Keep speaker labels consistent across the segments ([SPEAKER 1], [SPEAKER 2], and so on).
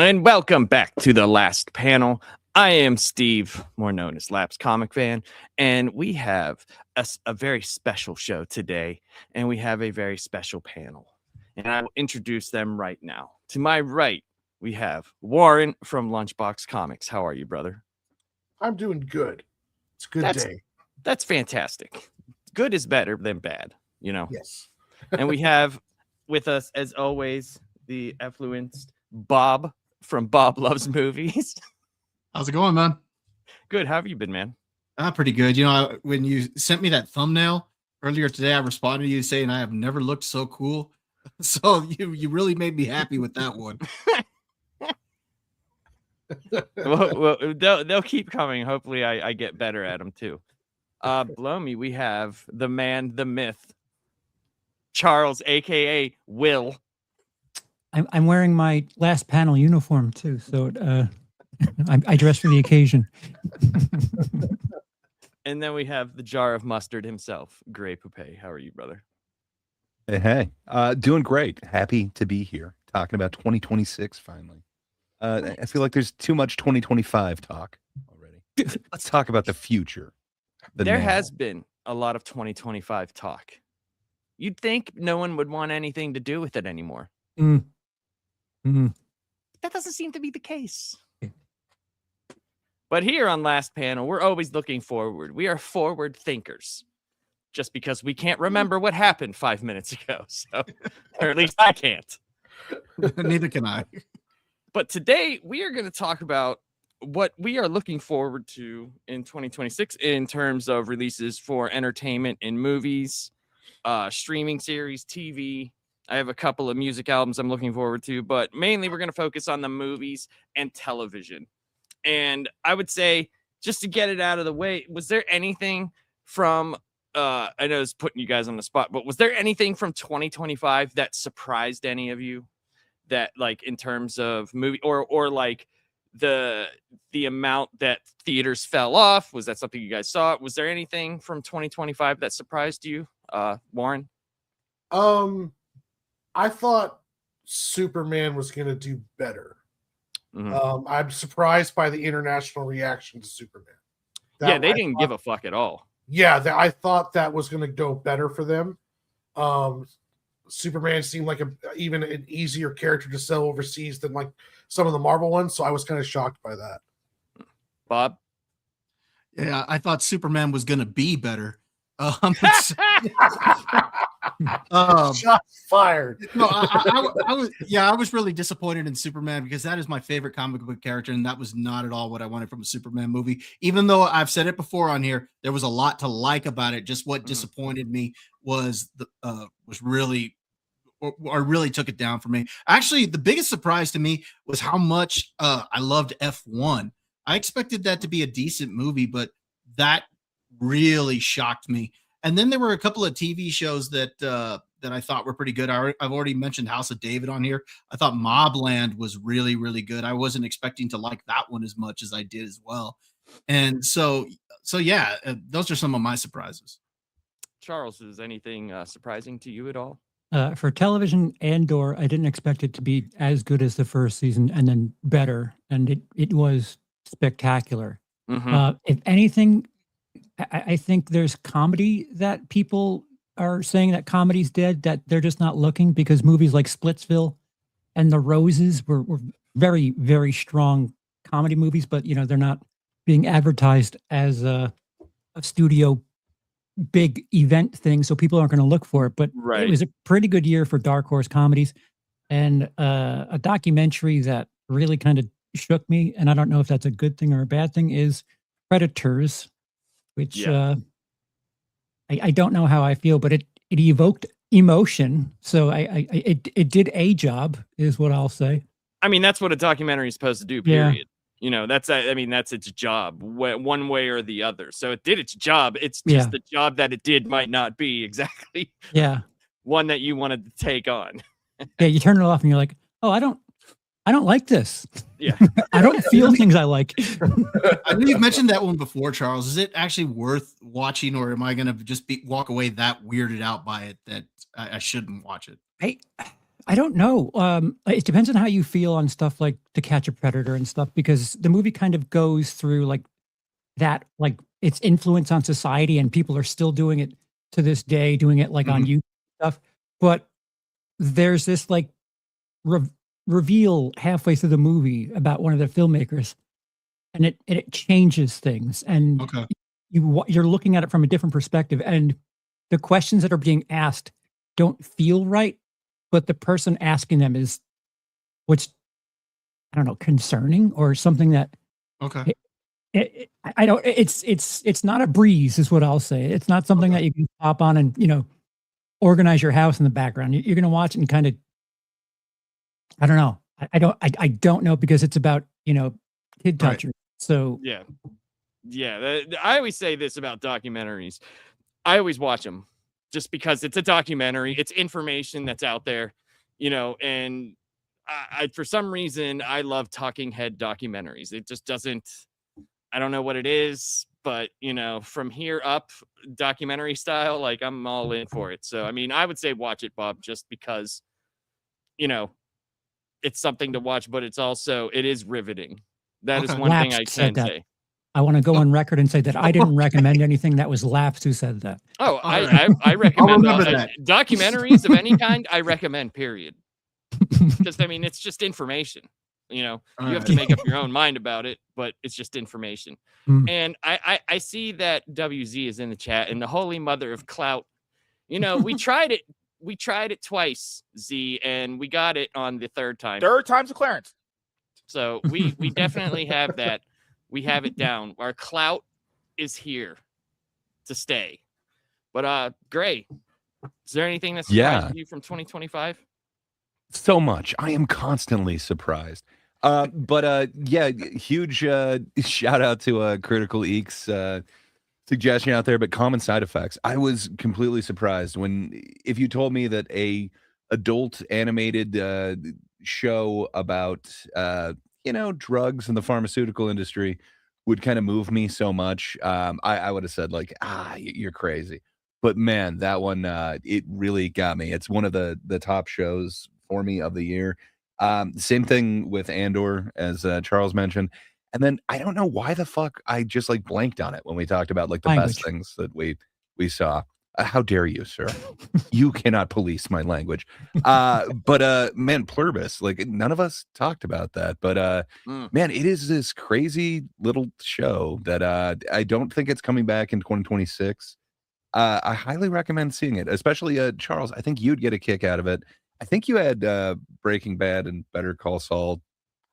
[SPEAKER 1] And welcome back to the last panel. I am Steve, more known as Laps Comic Fan, and we have a very special show today, and we have a very special panel. And I will introduce them right now. To my right, we have Warren from Lunchbox Comics. How are you, brother?
[SPEAKER 2] I'm doing good. It's a good day.
[SPEAKER 1] That's fantastic. Good is better than bad, you know?
[SPEAKER 2] Yes.
[SPEAKER 1] And we have with us, as always, the effluenced Bob from Bob Loves Movies.
[SPEAKER 3] How's it going, man?
[SPEAKER 1] Good. How have you been, man?
[SPEAKER 3] Pretty good. You know, when you sent me that thumbnail earlier today, I responded to you saying I have never looked so cool. So you really made me happy with that one.
[SPEAKER 1] well, they'll keep coming. Hopefully, I get better at them too. Below me, we have the man, the myth, Charles, aka Will.
[SPEAKER 4] I'm wearing my last panel uniform too, so I dress for the occasion.
[SPEAKER 1] And then we have the jar of mustard himself, Gray Poupée. How are you, brother?
[SPEAKER 5] Hey, doing great. Happy to be here talking about 2026 finally. I feel like there's too much 2025 talk already. Let's talk about the future.
[SPEAKER 1] There has been a lot of 2025 talk. You'd think no one would want anything to do with it anymore.
[SPEAKER 4] Mm-hmm.
[SPEAKER 1] That doesn't seem to be the case. But here on Last Panel, we're always looking forward. We are forward thinkers. Just because we can't remember what happened 5 minutes ago. So, or at least I can't.
[SPEAKER 3] Neither can I.
[SPEAKER 1] But today we are going to talk about what we are looking forward to in 2026 in terms of releases for entertainment in movies, streaming series, TV. I have a couple of music albums I'm looking forward to, but mainly we're going to focus on the movies and television. And I would say, just to get it out of the way, was there anything from I know it's putting you guys on the spot, but was there anything from 2025 that surprised any of you? That, like, in terms of movie or like the amount that theaters fell off? Was that something you guys saw? Was there anything from 2025 that surprised you, Warren?
[SPEAKER 2] I thought Superman was going to do better.
[SPEAKER 1] Mm-hmm.
[SPEAKER 2] I'm surprised by the international reaction to Superman.
[SPEAKER 1] They didn't give a fuck at all.
[SPEAKER 2] Yeah, I thought that was going to go better for them. Superman seemed like even an easier character to sell overseas than like some of the Marvel ones, so I was kind of shocked by that.
[SPEAKER 1] Bob?
[SPEAKER 3] Yeah, I thought Superman was going to be better.
[SPEAKER 2] Shots fired.
[SPEAKER 3] No, I was really disappointed in Superman because that is my favorite comic book character, and that was not at all what I wanted from a Superman movie. Even though I've said it before on here, there was a lot to like about it. Just what disappointed me was really took it down for me. Actually, the biggest surprise to me was how much I loved F1. I expected that to be a decent movie, but that really shocked me. And then there were a couple of TV shows that I thought were pretty good. I've already mentioned House of David on here. I thought Mobland was really, really good. I wasn't expecting to like that one as much as I did as well. And so yeah, those are some of my surprises.
[SPEAKER 1] Charles, is anything surprising to you at all?
[SPEAKER 4] For television, Andor, I didn't expect it to be as good as the first season and then better. And it was spectacular.
[SPEAKER 1] Mm-hmm.
[SPEAKER 4] If anything, I think there's comedy that people are saying that comedy's dead, that they're just not looking, because movies like Splitsville and The Roses were very, very strong comedy movies, but they're not being advertised as a studio big event thing, so people aren't going to look for it. But It was a pretty good year for Dark Horse comedies, and a documentary that really kind of shook me, and I don't know if that's a good thing or a bad thing, is Predators, which I don't know how I feel, but it evoked emotion. So it did a job, is what I'll say.
[SPEAKER 1] I mean, that's what a documentary is supposed to do, period. Yeah. That's its job, one way or the other. So it did its job. It's just the job that it did might not be exactly one that you wanted to take on.
[SPEAKER 4] Yeah, you turn it off and you're like, oh, I don't like this.
[SPEAKER 1] Yeah.
[SPEAKER 4] I don't feel things I like.
[SPEAKER 3] I know you've mentioned that one before, Charles. Is it actually worth watching, or am I going to just walk away that weirded out by it that I shouldn't watch it?
[SPEAKER 4] I don't know. It depends on how you feel on stuff like To Catch a Predator and stuff, because the movie kind of goes through like that, like its influence on society, and people are still doing it to this day, doing it like on YouTube stuff. But there's this like re- reveal halfway through the movie about one of the filmmakers, and it changes things, and
[SPEAKER 3] Okay.
[SPEAKER 4] you're looking at it from a different perspective, and the questions that are being asked don't feel right, but the person asking them is what's, I don't know, concerning or something that
[SPEAKER 3] Okay.
[SPEAKER 4] I don't. It's not a breeze, is what I'll say. It's not something
[SPEAKER 3] Okay.
[SPEAKER 4] that you can pop on and organize your house in the background. You're going to watch it and kind of, I don't know. I don't know, because it's about kid
[SPEAKER 3] Right.
[SPEAKER 4] touchers. So
[SPEAKER 1] Yeah. I always say this about documentaries. I always watch them just because it's a documentary. It's information that's out there, and I for some reason, I love talking head documentaries. It just doesn't, I don't know what it is, but from here up, documentary style, like I'm all in for it. So, I mean, I would say watch it, Bob, just because, it's something to watch, but it is riveting. That is
[SPEAKER 3] Okay.
[SPEAKER 1] one thing
[SPEAKER 4] Lapsed
[SPEAKER 1] I
[SPEAKER 4] said
[SPEAKER 1] can
[SPEAKER 4] that.
[SPEAKER 1] say.
[SPEAKER 4] I want to go on record and say that I didn't recommend anything. That was Lapsed who said that.
[SPEAKER 1] Oh,
[SPEAKER 3] All right.
[SPEAKER 1] I recommend
[SPEAKER 3] remember that.
[SPEAKER 1] documentaries of any kind. I recommend, period. Because I mean, it's just information. You
[SPEAKER 3] All
[SPEAKER 1] have
[SPEAKER 3] right.
[SPEAKER 1] to make up your own mind about it, but it's just information.
[SPEAKER 4] Mm.
[SPEAKER 1] And I see that WZ is in the chat, and the holy mother of clout. We tried it. We tried it twice, Z, and we got it on the third time.
[SPEAKER 6] Third time's a clearance.
[SPEAKER 1] So we definitely have that. We have it down. Our clout is here to stay. But Gray, is there anything that surprised you from 2025?
[SPEAKER 5] So much. I am constantly surprised. But yeah, huge shout out to Critical Eeks suggestion out there, but common side effects. I was completely surprised if you told me that a adult animated show about drugs in the pharmaceutical industry would kind of move me so much. I would have said like, you're crazy. But man, that one it really got me. It's one of the top shows for me of the year. Same thing with Andor, as Charles mentioned. And then I don't know why the fuck I just like blanked on it when we talked about like the
[SPEAKER 4] Language.
[SPEAKER 5] best things that we saw. How dare you, sir? You cannot police my language. But man, Pluribus, like none of us talked about that. But man, it is this crazy little show that I don't think it's coming back in 2026. I highly recommend seeing it, especially Charles. I think you'd get a kick out of it. I think you had Breaking Bad and Better Call Saul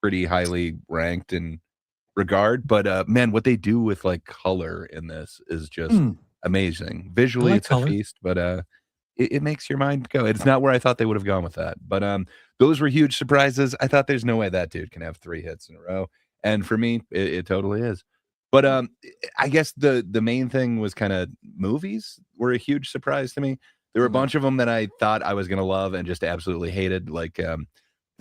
[SPEAKER 5] pretty highly ranked in regard, but man, what they do with like color in this is just amazing. Visually,
[SPEAKER 4] like
[SPEAKER 5] it's
[SPEAKER 4] color.
[SPEAKER 5] a feast, but it makes your mind go. It's not where I thought they would have gone with that, but those were huge surprises. I thought there's no way that dude can have 3 hits in a row, and for me, it totally is. But I guess the main thing was kind of movies were a huge surprise to me. There were a bunch of them that I thought I was gonna love and just absolutely hated, like The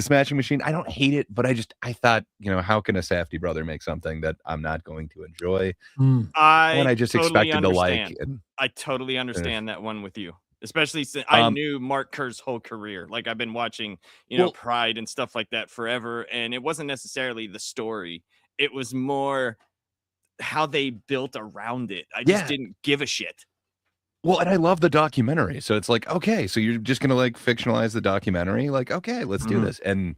[SPEAKER 5] Smashing Machine. I don't hate it, but I thought, how can a Safdie brother make something that I'm not going to enjoy? And I just expected to like. And,
[SPEAKER 1] I totally understand that one with you, especially since I knew Mark Kerr's whole career. Like I've been watching, Pride and stuff like that forever, and it wasn't necessarily the story; it was more how they built around it. I just didn't give a shit.
[SPEAKER 5] Well, and I love the documentary. So it's like, okay, so you're just going to like fictionalize the documentary. Like, okay, let's do this. And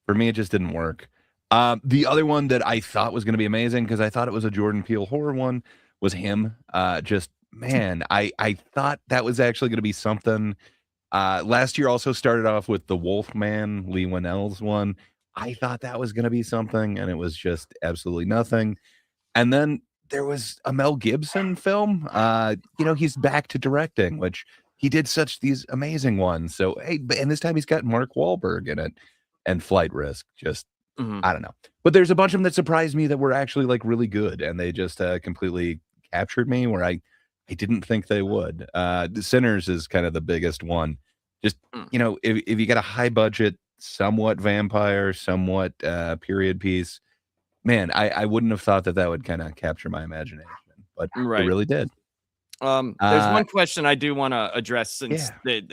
[SPEAKER 5] for me, it just didn't work. The other one that I thought was going to be amazing, because I thought it was a Jordan Peele horror one, was Him. Just, man, I thought that was actually going to be something. Last year also started off with The Wolfman, Lee Winnell's one. I thought that was going to be something, and it was just absolutely nothing. And then there was a Mel Gibson film. He's back to directing, which he did such these amazing ones. So, hey, and this time he's got Mark Wahlberg in it and Flight Risk. Just, I don't know. But there's a bunch of them that surprised me that were actually like really good, and they just completely captured me where I didn't think they would. The Sinners is kind of the biggest one. Just, if you got a high budget, somewhat vampire, somewhat period piece, man, I wouldn't have thought that would kind of capture my imagination, but it really did.
[SPEAKER 1] There's one question I do want to address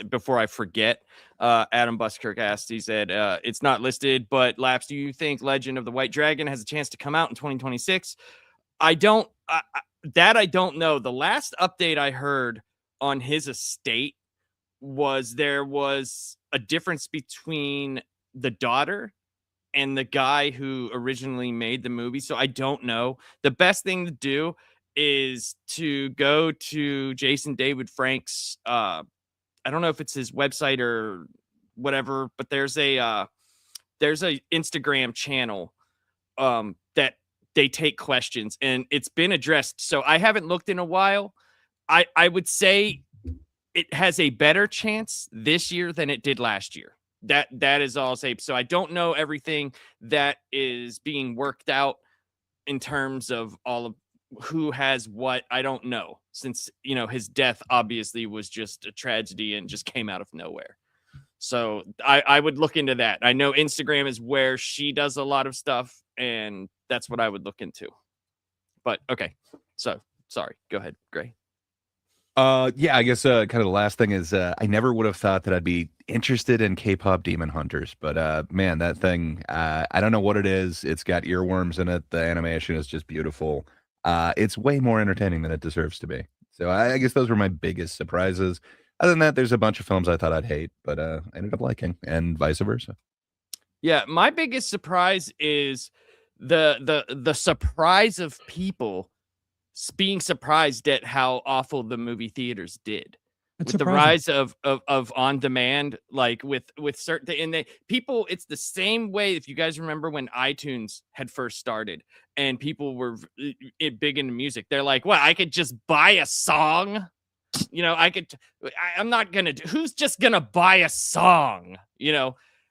[SPEAKER 1] before I forget. Adam Buskirk asked, he said, it's not listed, but Laps, do you think Legend of the White Dragon has a chance to come out in 2026? I don't know. The last update I heard on his estate was there was a difference between the daughter and the guy who originally made the movie. So I don't know. The best thing to do is to go to Jason David Frank's I don't know if it's his website or whatever, but there's a Instagram channel that they take questions and it's been addressed. So I haven't looked in a while. I would say it has a better chance this year than it did last year. That is all I'll say. So I don't know everything that is being worked out in terms of all of who has what. I don't know, since his death obviously was just a tragedy and just came out of nowhere. So I would look into that. I know Instagram is where she does a lot of stuff, and that's what I would look into. But okay, so sorry, go ahead, Gray.
[SPEAKER 5] Yeah, I guess kind of the last thing is I never would have thought that I'd be interested in K-pop Demon Hunters, but man, that thing, I don't know what it is. It's got earworms in it. The animation is just beautiful. It's way more entertaining than it deserves to be. So I guess those were my biggest surprises. Other than that, there's a bunch of films I thought I'd hate, but I ended up liking, and vice versa.
[SPEAKER 1] Yeah, my biggest surprise is the surprise of people being surprised at how awful the movie theaters did.
[SPEAKER 4] That's
[SPEAKER 1] with
[SPEAKER 4] surprising.
[SPEAKER 1] The rise of on demand, like with certain, and people, it's the same way. If you guys remember when iTunes had first started and people were big into music, they're like, well, I could just buy a song. I'm not gonna who's just gonna buy a song,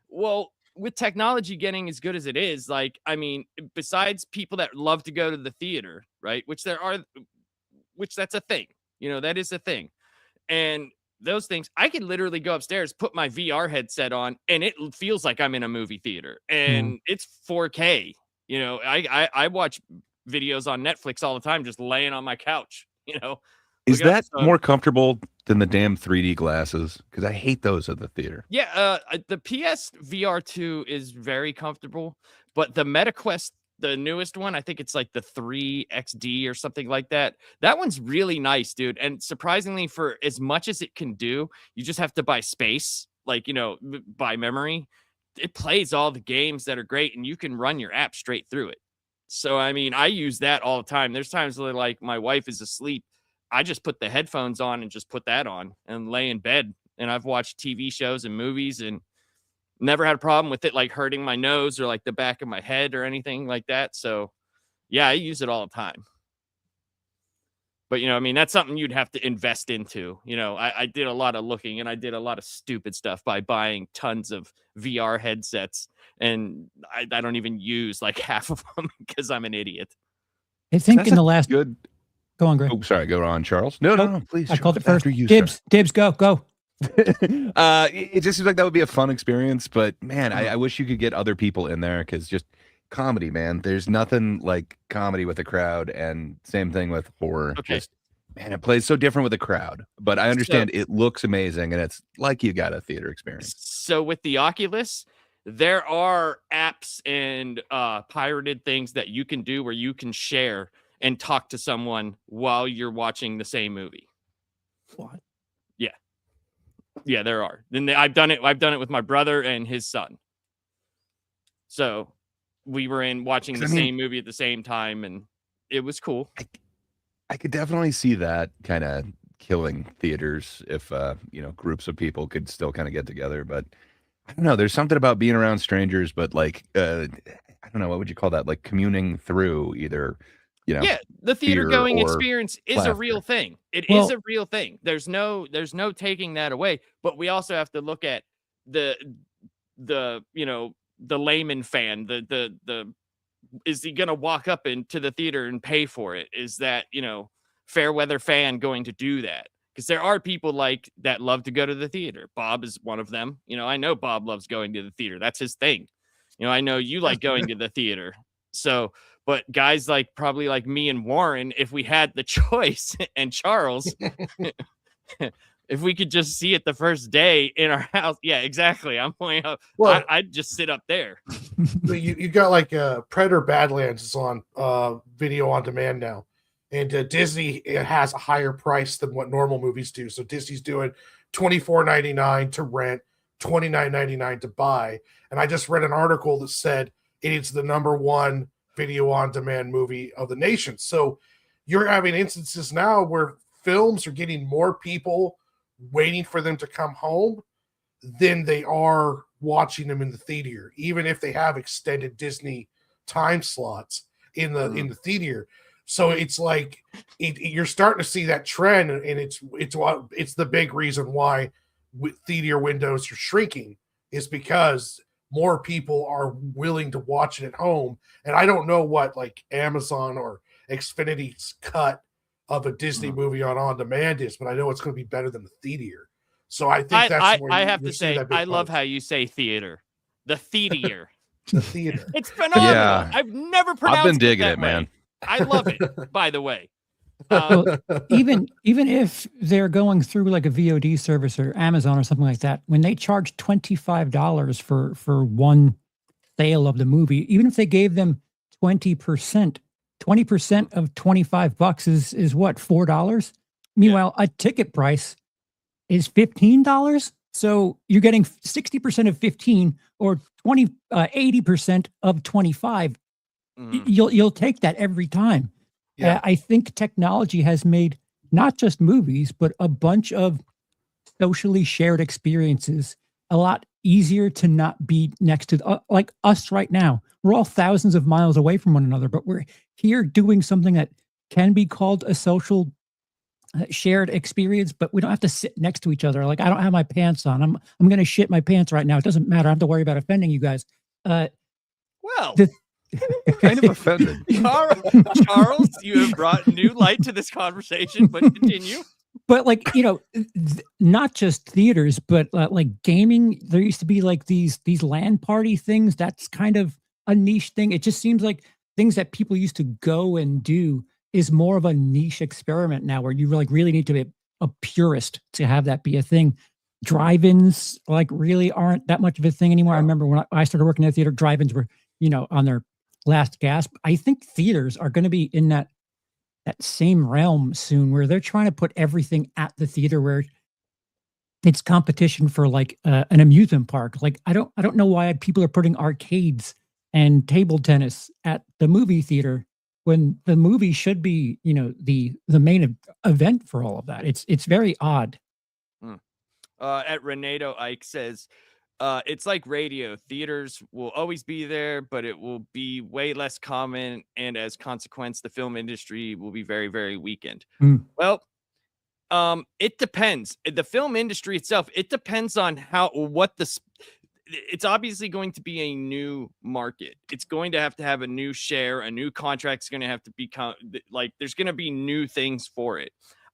[SPEAKER 1] well, with technology getting as good as it is, like, I mean, besides people that love to go to the theater, right, which that's a thing, that is a thing. And those things, I could literally go upstairs, put my VR headset on, and it feels like I'm in a movie theater, and it's 4K. I watch videos on Netflix all the time, just laying on my couch,
[SPEAKER 5] Is that more comfortable than the damn 3D glasses? Because I hate those at the theater.
[SPEAKER 1] Yeah, the PS VR 2 is very comfortable, but the MetaQuest, the newest one, I think it's like the 3XD or something like that. That one's really nice, dude. And surprisingly, for as much as it can do, you just have to buy space, like, buy memory. It plays all the games that are great, and you can run your app straight through it. So, I mean, I use that all the time. There's times where, like, my wife is asleep, I just put the headphones on and just put that on and lay in bed. And I've watched TV shows and movies and never had a problem with it, like hurting my nose or like the back of my head or anything like that. So yeah, I use it all the time. But, I mean, that's something you'd have to invest into. I did a lot of looking, and I did a lot of stupid stuff by buying tons of VR headsets. And I don't even use like half of them because I'm an idiot.
[SPEAKER 4] I think in the last
[SPEAKER 5] good.
[SPEAKER 4] Go on, Greg.
[SPEAKER 5] Oh, sorry. Go on, Charles. No, please.
[SPEAKER 4] I called it
[SPEAKER 5] Charles,
[SPEAKER 4] first.
[SPEAKER 5] after you,
[SPEAKER 4] Dibs, go.
[SPEAKER 5] It just seems like that would be a fun experience, but man, I wish you could get other people in there, because just comedy, man. There's nothing like comedy with a crowd, and same thing with horror.
[SPEAKER 1] Okay.
[SPEAKER 5] Just, man, it plays so different with a crowd, but I understand it looks amazing, and it's like you got a theater experience.
[SPEAKER 1] So with the Oculus, there are apps and pirated things that you can do where you can share and talk to someone while you're watching the same movie.
[SPEAKER 4] What?
[SPEAKER 1] Yeah, there are. Then I've done it with my brother and his son. So we were watching the same movie at the same time, and it was cool.
[SPEAKER 5] I could definitely see that kind of killing theaters if groups of people could still kind of get together, but I don't know, there's something about being around strangers, but like I don't know, what would you call that, like communing through either
[SPEAKER 1] the theater going
[SPEAKER 5] or
[SPEAKER 1] experience is
[SPEAKER 5] laughter.
[SPEAKER 1] a real thing. It is a real thing. There's no taking that away, but we also have to look at the layman fan, the is he going to walk up into the theater and pay for it? Is that, fair weather fan going to do that? Because there are people like that love to go to the theater. Bob is one of them. I know Bob loves going to the theater. That's his thing. I know you like going to the theater. So, but guys probably like me and Warren, if we had the choice, and Charles, if we could just see it the first day in our house. Yeah, exactly. I'm pointing out.
[SPEAKER 2] Well,
[SPEAKER 1] I'd just sit up there.
[SPEAKER 2] you got like Predator Badlands is on video on demand now, and Disney it has a higher price than what normal movies do. So Disney's doing $24.99 to rent, $29.99 to buy. And I just read an article that said it is the #1 video on demand movie of the nation. So you're having instances now where films are getting more people waiting for them to come home than they are watching them in the theater, even if they have extended Disney time slots in the theater. So it's like you're starting to see that trend, and it's the big reason why theater windows are shrinking, is because more people are willing to watch it at home. And I don't know what like Amazon or Xfinity's cut of a Disney movie on demand is, but I know it's going to be better than the theater. So I think that's where
[SPEAKER 1] I have to say, I love how you say theater. The theater.
[SPEAKER 2] the theater.
[SPEAKER 1] It's phenomenal.
[SPEAKER 5] Yeah.
[SPEAKER 1] I've never pronounced
[SPEAKER 5] I've been digging
[SPEAKER 1] that
[SPEAKER 5] it, man.
[SPEAKER 1] way. I love it, by the way.
[SPEAKER 4] Well, even if they're going through like a VOD service or Amazon or something like that, when they charge $25 for one sale of the movie, even if they gave them 20%, 20% of $25 is what, $4? Meanwhile, a ticket price is $15. So you're getting 60% of 15 or 80% of 25. You'll take that every time.
[SPEAKER 2] Yeah.
[SPEAKER 4] I think technology has made not just movies, but a bunch of socially shared experiences a lot easier to not be next to, like us right now. We're all thousands of miles away from one another, but we're here doing something that can be called a social shared experience, but we don't have to sit next to each other. Like, I don't have my pants on. I'm going to shit my pants right now. It doesn't matter. I don't have to worry about offending you guys.
[SPEAKER 1] Well,
[SPEAKER 5] Kind of offended.
[SPEAKER 1] Charles, you have brought new light to this conversation, but continue.
[SPEAKER 4] But like, not just theaters, but like gaming, there used to be like these LAN party things. That's kind of a niche thing. It just seems like things that people used to go and do is more of a niche experiment now, where you really need to be a purist to have that be a thing. Drive-ins like really aren't that much of a thing anymore. I remember when I started working at a theater, drive-ins were, on their last gasp. I think theaters are going to be in that same realm soon, where they're trying to put everything at the theater, where it's competition for like an amusement park. Like, I don't know why people are putting arcades and table tennis at the movie theater when the movie should be, the main event for all of that. It's very odd.
[SPEAKER 1] At Renato Ike says, it's like radio. Theaters will always be there, but it will be way less common. And as consequence, the film industry will be very, very weakened. Well, it depends. The film industry itself, it depends on it's obviously going to be a new market. It's going to have a new share, a new contract's going to have to become like, there's going to be new things for it.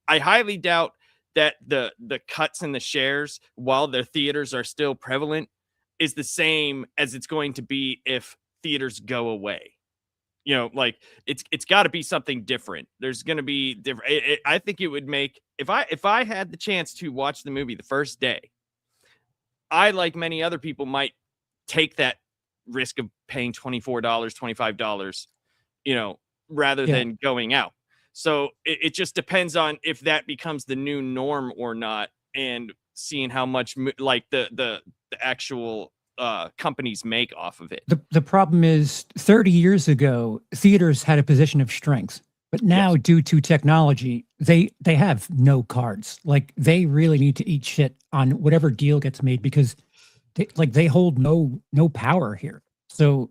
[SPEAKER 1] I highly doubt that the cuts and the shares, while their theaters are still prevalent, is the same as it's going to be if theaters go away. Like it's got to be something different. There's going to be different. I think it would make, if I had the chance to watch the movie the first day, I, like many other people, might take that risk of paying $24, $25, rather than going out. So it just depends on if that becomes the new norm or not, and seeing how much like the actual companies make off of it.
[SPEAKER 4] The problem is 30 years ago, theaters had a position of strength, but now due to technology, they have no cards. Like, they really need to eat shit on whatever deal gets made, because they hold no power here. So,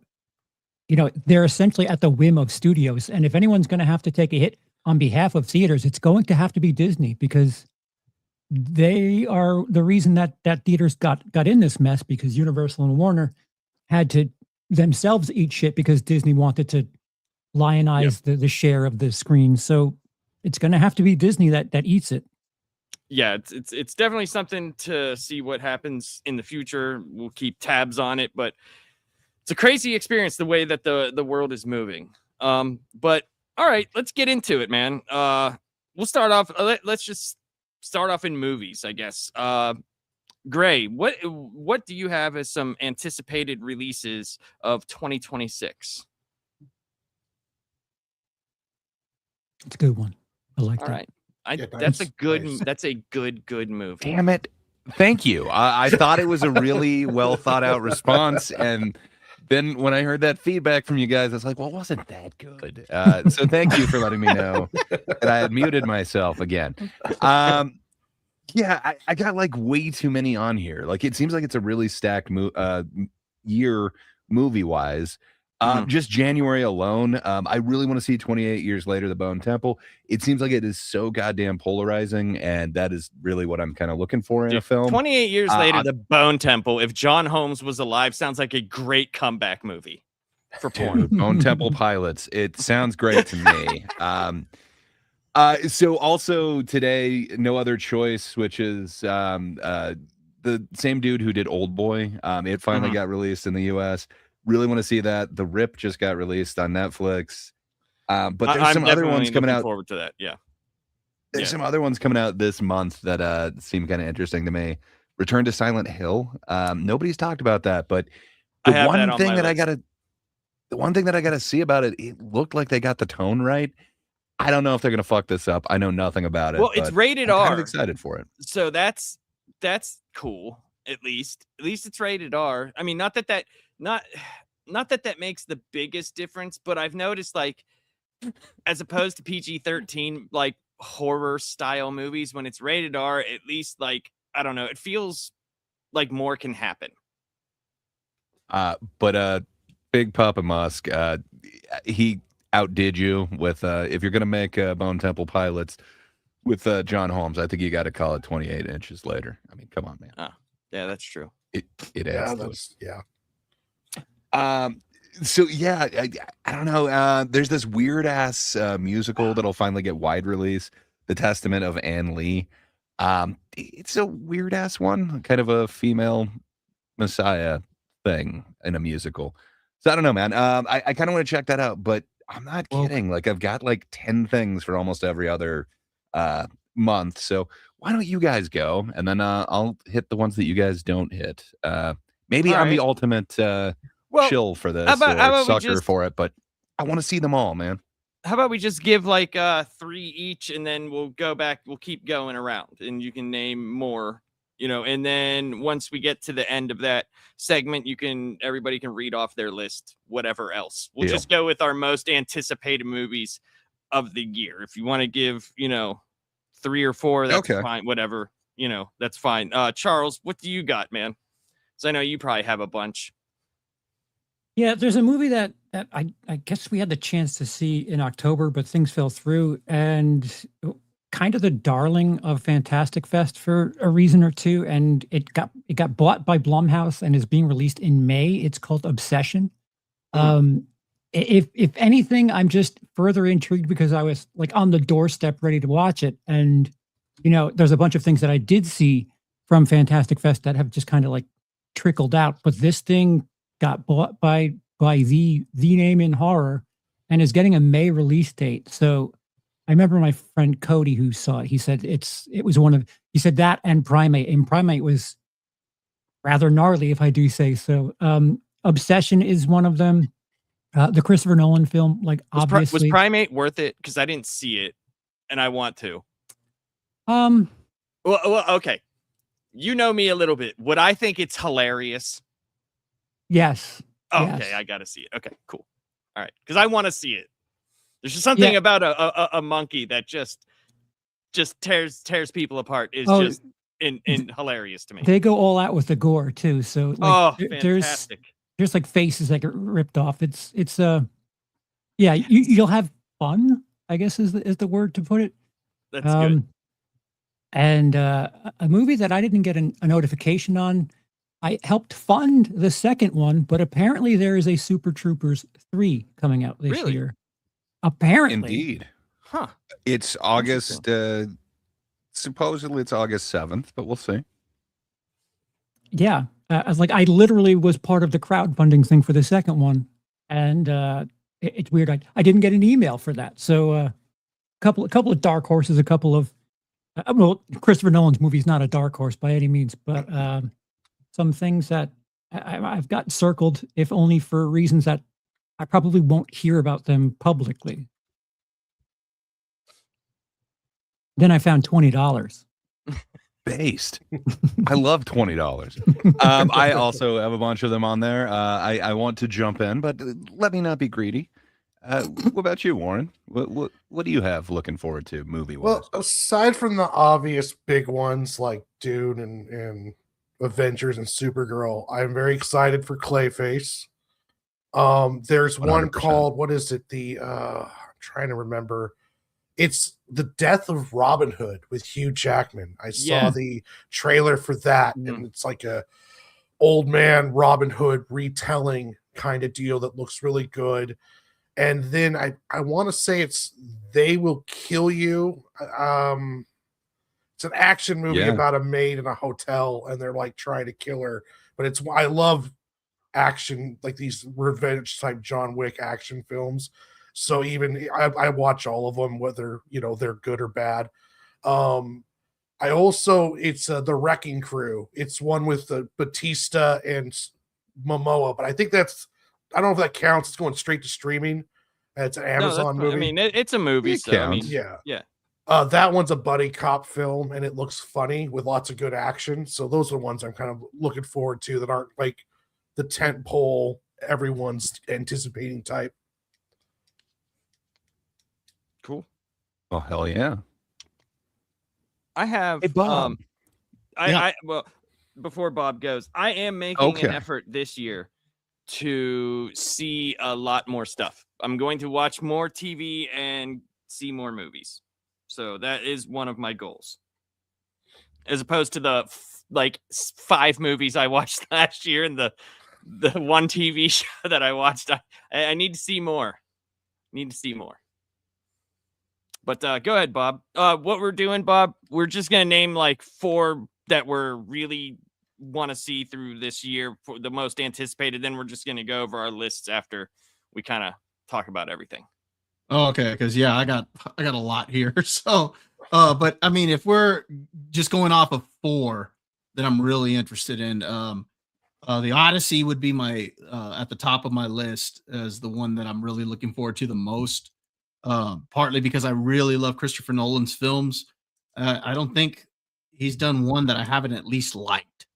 [SPEAKER 4] they're essentially at the whim of studios. And if anyone's going to have to take a hit on behalf of theaters, it's going to have to be Disney, because they are the reason that theaters got in this mess, because Universal and Warner had to themselves eat shit because Disney wanted to lionize the share of the screen. So it's going to have to be Disney that eats it.
[SPEAKER 1] Yeah, it's definitely something to see what happens in the future. We'll keep tabs on it, but it's a crazy experience the way that the world is moving. But all right, let's get into it, man. We'll start off. Let's just start off in movies, I guess. Gray, what do you have as some anticipated releases of 2026?
[SPEAKER 4] It's a good one. I like
[SPEAKER 1] All
[SPEAKER 4] that.
[SPEAKER 1] right.
[SPEAKER 2] Yeah,
[SPEAKER 1] That's a
[SPEAKER 2] nice,
[SPEAKER 1] good
[SPEAKER 2] nice.
[SPEAKER 1] that's a good movie.
[SPEAKER 5] Damn it. Thank you. I thought it was a really well thought out response. And then when I heard that feedback from you guys, I was like, well, it wasn't that good. So thank you for letting me know that I had muted myself again. Yeah, I got like way too many on here. Like it seems like it's a really stacked year movie wise. Just January alone, I really want to see 28 Years Later, The Bone Temple. It seems like it is so goddamn polarizing, and that is really what I'm kind of looking for in a film.
[SPEAKER 1] 28 Years Later, The Bone Temple. If John Holmes was alive, sounds like a great comeback movie for porn.
[SPEAKER 5] Dude, Bone Temple Pilots. It sounds great to me. So also today, No Other Choice, which is the same dude who did Old Boy. It finally got released in the US. Really want to see that. The Rip just got released on Netflix. But there's some other ones coming out.
[SPEAKER 1] Forward to that, yeah.
[SPEAKER 5] There's some other ones coming out this month that seem kind of interesting to me. Return to Silent Hill. Nobody's talked about that, but the one thing that I gotta see about it, it looked like they got the tone right. I don't know if they're gonna fuck this up. I know nothing about it.
[SPEAKER 1] Well, it's rated
[SPEAKER 5] I'm
[SPEAKER 1] R.
[SPEAKER 5] kind of excited for it.
[SPEAKER 1] So that's cool. At least it's rated R. I mean, not that makes the biggest difference, but I've noticed, like, as opposed to PG-13, like horror style movies, when it's rated R, at least, like, I don't know, it feels like more can happen.
[SPEAKER 5] But Big Papa Musk, he outdid you with if you're gonna make Bone Temple Pilots with John Holmes, I think you got to call it 28 Inches Later. I mean, come on, man.
[SPEAKER 1] Oh, yeah, that's true.
[SPEAKER 5] It adds.
[SPEAKER 2] Yeah.
[SPEAKER 5] So yeah, I don't know. There's this weird ass musical that'll finally get wide release, The Testament of Anne Lee. It's a weird ass one, kind of a female messiah thing in a musical. So I don't know, man. I kind of want to check that out, but I'm not kidding. Like I've got like 10 things for almost every other month. So why don't you guys go, and then I'll hit the ones that you guys don't hit. Maybe I'm the ultimate chill for this,
[SPEAKER 1] how about
[SPEAKER 5] sucker for it, but I want to see them all, man.
[SPEAKER 1] How about we just give like 3 each, and then we'll go back. We'll keep going around, and you can name more, and then once we get to the end of that segment, everybody can read off their list, whatever else. We'll just go with our most anticipated movies of the year. If you want to give, 3 or 4, that's fine. Whatever, that's fine. Charles, what do you got, man? So I know you probably have a bunch.
[SPEAKER 4] Yeah, there's a movie that I guess we had the chance to see in October, but things fell through, and kind of the darling of Fantastic Fest for a reason or two, and it got bought by Blumhouse and is being released in May. It's called Obsession. If anything, I'm just further intrigued because I was like on the doorstep ready to watch it, and there's a bunch of things that I did see from Fantastic Fest that have just kind of like trickled out, but this thing got bought by the name in horror and is getting a May release date. So I remember my friend Cody who saw it. He said he said that and Primate. And Primate was rather gnarly, if I do say so. Obsession is one of them. The Christopher Nolan film, like obviously.
[SPEAKER 1] Was Primate worth it? Because I didn't see it and I want to. Well, okay. You know me a little bit. Would I think it's hilarious?
[SPEAKER 4] Yes.
[SPEAKER 1] Oh,
[SPEAKER 4] yes.
[SPEAKER 1] Okay, I gotta see it. Okay, cool. All right, because I want to see it. There's just something about a monkey that just tears people apart. Is just in hilarious to me.
[SPEAKER 4] They go all out with the gore too. So like,
[SPEAKER 1] fantastic.
[SPEAKER 4] There's like faces that get ripped off. It's you'll have fun, I guess is the word to put it.
[SPEAKER 1] That's good.
[SPEAKER 4] And a movie that I didn't get a notification on. I helped fund the second one, but apparently there is a Super Troopers 3 coming out this year. Apparently.
[SPEAKER 5] Indeed.
[SPEAKER 1] Huh.
[SPEAKER 5] It's August, supposedly it's August 7th, but we'll see.
[SPEAKER 4] Yeah. I literally was part of the crowdfunding thing for the second one. And it's weird. I didn't get an email for that. So a couple of dark horses, a couple of Well, Christopher Nolan's movie's not a dark horse by any means, but some things that I've got circled, if only for reasons that I probably won't hear about them publicly. Then I found $20.
[SPEAKER 5] Based. I love $20. I also have a bunch of them on there. I want to jump in, but let me not be greedy. What about you, Warren? What do you have looking forward to movie wise?
[SPEAKER 2] Well, aside from the obvious big ones like Dune and Avengers and Supergirl, I'm very excited for Clayface. There's one
[SPEAKER 5] 100%.
[SPEAKER 2] called, what is it? I'm trying to remember. It's The Death of Robin Hood with Hugh Jackman. I saw the trailer for that, and it's like a old man Robin Hood retelling kind of deal that looks really good. And then I want to say it's They Will Kill You. It's an action movie about a maid in a hotel, and they're like trying to kill her. But I love action, like these revenge type John Wick action films. So even I watch all of them, whether they're good or bad. It's The Wrecking Crew. It's one with Batista and Momoa, but I think I don't know if that counts. It's going straight to streaming. It's an Amazon movie.
[SPEAKER 1] I mean, it's a movie, so I mean, yeah.
[SPEAKER 2] That one's a buddy cop film, and it looks funny with lots of good action. So those are the ones I'm kind of looking forward to that aren't like the tent pole everyone's anticipating type.
[SPEAKER 1] Cool.
[SPEAKER 5] Oh, hell yeah.
[SPEAKER 1] I have.
[SPEAKER 5] Hey, Bob.
[SPEAKER 1] Well, before Bob goes, I am making an effort this year to see a lot more stuff. I'm going to watch more TV and see more movies. So that is one of my goals. As opposed to the 5 movies I watched last year and the one TV show that I watched. I need to see more. But go ahead, Bob. What we're doing, Bob, we're just going to name like 4 that we're really want to see through this year for the most anticipated. Then we're just going to go over our lists after we kind of talk about everything.
[SPEAKER 3] Oh, okay, because I got a lot here. So, but I mean, if we're just going off of 4 that I'm really interested in, the Odyssey would be my at the top of my list as the one that I'm really looking forward to the most. Partly because I really love Christopher Nolan's films. I don't think he's done one that I haven't at least liked.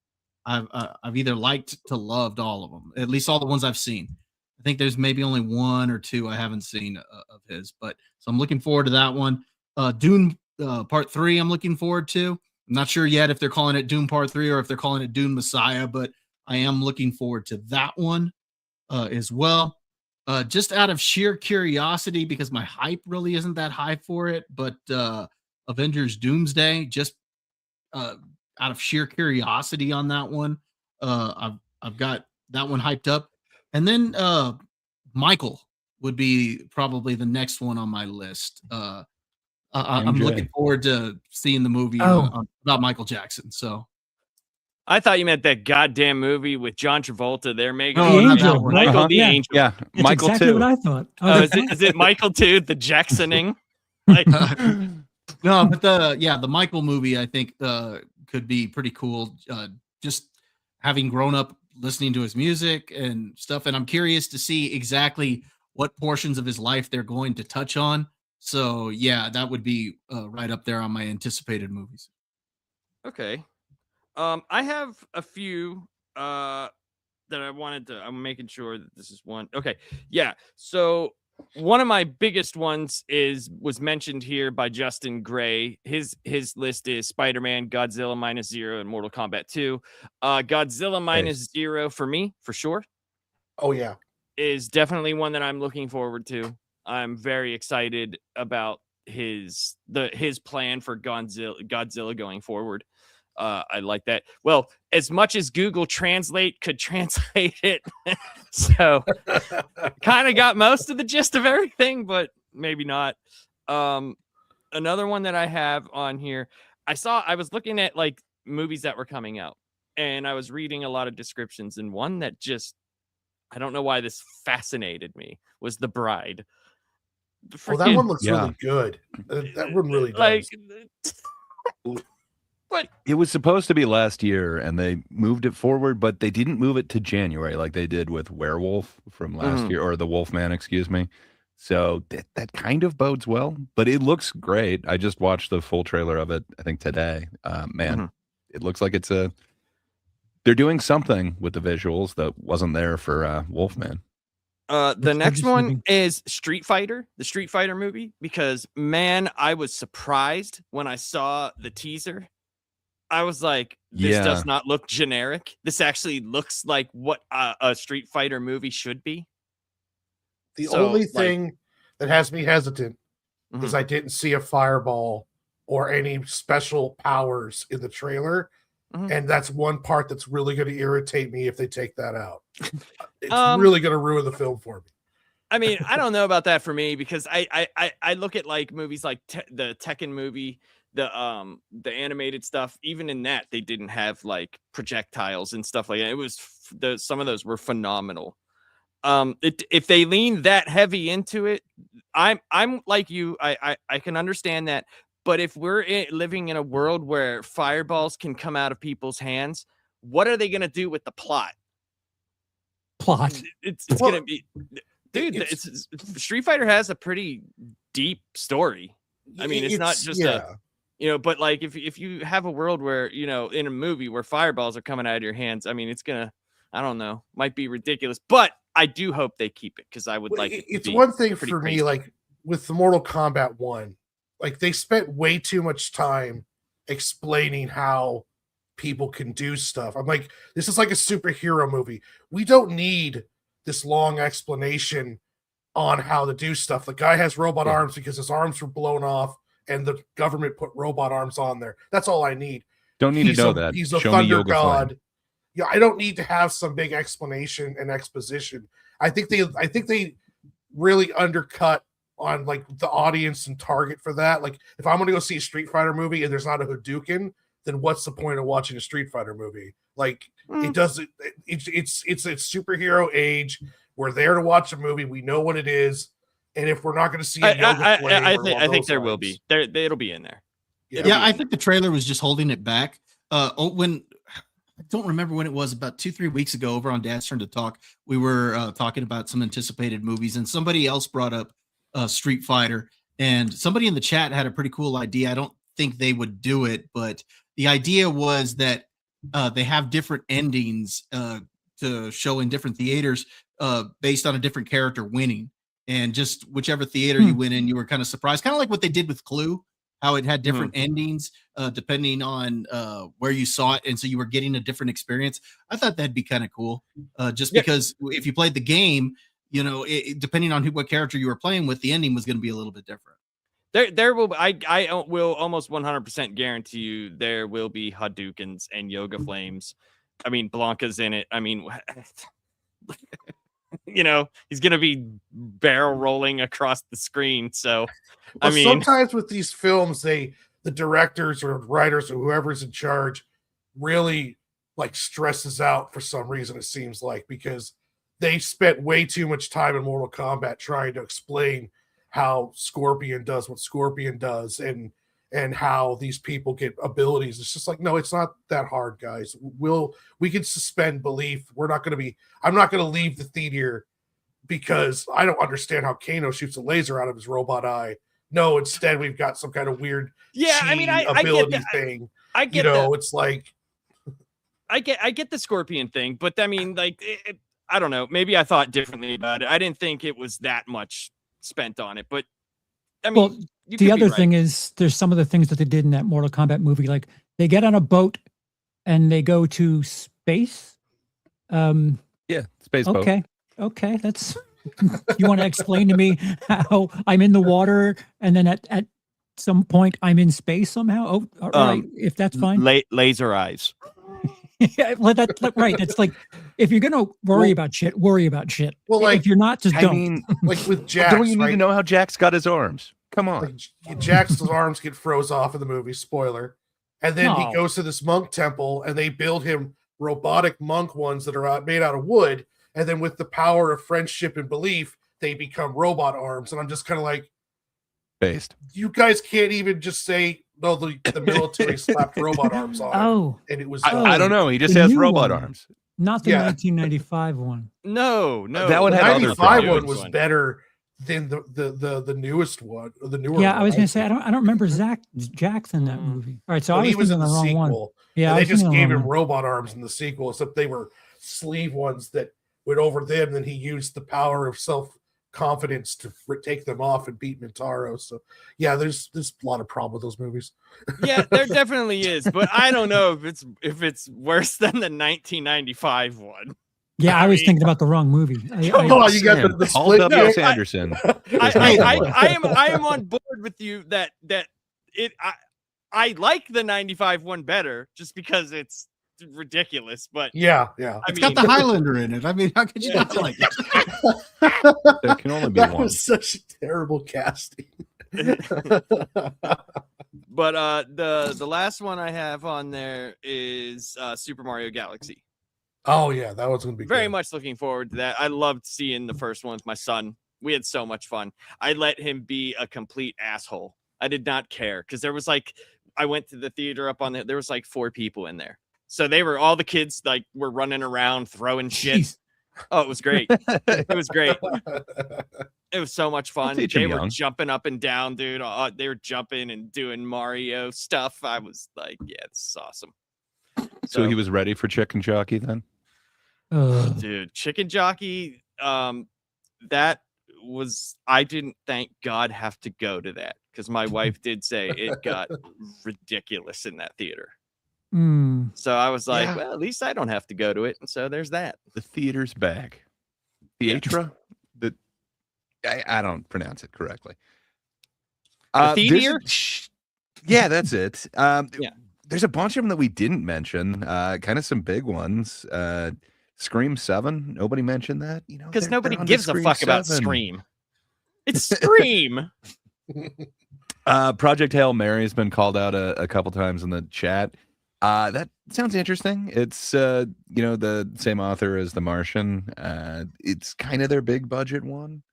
[SPEAKER 3] I've either liked to loved all of them, at least all the ones I've seen. I think there's maybe only 1 or 2 I haven't seen of his, but so I'm looking forward to that one. Dune Part 3, I'm looking forward to. I'm not sure yet if they're calling it Dune Part 3 or if they're calling it Dune Messiah, but I am looking forward to that one as well. Just out of sheer curiosity, because my hype really isn't that high for it, but Avengers Doomsday, just out of sheer curiosity on that one, I've got that one hyped up. And then Michael would be probably the next one on my list. I'm looking forward to seeing the movie about Michael Jackson. So
[SPEAKER 1] I thought you meant that goddamn movie with John Travolta. They're making
[SPEAKER 4] Angel,
[SPEAKER 1] Michael the Angel.
[SPEAKER 5] Yeah,
[SPEAKER 4] that's
[SPEAKER 5] Michael
[SPEAKER 4] exactly
[SPEAKER 5] too.
[SPEAKER 4] what I thought.
[SPEAKER 1] Is it Michael too? The Jacksoning?
[SPEAKER 3] No, but the Michael movie I think could be pretty cool. Just having grown up listening to his music and stuff, and I'm curious to see exactly what portions of his life they're going to touch on. So yeah, that would be right up there on my anticipated movies.
[SPEAKER 1] Okay. I have a few that I wanted to. I'm making sure that this is one. Okay. Yeah. So one of my biggest ones was mentioned here by Justin Gray. His list is Spider-Man, Godzilla -0, and Mortal Kombat 2. Godzilla -0 for me, for sure.
[SPEAKER 2] Oh yeah,
[SPEAKER 1] is definitely one that I'm looking forward to. I'm very excited about his plan for Godzilla going forward. I like that. Well, as much as Google Translate could translate it, so kind of got most of the gist of everything, but maybe not. Another one that I have on here, I was looking at like movies that were coming out, and I was reading a lot of descriptions, and one that just, I don't know why this fascinated me, was The Bride.
[SPEAKER 2] Well, that one looks really good. That one really does.
[SPEAKER 1] Like, But
[SPEAKER 5] It was supposed to be last year, and they moved it forward, but they didn't move it to January like they did with Werewolf from last year, or the Wolfman, excuse me. So that kind of bodes well, but it looks great. I just watched the full trailer of it, I think today. Man, it looks like they're doing something with the visuals that wasn't there for Wolfman.
[SPEAKER 1] The next one is Street Fighter, the Street Fighter movie, because man, I was surprised when I saw the teaser. I was like, this does not look generic. This actually looks like what a Street Fighter movie should be.
[SPEAKER 2] The only thing that has me hesitant is I didn't see a fireball or any special powers in the trailer. And that's one part that's really going to irritate me if they take that out. It's really going to ruin the film for me.
[SPEAKER 1] I mean, I don't know about that for me, because I look at like movies like the Tekken movie, the animated stuff. Even in that, they didn't have like projectiles and stuff like that. It was some of those were phenomenal. If they lean that heavy into it, I'm like you. I can understand that. But if we're living in a world where fireballs can come out of people's hands, what are they going to do with the plot? It's going to be, dude. Street Fighter has a pretty deep story. I mean, it's not just but like if you have a world where, in a movie where fireballs are coming out of your hands, I mean, it's gonna, I don't know, might be ridiculous, but I do hope they keep it, because I would like it.
[SPEAKER 2] It's one thing for me, like with the Mortal Kombat 1, like they spent way too much time explaining how people can do stuff. I'm like, this is like a superhero movie. We don't need this long explanation on how to do stuff. The guy has robot arms because his arms were blown off and the government put robot arms on there. That's all I need.
[SPEAKER 5] Don't need to know that.
[SPEAKER 2] He's a thunder god. Yeah, I don't need to have some big explanation and exposition. I think they really undercut on like the audience and target for that. Like if I'm going to go see a Street Fighter movie and there's not a Hadouken, then what's the point of watching a Street Fighter movie? Like it doesn't. It's a superhero age. We're there to watch a movie. We know what it is, and if we're not going to see,
[SPEAKER 1] I think there will be. It'll be in there.
[SPEAKER 3] Yeah, I think the trailer was just holding it back. When I don't remember when it was, about 2-3 weeks ago, over on Dad's Turn to Talk, we were talking about some anticipated movies, and somebody else brought up Street Fighter, and somebody in the chat had a pretty cool idea. I don't think they would do it, but the idea was that they have different endings to show in different theaters based on a different character winning, and just whichever theater you went in, you were kind of surprised, kind of like what they did with Clue, how it had different endings depending on where you saw it, and so you were getting a different experience. I thought that'd be kind of cool, because if you played the game, depending on what character you were playing with, the ending was going to be a little bit different.
[SPEAKER 1] There will. I will almost 100% guarantee you there will be Hadoukens and Yoga Flames. I mean, Blanca's in it. I mean, he's gonna be barrel rolling across the screen. So,
[SPEAKER 2] well, I mean, sometimes with these films, the directors or writers or whoever's in charge really like stresses out for some reason. It seems like, because they spent way too much time in Mortal Kombat trying to explain how Scorpion does what Scorpion does and how these people get abilities. It's just like, no, it's not that hard, guys. We can suspend belief. I'm not going to leave the theater because I don't understand how Kano shoots a laser out of his robot eye. No, instead we've got some kind of weird ability thing. I get it's like
[SPEAKER 1] I get the Scorpion thing, but I mean, like, I don't know. Maybe I thought differently about it. I didn't think it was that much spent on it, but I mean,
[SPEAKER 4] the other thing is there's some of the things that they did in that Mortal Kombat movie, like they get on a boat and they go to space.
[SPEAKER 5] Space boat.
[SPEAKER 4] Okay, that's you want to explain to me how I'm in the water and then at some point I'm in space somehow? Oh, all right, if that's fine.
[SPEAKER 1] Laser eyes.
[SPEAKER 4] Yeah, well, that's right. It's like, if you're gonna worry about shit, worry about shit.
[SPEAKER 2] Well, like,
[SPEAKER 4] if you're not, just don't.
[SPEAKER 5] I mean,
[SPEAKER 2] like with Jax,
[SPEAKER 5] don't you need to know how Jax got his arms? Come on.
[SPEAKER 2] Like, Jax's arms get froze off in the movie. Spoiler. And then he goes to this monk temple, and they build him robotic monk ones that are made out of wood. And then with the power of friendship and belief, they become robot arms. And I'm just kind of like,
[SPEAKER 5] based.
[SPEAKER 2] You guys can't even just say No, the military slapped robot arms on him,
[SPEAKER 4] Oh,
[SPEAKER 2] and it was.
[SPEAKER 5] I don't know. He just
[SPEAKER 4] the
[SPEAKER 5] has
[SPEAKER 4] new
[SPEAKER 5] robot
[SPEAKER 4] one.
[SPEAKER 5] arms.
[SPEAKER 4] not the
[SPEAKER 2] Yeah.
[SPEAKER 4] 1995 one.
[SPEAKER 1] No.
[SPEAKER 5] That one
[SPEAKER 2] The
[SPEAKER 5] had other
[SPEAKER 2] 95
[SPEAKER 5] problems.
[SPEAKER 2] one was better than the newest one, or the newer.
[SPEAKER 4] Yeah,
[SPEAKER 2] one,
[SPEAKER 4] I was going to say
[SPEAKER 2] think.
[SPEAKER 4] I don't remember Jackson in that movie. All right, so
[SPEAKER 2] Well,
[SPEAKER 4] I
[SPEAKER 2] he
[SPEAKER 4] was
[SPEAKER 2] was in
[SPEAKER 4] thinking
[SPEAKER 2] the
[SPEAKER 4] the wrong one.
[SPEAKER 2] sequel.
[SPEAKER 4] Yeah,
[SPEAKER 2] and
[SPEAKER 4] I
[SPEAKER 2] they
[SPEAKER 4] was
[SPEAKER 2] just
[SPEAKER 4] thinking the
[SPEAKER 2] gave
[SPEAKER 4] wrong
[SPEAKER 2] him
[SPEAKER 4] one.
[SPEAKER 2] robot arms in the sequel, except they were sleeve ones that went over them. Then he used the power of self-confidence to take them off and beat Mintaro. So yeah, there's a lot of problem with those movies.
[SPEAKER 1] Yeah, there definitely is, but I don't know if it's worse than the 1995 one.
[SPEAKER 4] Yeah, I was thinking about the wrong movie.
[SPEAKER 2] Come on, you got the
[SPEAKER 5] Paul
[SPEAKER 2] split.
[SPEAKER 5] W.
[SPEAKER 1] No,
[SPEAKER 5] Sanderson.
[SPEAKER 1] I am on board with you that I like the 95 one better just because it's ridiculous, but
[SPEAKER 2] Yeah.
[SPEAKER 3] It's got the Highlander in it. I mean, how could you not like it?
[SPEAKER 5] There can only be
[SPEAKER 2] That
[SPEAKER 5] one.
[SPEAKER 2] was such terrible casting.
[SPEAKER 1] but the last one I have on there is Super Mario Galaxy.
[SPEAKER 2] Oh yeah, that one's gonna be
[SPEAKER 1] Very
[SPEAKER 2] good.
[SPEAKER 1] much looking forward to that. I loved seeing the first one with my son. We had so much fun. I let him be a complete asshole. I did not care because there was I went to the theater up on there was 4 people in there. So they were all the kids were running around throwing shit.
[SPEAKER 4] Jeez.
[SPEAKER 1] Oh, it was great. It was great. It was so much fun.
[SPEAKER 5] teach
[SPEAKER 1] They
[SPEAKER 5] him
[SPEAKER 1] were
[SPEAKER 5] young.
[SPEAKER 1] jumping up and down, dude. They were jumping and doing Mario stuff. I was like, yeah, this is awesome.
[SPEAKER 5] So he was ready for Chicken Jockey then?
[SPEAKER 1] Dude, Chicken Jockey, that was, I didn't, thank God, have to go to that because my wife did say it got ridiculous in that theater. So I was like, well, at least I don't have to go to it. And so there's that.
[SPEAKER 5] The theater's back. Theatra? I don't pronounce it correctly.
[SPEAKER 1] Theater?
[SPEAKER 5] Yeah, that's it.
[SPEAKER 1] Yeah.
[SPEAKER 5] There's a bunch of them that we didn't mention. Kind of some big ones. Scream 7. Nobody mentioned that.
[SPEAKER 1] Because nobody
[SPEAKER 5] they're on to
[SPEAKER 1] gives a fuck about
[SPEAKER 5] 7.
[SPEAKER 1] Scream. It's Scream.
[SPEAKER 5] Project Hail Mary has been called out a couple times in the chat. That sounds interesting. It's the same author as The Martian. It's kind of their big budget one.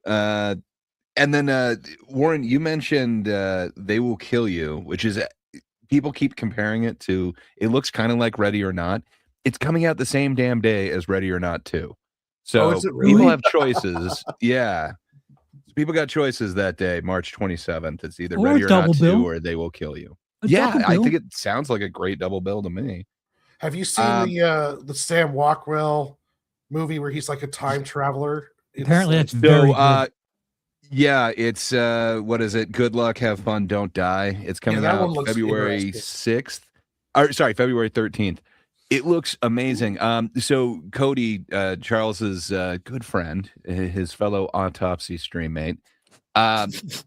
[SPEAKER 5] And then Warren, you mentioned They Will Kill You, which is people keep comparing it to. It looks kind of like Ready or Not. It's coming out the same damn day as Ready or Not 2. So
[SPEAKER 2] is it really?
[SPEAKER 5] people have choices. Yeah. People got choices that day, March 27th. It's either
[SPEAKER 4] Or
[SPEAKER 5] Ready or Not 2
[SPEAKER 4] double bill.
[SPEAKER 5] or They Will Kill You.
[SPEAKER 4] A
[SPEAKER 5] Yeah,
[SPEAKER 4] double
[SPEAKER 5] I
[SPEAKER 4] bill.
[SPEAKER 5] think it sounds like a great double bill to me.
[SPEAKER 2] Have you seen the Sam Rockwell movie where he's like a time traveler?
[SPEAKER 4] Apparently, that's very good.
[SPEAKER 5] Yeah, it's what is it? Good luck, have fun, don't die. It's coming
[SPEAKER 2] that one
[SPEAKER 5] out
[SPEAKER 2] looks
[SPEAKER 5] February
[SPEAKER 2] interesting.
[SPEAKER 5] 6th. Or sorry, February 13th. It looks amazing. So Cody, Charles's good friend, his fellow autopsy stream mate,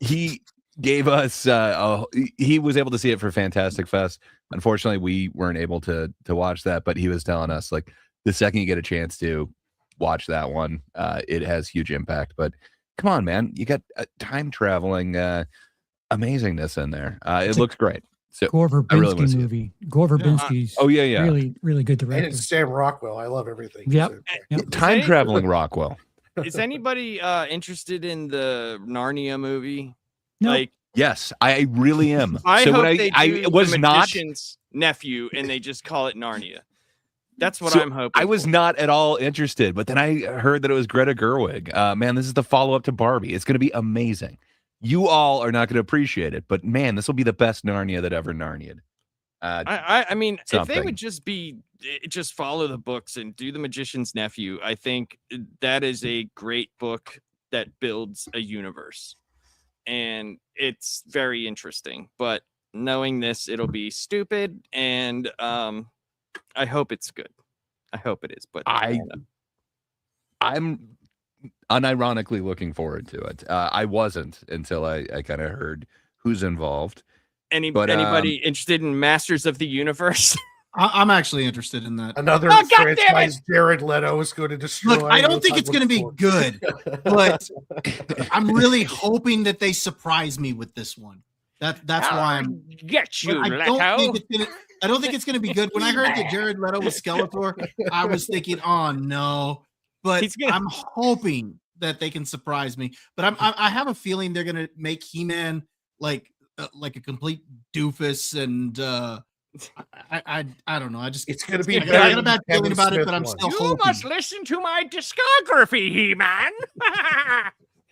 [SPEAKER 5] he gave us he was able to see it for Fantastic Fest. Unfortunately, we weren't able to watch that, but he was telling us like the second you get a chance to watch that one, it has huge impact. But come on, man, you got time traveling amazingness in there. It looks great. So
[SPEAKER 4] Gore
[SPEAKER 5] I really wanna
[SPEAKER 4] Verbinski
[SPEAKER 5] see it.
[SPEAKER 4] movie. Gore Verbinski's
[SPEAKER 5] yeah.
[SPEAKER 4] really, really good
[SPEAKER 2] And
[SPEAKER 4] director.
[SPEAKER 2] it's Sam Rockwell. I love everything. he's
[SPEAKER 4] Yep.
[SPEAKER 2] in.
[SPEAKER 4] Yep.
[SPEAKER 5] Time traveling Rockwell.
[SPEAKER 1] Is anybody interested in the Narnia movie?
[SPEAKER 4] No.
[SPEAKER 1] Like,
[SPEAKER 5] Yes, I really am.
[SPEAKER 1] I
[SPEAKER 5] so
[SPEAKER 1] hope
[SPEAKER 5] when
[SPEAKER 1] they
[SPEAKER 5] I
[SPEAKER 1] do
[SPEAKER 5] was
[SPEAKER 1] the
[SPEAKER 5] not
[SPEAKER 1] Magician's Nephew and they just call it Narnia. That's what
[SPEAKER 5] So
[SPEAKER 1] I'm hoping.
[SPEAKER 5] I was
[SPEAKER 1] for.
[SPEAKER 5] not at all interested, but then I heard that it was Greta Gerwig. Man, this is the follow-up to Barbie. It's going to be amazing. You all are not going to appreciate it, but man, this will be the best Narnia that ever Narnia'd.
[SPEAKER 1] I mean, if they
[SPEAKER 5] something.
[SPEAKER 1] would just follow the books and do the Magician's Nephew, I think that is a great book that builds a universe, and it's very interesting. But knowing this, it'll be stupid, and I hope it's good. I hope it is, but
[SPEAKER 5] I'm unironically looking forward to it. I wasn't until I kind of heard who's involved.
[SPEAKER 1] Anybody interested in Masters of the Universe?
[SPEAKER 3] I'm actually interested in that.
[SPEAKER 2] Another
[SPEAKER 1] Oh, God damn
[SPEAKER 2] franchise Jared Leto is going to destroy.
[SPEAKER 3] Look, I don't think it's going to be good, but I'm really hoping that they surprise me with this one. That's why I'm.
[SPEAKER 1] Get you,
[SPEAKER 3] I
[SPEAKER 1] Leto.
[SPEAKER 3] don't think it's gonna be good. When I heard that Jared Leto was Skeletor, I was thinking, oh no. But I'm hoping that they can surprise me. But I have a feeling they're gonna make He-Man like like a complete doofus, and I don't know. I just
[SPEAKER 2] It's going to be
[SPEAKER 3] I got a bad
[SPEAKER 2] Kevin
[SPEAKER 3] feeling about it,
[SPEAKER 2] Smith
[SPEAKER 3] but I'm
[SPEAKER 2] one.
[SPEAKER 3] still
[SPEAKER 1] You
[SPEAKER 3] hoping.
[SPEAKER 1] must listen to my discography, He-Man.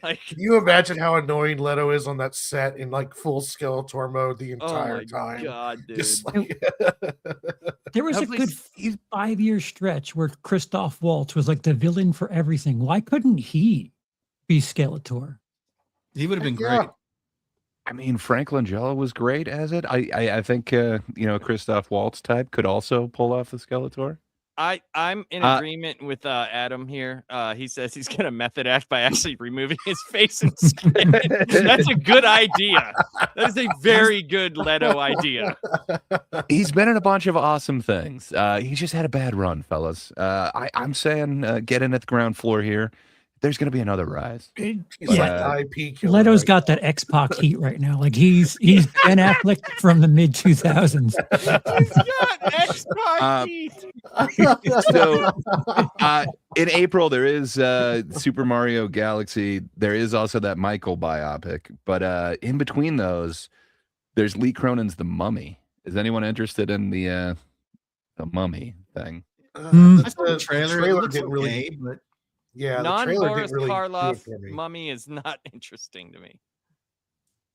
[SPEAKER 1] Like,
[SPEAKER 2] Can you imagine how annoying Leto is on that set in like full Skeletor mode the
[SPEAKER 1] oh
[SPEAKER 2] entire
[SPEAKER 1] my
[SPEAKER 2] time?
[SPEAKER 1] god, dude.
[SPEAKER 2] Just like
[SPEAKER 4] There was a
[SPEAKER 1] Hopefully
[SPEAKER 4] good 5-year stretch where Christoph Waltz was like the villain for everything. Why couldn't he be Skeletor?
[SPEAKER 3] He would have been
[SPEAKER 2] Yeah.
[SPEAKER 3] great.
[SPEAKER 5] I mean, Frank Langella was great as it. I think Christoph Waltz type could also pull off the Skeletor.
[SPEAKER 1] I'm in agreement with Adam here. He says he's gonna method act by actually removing his face and skin. That's a good idea. That is a very good Leto idea.
[SPEAKER 5] He's been in a bunch of awesome things. He just had a bad run, fellas. I'm saying get in at the ground floor here. There's going to be another rise.
[SPEAKER 2] he's
[SPEAKER 4] Yeah.
[SPEAKER 2] like IP killer.
[SPEAKER 4] Leto's
[SPEAKER 2] right
[SPEAKER 4] got that X-Pac heat right now. Like he's Ben Affleck from the mid 2000s.
[SPEAKER 1] He's got X-Pac heat.
[SPEAKER 5] So in April there is Super Mario Galaxy. There is also that Michael biopic, but in between those, there's Lee Cronin's The Mummy. Is anyone interested in the Mummy thing?
[SPEAKER 3] I saw the trailer. It looks
[SPEAKER 2] didn't really.
[SPEAKER 3] okay, but
[SPEAKER 2] Yeah, the trailer
[SPEAKER 1] Non-Boris
[SPEAKER 2] didn't really do it
[SPEAKER 1] Karloff
[SPEAKER 2] for me.
[SPEAKER 1] Mummy is not interesting to me.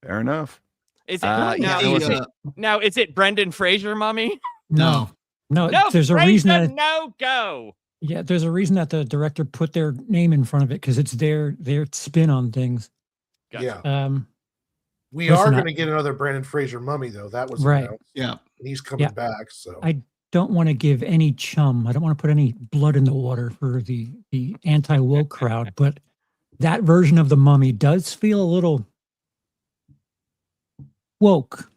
[SPEAKER 5] Fair enough.
[SPEAKER 1] Is it
[SPEAKER 5] yeah,
[SPEAKER 1] now? Is it Brendan Fraser Mummy?
[SPEAKER 3] no.
[SPEAKER 4] No,
[SPEAKER 1] No,
[SPEAKER 4] there's a
[SPEAKER 1] Fraser,
[SPEAKER 4] reason that
[SPEAKER 1] no go.
[SPEAKER 4] yeah, there's a reason that the director put their name in front of it because it's their spin on things.
[SPEAKER 1] Gotcha.
[SPEAKER 2] Yeah, we
[SPEAKER 4] listen,
[SPEAKER 2] are going to get another Brandon Fraser Mummy though. That was
[SPEAKER 4] Right.
[SPEAKER 2] announced,
[SPEAKER 3] Yeah.
[SPEAKER 2] and he's coming
[SPEAKER 4] Yeah.
[SPEAKER 2] back. So
[SPEAKER 4] I don't want to give any chum. I don't want to put any blood in the water for the anti-woke crowd, but that version of the Mummy does feel a little woke,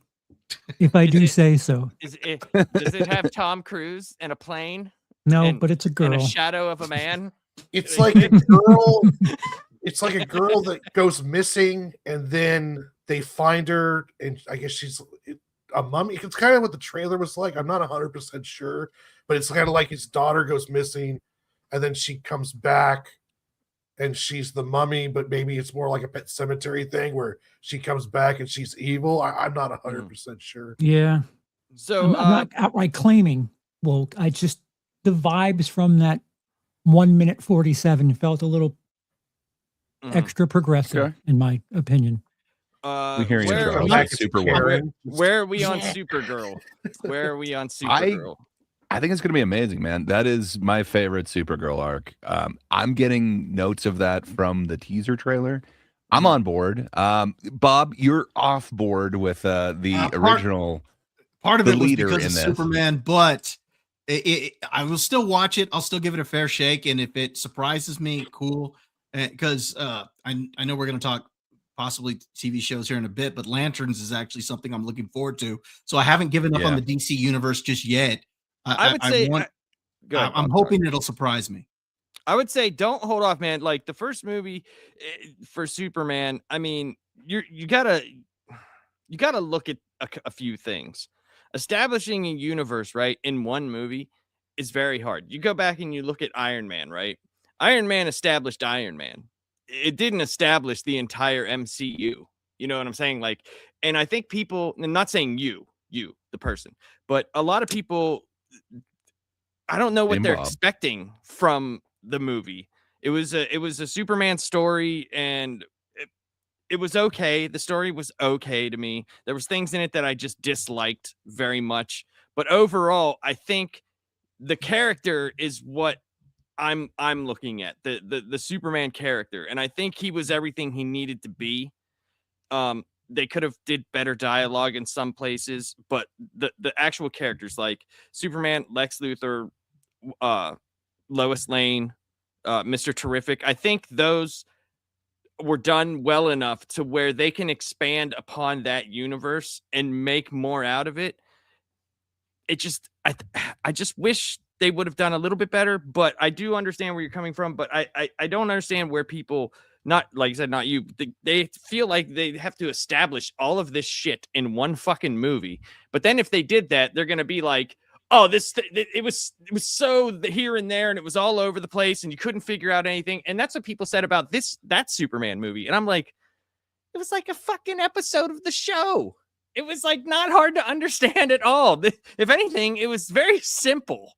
[SPEAKER 4] if I do say so.
[SPEAKER 1] Does it have Tom Cruise and a plane
[SPEAKER 4] No,
[SPEAKER 1] and-
[SPEAKER 4] but it's a
[SPEAKER 1] and
[SPEAKER 4] girl.
[SPEAKER 1] a shadow of a man?
[SPEAKER 2] it's like a girl. It's like a girl that goes missing, and then they find her, and I guess she's a mummy. It's kind of what the trailer was like. I'm not 100% sure, but it's kind of like his daughter goes missing, and then she comes back, and she's the mummy, but maybe it's more like a Pet Cemetery thing where she comes back and she's evil. I'm not 100% sure.
[SPEAKER 4] Yeah.
[SPEAKER 1] So
[SPEAKER 4] I'm not outright claiming woke. I just, the vibes from that 1 minute 47 felt a little extra progressive,
[SPEAKER 5] Okay.
[SPEAKER 4] in my opinion.
[SPEAKER 5] We're hearing
[SPEAKER 1] where,
[SPEAKER 5] it,
[SPEAKER 1] are we,
[SPEAKER 5] like Superwoman.
[SPEAKER 2] Karen.
[SPEAKER 1] where are we on
[SPEAKER 4] Yeah.
[SPEAKER 1] Supergirl? Where are we on Supergirl?
[SPEAKER 5] I think it's going to be amazing, man. That is my favorite Supergirl arc. I'm getting notes of that from the teaser trailer. I'm on board. Bob, you're off board with the original.
[SPEAKER 3] Part of
[SPEAKER 5] the
[SPEAKER 3] it was
[SPEAKER 5] leader
[SPEAKER 3] because
[SPEAKER 5] in
[SPEAKER 3] of
[SPEAKER 5] this.
[SPEAKER 3] Superman, but I will still watch it. I'll still give it a fair shake, and if it surprises me, cool. Because I know we're going to talk possibly TV shows here in a bit, but Lanterns is actually something I'm looking forward to. So I haven't given up on the DC universe just yet.
[SPEAKER 1] I would say go ahead,
[SPEAKER 3] I'm
[SPEAKER 1] Bob,
[SPEAKER 3] hoping it'll surprise me.
[SPEAKER 1] I would say don't hold off, man. Like the first movie for Superman, I mean, you gotta look at a few things. Establishing a universe, right, in one movie is very hard. You go back and you look at Iron Man, right? Iron Man established Iron Man. It didn't establish the entire MCU. You know what I'm saying? Like, and I think people, I'm not saying you, the person, but a lot of people, I don't know what they're expecting from the movie. It was a Superman story, and it was okay. The story was okay to me. There was things in it that I just disliked very much, but overall, I think the character is what I'm looking at, the Superman character, and I think he was everything he needed to be. They could have did better dialogue in some places, but the actual characters like Superman, Lex Luthor, Lois Lane, Mr. Terrific, I think those were done well enough to where they can expand upon that universe and make more out of it. It just, I just wish they would have done a little bit better, but I do understand where you're coming from. But I don't understand where people, not like I said, not you, they feel like they have to establish all of this shit in one fucking movie. But then if they did that, they're going to be like, oh, it was so here and there, and it was all over the place, and you couldn't figure out anything. And that's what people said about that Superman movie. And I'm like, it was like a fucking episode of the show. it was like not hard to understand at all. If anything, it was very simple.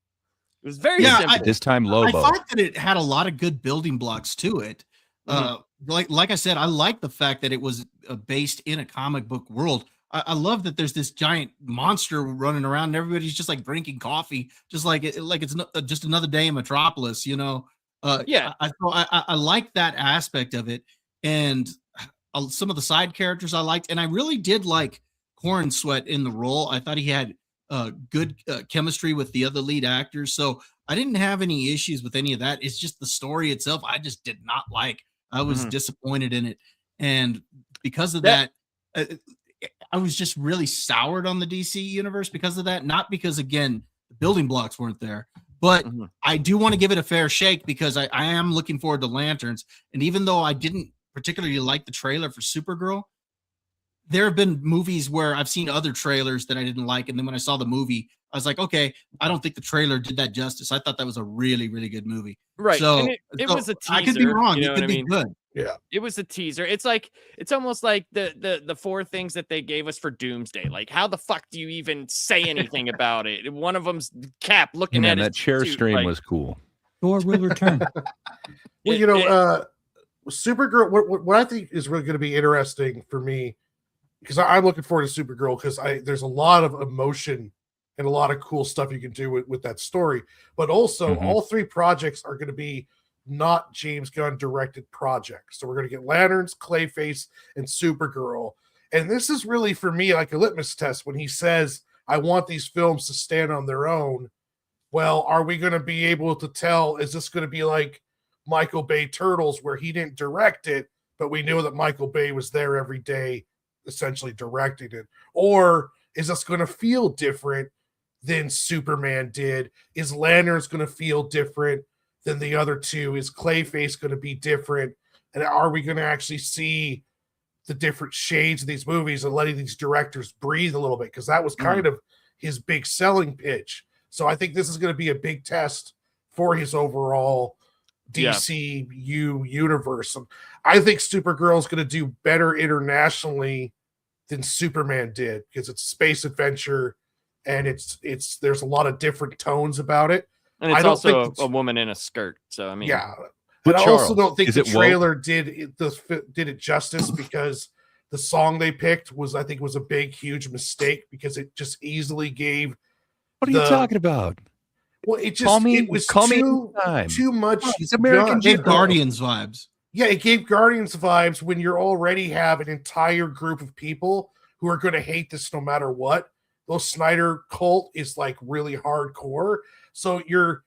[SPEAKER 1] It was very simple.
[SPEAKER 5] This time
[SPEAKER 3] I
[SPEAKER 5] Lobo.
[SPEAKER 3] thought that it had a lot of good building blocks to it. Like I said, I like the fact that it was based in a comic book world. I love that there's this giant monster running around and everybody's just like drinking coffee, just like it's just another day in Metropolis, you know. I like that aspect of it, and some of the side characters I liked, and I really did like Corn Sweat in the role. I thought he had good chemistry with the other lead actors, so I didn't have any issues with any of that. It's just the story itself I just did not like. I was disappointed in it, and because of that I was just really soured on the DC universe because of that. Not because, again, the building blocks weren't there, but I do want to give it a fair shake because I am looking forward to Lanterns. And even though I didn't particularly like the trailer for Supergirl, there have been movies where I've seen other trailers that I didn't like. And then when I saw the movie, I was like, okay, I don't think the trailer did that justice. I thought that was a really, really good movie.
[SPEAKER 1] Right.
[SPEAKER 3] So,
[SPEAKER 1] and it was a teaser.
[SPEAKER 3] I could be wrong.
[SPEAKER 1] You know
[SPEAKER 3] It could be good.
[SPEAKER 2] Yeah.
[SPEAKER 1] It was a teaser. It's almost like the 4 things that they gave us for Doomsday. Like, how the fuck do you even say anything about it? One of them's Cap looking at
[SPEAKER 5] that chair stream was cool.
[SPEAKER 4] Thor will return.
[SPEAKER 2] Well, Supergirl. What I think is really going to be interesting for me, because I'm looking forward to Supergirl, because there's a lot of emotion and a lot of cool stuff you can do with that story. But also, all 3 projects are going to be not James Gunn directed projects. So we're going to get Lanterns, Clayface, and Supergirl. And this is really, for me, like a litmus test when he says, I want these films to stand on their own. Well, are we going to be able to tell, is this going to be like Michael Bay Turtles, where he didn't direct it, but we knew that Michael Bay was there every day, essentially directing it? Or is this going to feel different than Superman did? Is Lanterns going to feel different than the other 2? Is Clayface going to be different? And are we going to actually see the different shades of these movies and letting these directors breathe a little bit? Because that was kind of his big selling pitch. So I think this is going to be a big test for his overall DCU universe. And I think Supergirl is going to do better internationally than Superman did, because it's space adventure and it's there's a lot of different tones about it.
[SPEAKER 1] And it's also a woman in a skirt. So, I mean,
[SPEAKER 2] but I also don't think the trailer did it justice, because the song they picked was a big, huge mistake, because it just easily gave.
[SPEAKER 5] What are you talking about?
[SPEAKER 2] Well, it was too much.
[SPEAKER 5] It's American.
[SPEAKER 3] It gave Guardians vibes.
[SPEAKER 2] Yeah, it gave Guardians vibes when you already have an entire group of people who are going to hate this no matter what. Those Snyder cult is like really hardcore. So you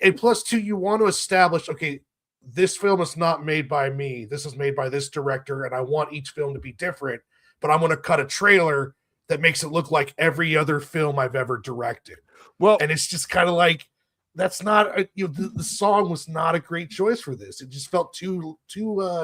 [SPEAKER 2] and plus 2, you want to establish, okay, this film is not made by me. This is made by this director, and I want each film to be different. But I'm going to cut a trailer that makes it look like every other film I've ever directed. Well, and it's just kind of like, that's not the song was not a great choice for this. It just felt too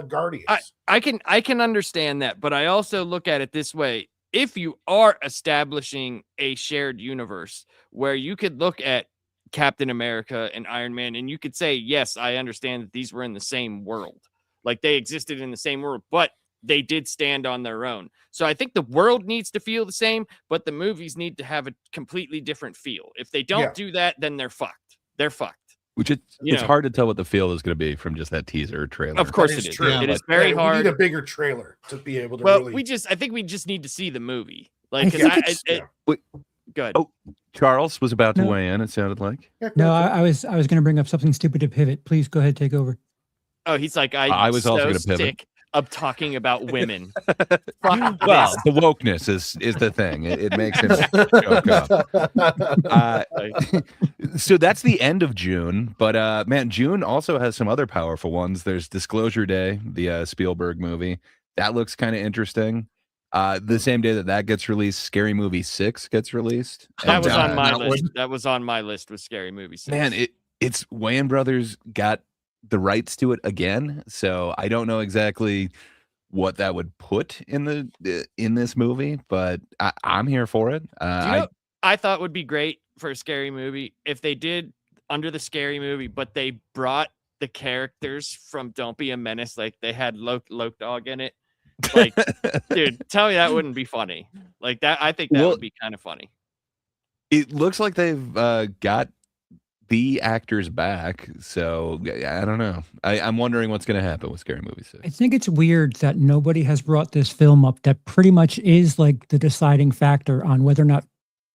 [SPEAKER 2] Guardians.
[SPEAKER 1] I can understand that, but I also look at it this way. If you are establishing a shared universe where you could look at Captain America and Iron Man and you could say, yes, I understand that these were in the same world. Like, they existed in the same world, but they did stand on their own. So I think the world needs to feel the same, but the movies need to have a completely different feel. If they don't do that, then they're fucked. They're fucked.
[SPEAKER 5] Which it's hard to tell what the feel is going to be from just that teaser trailer.
[SPEAKER 1] Of course it is.
[SPEAKER 2] True.
[SPEAKER 1] It is very hard.
[SPEAKER 2] We need a bigger trailer to be able to.
[SPEAKER 1] Well, I think we just need to see the movie. Like, go ahead.
[SPEAKER 5] Oh, Charles was about to weigh in. It sounded like.
[SPEAKER 4] No, I was going to bring up something stupid to pivot. Please go ahead, take over.
[SPEAKER 1] Oh, he's like,
[SPEAKER 5] I was also going to pivot.
[SPEAKER 1] Sick of talking about women.
[SPEAKER 5] Well, the wokeness is the thing. It makes him choke up. So that's the end of June. But man, June also has some other powerful ones. There's Disclosure Day, the Spielberg movie. That looks kind of interesting. The same day that gets released, Scary Movie 6 gets released.
[SPEAKER 1] That was on my list. That was on my list with Scary Movie 6.
[SPEAKER 5] Man, it's Wayans Brothers got the rights to it again, so I don't know exactly what that would put in this movie, but I'm here for it.
[SPEAKER 1] I thought would be great for a Scary Movie if they did under the Scary Movie, but they brought the characters from Don't Be a Menace, like they had Loke Dog in it, Like, dude, tell me that wouldn't be funny. Like that, I think that would be kind of funny.
[SPEAKER 5] It looks like they've got the actors back, so I don't know. I'm wondering what's going to happen with Scary Movie 6.
[SPEAKER 4] I think it's weird that nobody has brought this film up that pretty much is like the deciding factor on whether or not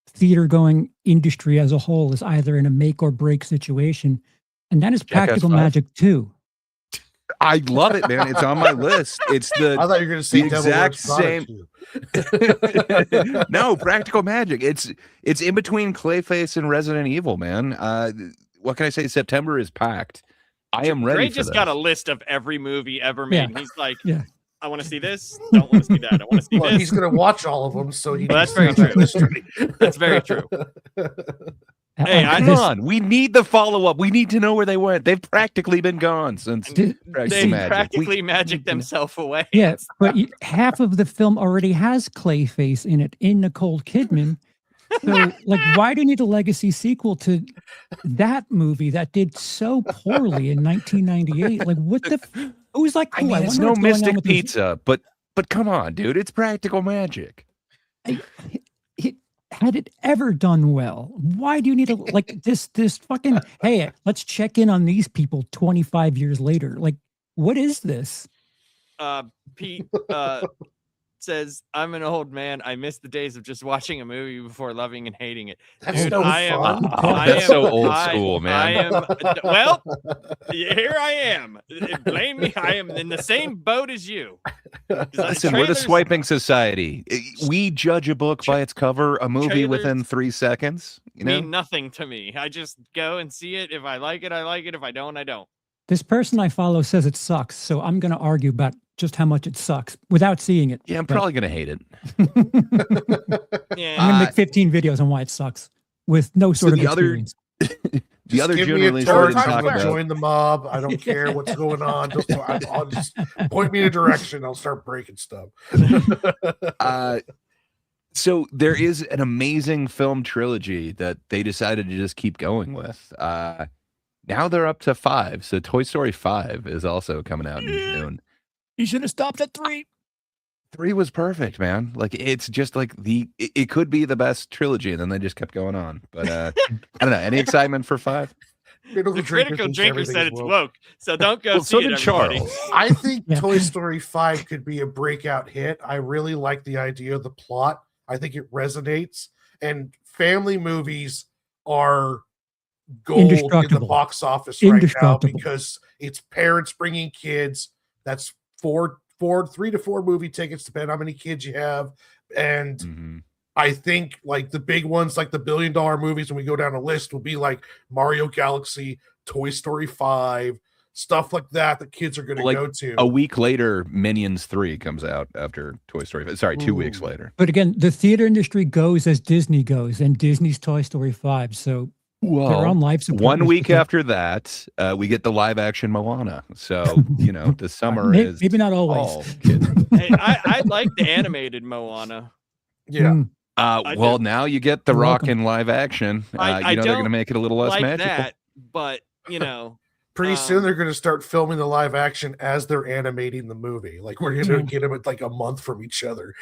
[SPEAKER 4] theater going industry as a whole is either in a make or break situation. And that is Practical Magic 2.
[SPEAKER 5] I love it, man. It's on my list. It's the
[SPEAKER 2] I thought you were going to say
[SPEAKER 5] the
[SPEAKER 2] Devil
[SPEAKER 5] exact
[SPEAKER 2] Wears Prada
[SPEAKER 5] same. No, Practical Magic. It's in between Clayface and Resident Evil, man. What can I say? September is packed. I am ready.
[SPEAKER 1] Ray
[SPEAKER 5] for
[SPEAKER 1] just
[SPEAKER 5] this.
[SPEAKER 1] got a list of every movie ever made.
[SPEAKER 4] Yeah.
[SPEAKER 1] He's like,
[SPEAKER 4] Yeah.
[SPEAKER 1] I want to see this. Don't want to see that. I want to see
[SPEAKER 2] Well,
[SPEAKER 1] this.
[SPEAKER 2] he's going to watch all of them, so he.
[SPEAKER 1] Well, that's
[SPEAKER 2] needs to
[SPEAKER 1] very
[SPEAKER 2] have that list ready.
[SPEAKER 1] That's very true. Hey,
[SPEAKER 5] Come on. We need the follow-up. We need to know where they went. They've practically been gone since
[SPEAKER 1] They
[SPEAKER 5] Magic.
[SPEAKER 1] practically magic themselves away.
[SPEAKER 4] Yeah, but half of the film already has Clayface in it, in Nicole Kidman. So, like, why do you need a legacy sequel to that movie that did so poorly in 1998? Like, what the? It was like,
[SPEAKER 5] I mean, it's no Mystic Pizza, but come on, dude. It's Practical Magic.
[SPEAKER 4] Had it ever done well? Why do you need like this fucking, hey, let's check in on these people 25 years later? Like, what is this?
[SPEAKER 1] Pete says, I'm an old man. I miss the days of just watching a movie before loving and hating it.
[SPEAKER 2] That's
[SPEAKER 1] Dude,
[SPEAKER 2] no
[SPEAKER 1] fun.
[SPEAKER 5] That's so old school, man.
[SPEAKER 1] I am, well, here I am. Blame me. I am in the same boat as you.
[SPEAKER 5] Listen, we're the swiping society. We judge a book by its cover, a movie within 3 seconds. You know,
[SPEAKER 1] mean nothing to me. I just go and see it. If I like it, I like it. If I don't, I don't.
[SPEAKER 4] This person I follow says it sucks, so I'm going to argue about just how much it sucks without seeing it.
[SPEAKER 5] Yeah, I'm probably going to hate it.
[SPEAKER 1] Yeah.
[SPEAKER 4] I'm going to make 15 videos on why it sucks with no sort of experience.
[SPEAKER 5] The other
[SPEAKER 2] give
[SPEAKER 5] June
[SPEAKER 2] me a
[SPEAKER 5] release
[SPEAKER 2] torch,
[SPEAKER 5] we didn't talk
[SPEAKER 2] I'll
[SPEAKER 5] about.
[SPEAKER 2] join the mob. I don't care what's going on. I'll just point me in a direction. I'll start breaking stuff.
[SPEAKER 5] So there is an amazing film trilogy that they decided to just keep going with. Now they're up to 5. So Toy Story 5 is also coming out in June.
[SPEAKER 4] You should have stopped at 3.
[SPEAKER 5] 3 was perfect, man. Like, it's just like it could be the best trilogy, and then they just kept going on. But I don't know. Any excitement for 5?
[SPEAKER 1] The critical drinker said it's woke, so don't go see
[SPEAKER 5] so
[SPEAKER 1] it,
[SPEAKER 5] did
[SPEAKER 1] everybody.
[SPEAKER 5] Charles.
[SPEAKER 2] I think Toy Story 5 could be a breakout hit. I really like the idea of the plot. I think it resonates. And family movies are gold in the box office right now because it's parents bringing kids. That's 3 to 4 movie tickets, depending on how many kids you have. And I think like the big ones, like the $1 billion movies, when we go down a list, will be like Mario Galaxy, Toy Story 5, stuff like that kids are going to go to.
[SPEAKER 5] A week later, Minions 3 comes out after Toy Story 5. Sorry, 2 weeks later.
[SPEAKER 4] But again, the theater industry goes as Disney goes, and Disney's Toy Story 5. So
[SPEAKER 5] well,
[SPEAKER 4] their own life support
[SPEAKER 5] 1 week after that, we get the live action Moana. So, you know, the summer is
[SPEAKER 4] maybe not always.
[SPEAKER 5] all kids.
[SPEAKER 1] Hey, I like the animated Moana.
[SPEAKER 2] Yeah.
[SPEAKER 5] Well, now you get The Rock in live action.
[SPEAKER 1] I
[SPEAKER 5] they're going to make it a little less
[SPEAKER 1] like
[SPEAKER 5] magical.
[SPEAKER 1] that, but you know,
[SPEAKER 2] pretty soon they're going to start filming the live action as they're animating the movie. Like we're going to get them at like a month from each other.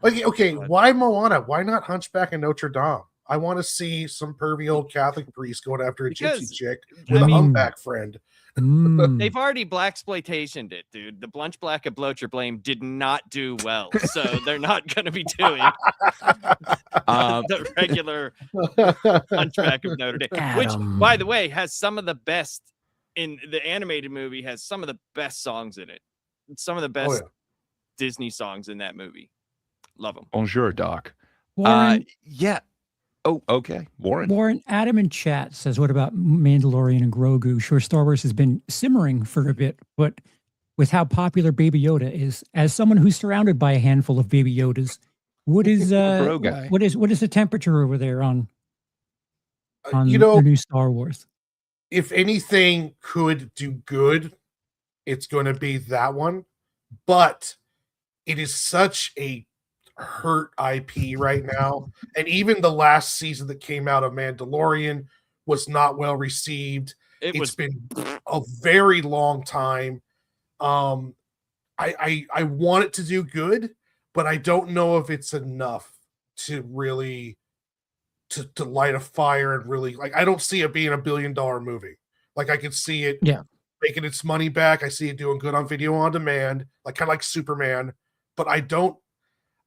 [SPEAKER 2] Okay, why Moana? Why not Hunchback of Notre Dame? I want to see some pervy old Catholic priest going after a gypsy chick with a humpback friend.
[SPEAKER 1] They've already blaxploitationed it, dude. The Blunch Black of Bloat Your Blame did not do well, so they're not going to be doing the regular Hunchback of Notre Dame, which, by the way, has some of the best in the animated movie. Has some of the best songs in it. Some of the best Disney songs in that movie. Love them.
[SPEAKER 5] Bonjour, Doc.
[SPEAKER 4] Warren,
[SPEAKER 5] yeah. Oh, okay.
[SPEAKER 4] Warren, Adam in chat says, what about Mandalorian and Grogu? Sure, Star Wars has been simmering for a bit, but with how popular Baby Yoda is, as someone who's surrounded by a handful of Baby Yodas, what is what is the temperature over there on the new Star Wars?
[SPEAKER 2] If anything could do good, it's going to be that one. But it is such a hurt IP right now, and even the last season that came out of Mandalorian was not well received. It's been a very long time. I want it to do good, but I don't know if it's enough to really to light a fire and really, like, I don't see it being $1 billion movie. Like, I could see it making its money back. I see it doing good on video on demand, like kind of like Superman, but I don't.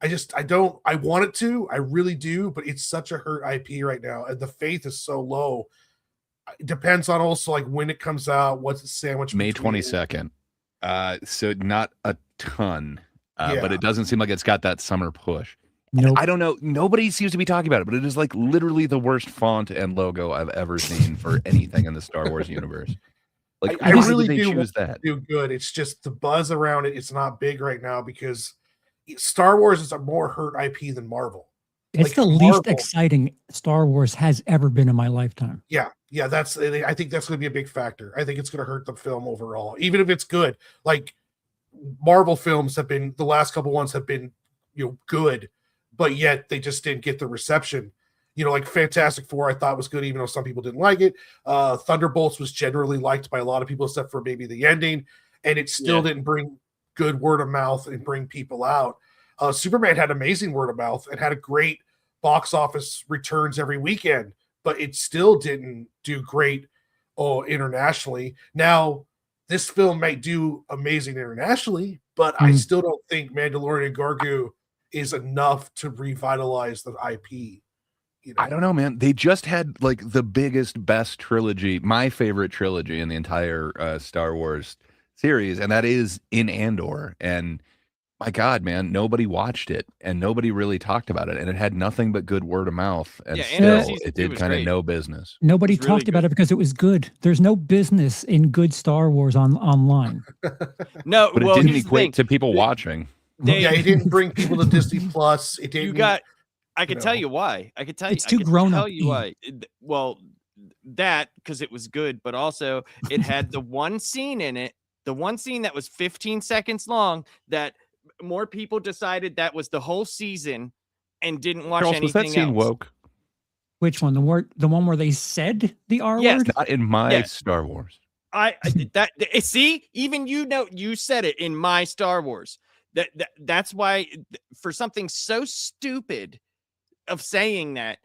[SPEAKER 2] I want it to. I really do, but it's such a hurt IP right now, and the faith is so low. It depends on also like when it comes out, what's the sandwich.
[SPEAKER 5] May
[SPEAKER 2] between-
[SPEAKER 5] 22nd. So not a ton,
[SPEAKER 2] Yeah.
[SPEAKER 5] but it doesn't seem like it's got that summer push.
[SPEAKER 4] Nope.
[SPEAKER 5] I don't know. Nobody seems to be talking about it, but it is like literally the worst font and logo I've ever seen for anything in the Star Wars universe. Like,
[SPEAKER 2] I
[SPEAKER 5] why
[SPEAKER 2] really
[SPEAKER 5] would they
[SPEAKER 2] do
[SPEAKER 5] choose
[SPEAKER 2] want
[SPEAKER 5] that.
[SPEAKER 2] to do good. It's just the buzz around it. It's not big right now because Star Wars is a more hurt IP than Marvel.
[SPEAKER 4] It's
[SPEAKER 2] Like,
[SPEAKER 4] the least
[SPEAKER 2] Marvel-
[SPEAKER 4] exciting Star Wars has ever been in my lifetime.
[SPEAKER 2] Yeah, that's. I think that's going to be a big factor. I think it's going to hurt the film overall, even if it's good. Like Marvel films have been, the last couple ones have been, good, but yet they just didn't get the reception. Like Fantastic Four, I thought was good, even though some people didn't like it. Thunderbolts was generally liked by a lot of people, except for maybe the ending, and it still didn't bring good word of mouth and bring people out. Superman had amazing word of mouth and had a great box office returns every weekend, but it still didn't do great internationally. Now, this film might do amazing internationally, but I still don't think Mandalorian and Grogu is enough to revitalize the IP.
[SPEAKER 5] I don't know, man. They just had like the biggest, best trilogy, my favorite trilogy in the entire Star Wars series, and that is in Andor. And my God, man, nobody watched it and nobody really talked about it, and it had nothing but good word of mouth. And
[SPEAKER 1] Andor
[SPEAKER 5] still,
[SPEAKER 1] season
[SPEAKER 5] it
[SPEAKER 1] 2
[SPEAKER 5] did
[SPEAKER 1] was
[SPEAKER 5] kind of
[SPEAKER 1] great.
[SPEAKER 5] no business.
[SPEAKER 4] Nobody
[SPEAKER 1] It was really
[SPEAKER 4] talked about
[SPEAKER 1] good.
[SPEAKER 4] it because it was good. There's no business in good Star Wars online.
[SPEAKER 1] No,
[SPEAKER 5] But
[SPEAKER 1] well,
[SPEAKER 5] it didn't
[SPEAKER 1] here's the
[SPEAKER 5] equate
[SPEAKER 1] thing.
[SPEAKER 5] to people watching.
[SPEAKER 1] They-
[SPEAKER 2] Yeah, it didn't bring people to Disney Plus. It didn't.
[SPEAKER 1] you got. I could
[SPEAKER 2] know.
[SPEAKER 1] tell you why. I could tell you.
[SPEAKER 4] It's
[SPEAKER 1] I
[SPEAKER 4] too
[SPEAKER 1] could
[SPEAKER 4] grown
[SPEAKER 1] tell
[SPEAKER 4] up.
[SPEAKER 1] you why. Well, that because it was good, but also it had the one scene in it, the one scene that was 15 seconds long, that more people decided that was the whole season and didn't watch
[SPEAKER 5] Charles, was that
[SPEAKER 1] anything
[SPEAKER 5] scene
[SPEAKER 1] else.
[SPEAKER 5] woke?
[SPEAKER 4] Which one? The one where they said the R
[SPEAKER 1] Yes.
[SPEAKER 4] word?
[SPEAKER 5] Not in my
[SPEAKER 1] Yes.
[SPEAKER 5] Star Wars.
[SPEAKER 1] See, even you said it in my Star Wars. That's why, for something so stupid of saying that,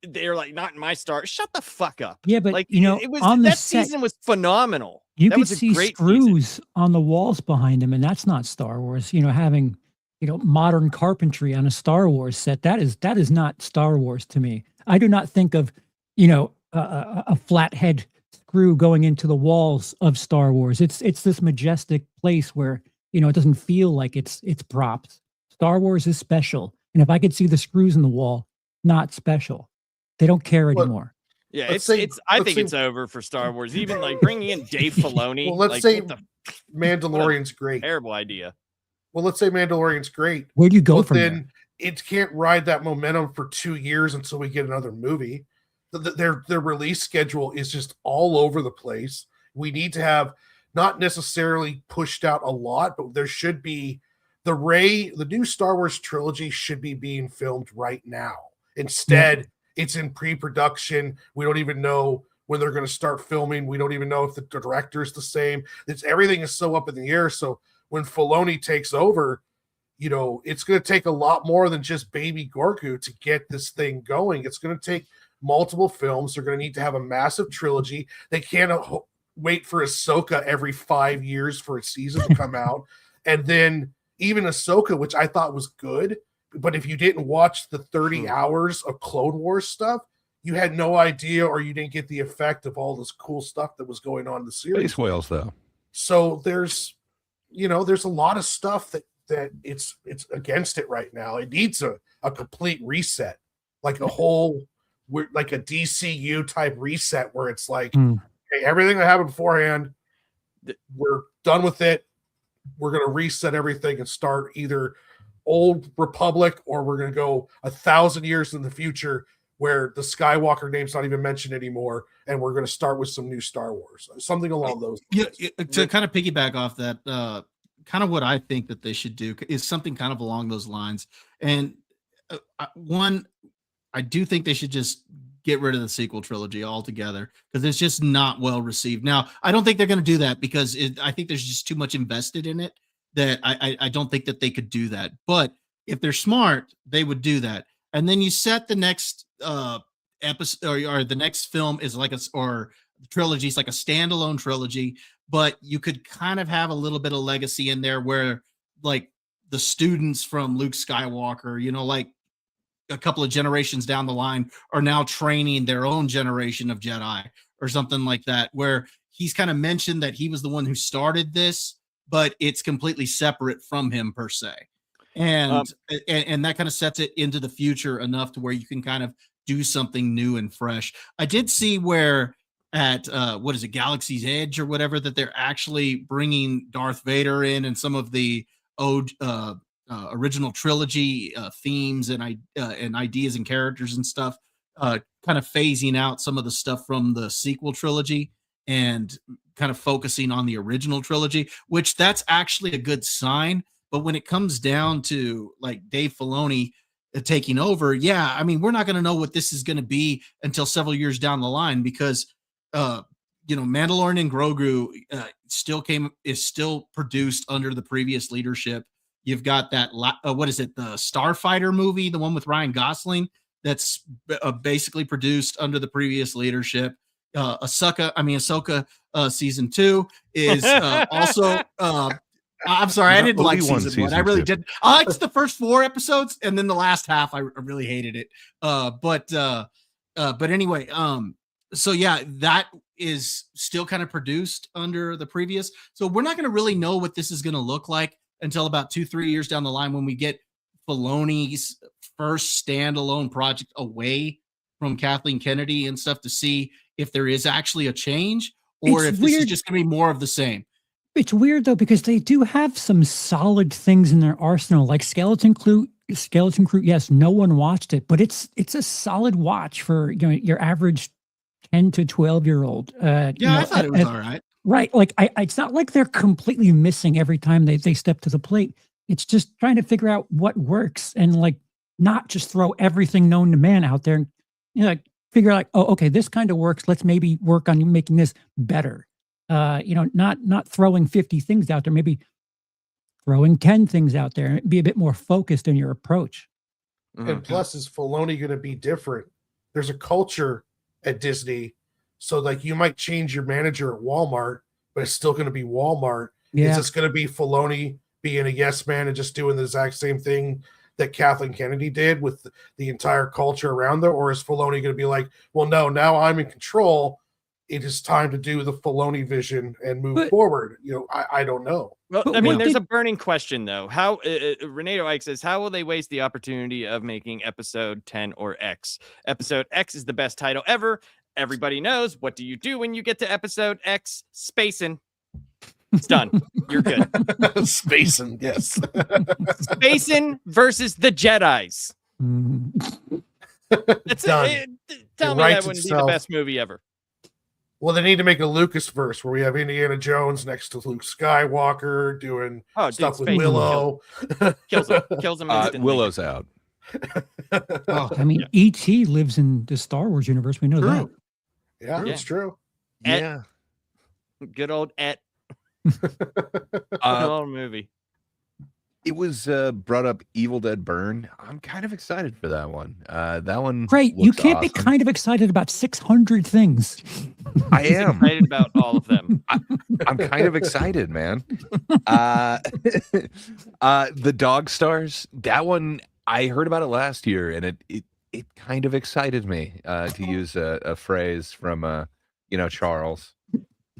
[SPEAKER 1] they're like, not in my Star. Shut the fuck up.
[SPEAKER 4] Yeah, but
[SPEAKER 1] Like,
[SPEAKER 4] it
[SPEAKER 1] was
[SPEAKER 4] on the
[SPEAKER 1] that
[SPEAKER 4] set,
[SPEAKER 1] season was phenomenal.
[SPEAKER 4] you
[SPEAKER 1] That
[SPEAKER 4] could
[SPEAKER 1] was a
[SPEAKER 4] see
[SPEAKER 1] great season.
[SPEAKER 4] screws on the walls behind him, and that's not Star Wars. Having modern carpentry on a Star Wars set, that is not Star Wars to me. I do not think of a flathead screw going into the walls of Star Wars. It's this majestic place where it doesn't feel like it's props. Star Wars is special, and if I could see the screws in the wall, not special. They don't care
[SPEAKER 2] Well,
[SPEAKER 4] anymore.
[SPEAKER 1] Yeah,
[SPEAKER 2] Let's say-
[SPEAKER 1] I
[SPEAKER 2] let's
[SPEAKER 1] think
[SPEAKER 2] say-
[SPEAKER 1] it's over for Star Wars. Even like bringing in Dave Filoni.
[SPEAKER 2] Well, let's
[SPEAKER 1] like,
[SPEAKER 2] say
[SPEAKER 1] what the
[SPEAKER 2] Mandalorian's great.
[SPEAKER 1] terrible idea.
[SPEAKER 2] Well, let's say Mandalorian's great.
[SPEAKER 4] Where do you go
[SPEAKER 2] Well,
[SPEAKER 4] from
[SPEAKER 2] then
[SPEAKER 4] there?
[SPEAKER 2] it can't ride that momentum for 2 years until we get another movie. Their release schedule is just all over the place. We need to have not necessarily pushed out a lot, but there should be the new Star Wars trilogy should be being filmed right now. Instead, it's in pre-production. We don't even know when they're going to start filming. We don't even know if the director is the same. Everything is so up in the air. So when Filoni takes over, it's going to take a lot more than just Baby Grogu to get this thing going. It's going to take multiple films. They're going to need to have a massive trilogy. They can't wait for Ahsoka every 5 years for a season to come out. And then even Ahsoka, which I thought was good, but if you didn't watch the 30 hours of Clone Wars stuff, you had no idea, or you didn't get the effect of all this cool stuff that was going on in the series.
[SPEAKER 5] Space whales, though.
[SPEAKER 2] So there's a lot of stuff that it's against it right now. It needs a complete reset, like a DCU type reset where it's like, hey, everything that happened beforehand, we're done with it. We're going to reset everything and start either old Republic, or we're going to go 1,000 years in the future where the Skywalker name's not even mentioned anymore, and we're going to start with some new Star Wars, something along those lines.
[SPEAKER 3] Yeah, to kind of piggyback off that, kind of what I think that they should do is something kind of along those lines. And one, I do think they should just get rid of the sequel trilogy altogether because it's just not well received. Now, I don't think they're going to do that because I think there's just too much invested in it that I don't think that they could do that. But if they're smart, they would do that. And then you set the next episode, or the next film is like or trilogy is like a standalone trilogy, but you could kind of have a little bit of legacy in there where like the students from Luke Skywalker, like a couple of generations down the line, are now training their own generation of Jedi or something like that, where he's kind of mentioned that he was the one who started this, but it's completely separate from him per se. And that kind of sets it into the future enough to where you can kind of do something new and fresh. I did see where at what is it, Galaxy's Edge or whatever, that they're actually bringing Darth Vader in and some of the original trilogy themes and ideas and characters and stuff, kind of phasing out some of the stuff from the sequel trilogy and kind of focusing on the original trilogy, which that's actually a good sign. But when it comes down to like Dave Filoni taking over, I mean, we're not going to know what this is going to be until several years down the line, because Mandalorian and Grogu is still produced under the previous leadership. You've got that what is it, the Starfighter movie, the one with Ryan Gosling, that's basically produced under the previous leadership. Ahsoka season 2 is also I'm sorry, I didn't like season 1. I really didn't. I liked the first 4 episodes, and then the last half I really hated it. But anyway, so that is still kind of produced under the previous. So we're not going to really know what this is going to look like until about 2-3 years down the line, when we get Filoni's first standalone project away from Kathleen Kennedy and stuff, to see if there is actually a change, or if this is just going to be more of the same.
[SPEAKER 4] It's weird though, because they do have some solid things in their arsenal, like Skeleton Crew. Yes, no one watched it, but it's a solid watch for your average 10 to 12-year-old.
[SPEAKER 3] I thought it was all right.
[SPEAKER 4] Right, like it's not like they're completely missing every time they step to the plate. It's just trying to figure out what works, and like not just throw everything known to man out there. And figure out, oh, okay, this kind of works. Let's maybe work on making this better. Not throwing 50 things out there, maybe throwing 10 things out there, and be a bit more focused in your approach.
[SPEAKER 2] And plus, is Filoni going to be different? There's a culture at Disney, so like you might change your manager at Walmart, but it's still going to be Walmart.
[SPEAKER 4] Yeah.
[SPEAKER 2] Is this going to be Filoni being a yes man and just doing the exact same thing that Kathleen Kennedy did with the entire culture around there? Or is Filoni going to be like, well, no, now I'm in control. It is time to do the Filoni vision and move forward. I don't know.
[SPEAKER 1] Well, I mean, there's a burning question though. How Renato Ike says, how will they waste the opportunity of making episode 10 or X? Episode X is the best title ever. Everybody knows. What do you do when you get to episode X? Spacing. It's done. You're good.
[SPEAKER 2] Spacing, yes.
[SPEAKER 1] Spacing versus the Jedis.
[SPEAKER 2] It's done.
[SPEAKER 1] Tell me that wouldn't be the best movie ever.
[SPEAKER 2] Well, they need to make a Lucas verse where we have Indiana Jones next to Luke Skywalker doing stuff with Willow.
[SPEAKER 1] Kills him.
[SPEAKER 5] Willow's out.
[SPEAKER 4] I mean, E.T. lives in the Star Wars universe. We know that.
[SPEAKER 2] Yeah, it's true.
[SPEAKER 1] Good old Et. Good old movie.
[SPEAKER 5] It was brought up, Evil Dead Burn. I'm kind of excited for that one. That one,
[SPEAKER 4] great. You can't be kind of excited about 600 things.
[SPEAKER 5] I am
[SPEAKER 1] excited about all of them.
[SPEAKER 5] I'm kind of excited, man. The Dog Stars. That one, I heard about it last year, and it kind of excited me, to use a phrase from Charles.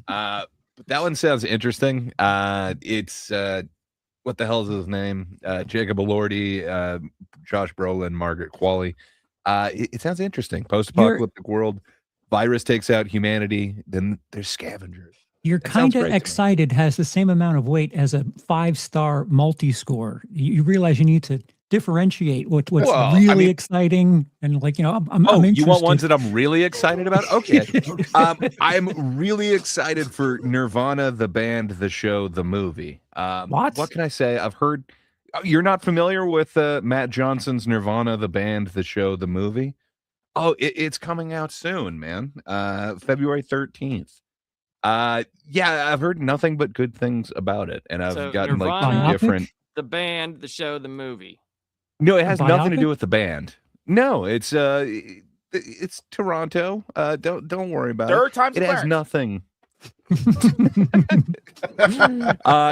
[SPEAKER 5] But that one sounds interesting. It's what the hell is his name? Jacob Elordi, Josh Brolin, Margaret Qualley. It sounds interesting. Post-apocalyptic world. Virus takes out humanity. Then there's scavengers.
[SPEAKER 4] You're kind of excited has the same amount of weight as a 5-star multi-score. You realize you need to differentiate what's really exciting and I'm interested.
[SPEAKER 5] You want ones that I'm really excited about? Okay. I'm really excited for Nirvana, the band, the show, the movie. What can I say? I've heard you're not familiar with Matt Johnson's Nirvana, the band, the show, the movie. Oh, it's coming out soon, man. February 13th. Yeah, I've heard nothing but good things about it, and I've
[SPEAKER 1] So
[SPEAKER 5] gotten like
[SPEAKER 1] Nirvana-
[SPEAKER 5] two different.
[SPEAKER 1] The band, the show, the movie.
[SPEAKER 5] No, it has nothing to
[SPEAKER 4] biopic?
[SPEAKER 5] do with the band. No, it's Toronto. Don't worry about
[SPEAKER 6] Third
[SPEAKER 5] it.
[SPEAKER 6] time's
[SPEAKER 5] It
[SPEAKER 6] a
[SPEAKER 5] has
[SPEAKER 6] charm.
[SPEAKER 5] nothing.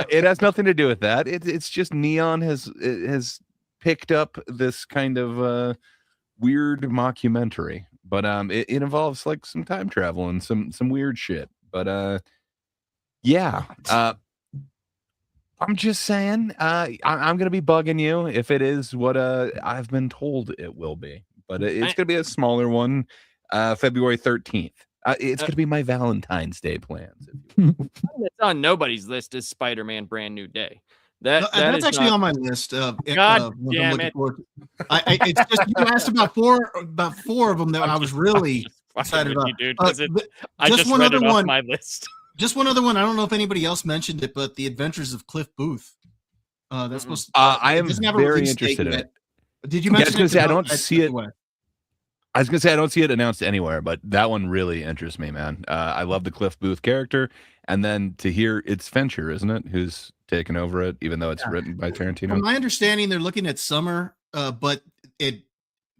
[SPEAKER 5] It has nothing to do with that. It's just Neon has picked up this kind of weird mockumentary, but it involves like some time travel and some weird shit. But yeah, I'm just saying, I'm gonna be bugging you if it is what I've been told it will be, but it's gonna be a smaller one, February 13th. It's gonna be my Valentine's Day plans.
[SPEAKER 1] It's on nobody's list is Spider-Man Brand New Day. That's
[SPEAKER 3] actually on my list.
[SPEAKER 1] God
[SPEAKER 3] what I'm
[SPEAKER 1] damn
[SPEAKER 3] looking
[SPEAKER 1] it.
[SPEAKER 3] forward to. It's just you asked about four of them that I was really excited about.
[SPEAKER 1] You, dude, 'cause I
[SPEAKER 3] just
[SPEAKER 1] just
[SPEAKER 3] one
[SPEAKER 1] read
[SPEAKER 3] other
[SPEAKER 1] it off
[SPEAKER 3] one.
[SPEAKER 1] my list.
[SPEAKER 3] Just one other one. I don't know if anybody else mentioned it, but The Adventures of Cliff Booth. That's supposed to.
[SPEAKER 5] I
[SPEAKER 3] it
[SPEAKER 5] am
[SPEAKER 3] doesn't have a
[SPEAKER 5] very
[SPEAKER 3] release date
[SPEAKER 5] interested in
[SPEAKER 3] yet.
[SPEAKER 5] it.
[SPEAKER 3] Did you
[SPEAKER 5] Yeah, I
[SPEAKER 3] mention
[SPEAKER 5] was gonna
[SPEAKER 3] it?
[SPEAKER 5] say I
[SPEAKER 3] No,
[SPEAKER 5] don't see it.
[SPEAKER 3] anyway.
[SPEAKER 5] I was gonna say I don't see it announced anywhere, but that one really interests me, man. I love the Cliff Booth character, and then to hear it's Fincher, isn't it, who's taken over it, even though it's written by Tarantino.
[SPEAKER 3] From my understanding, they're looking at summer, but they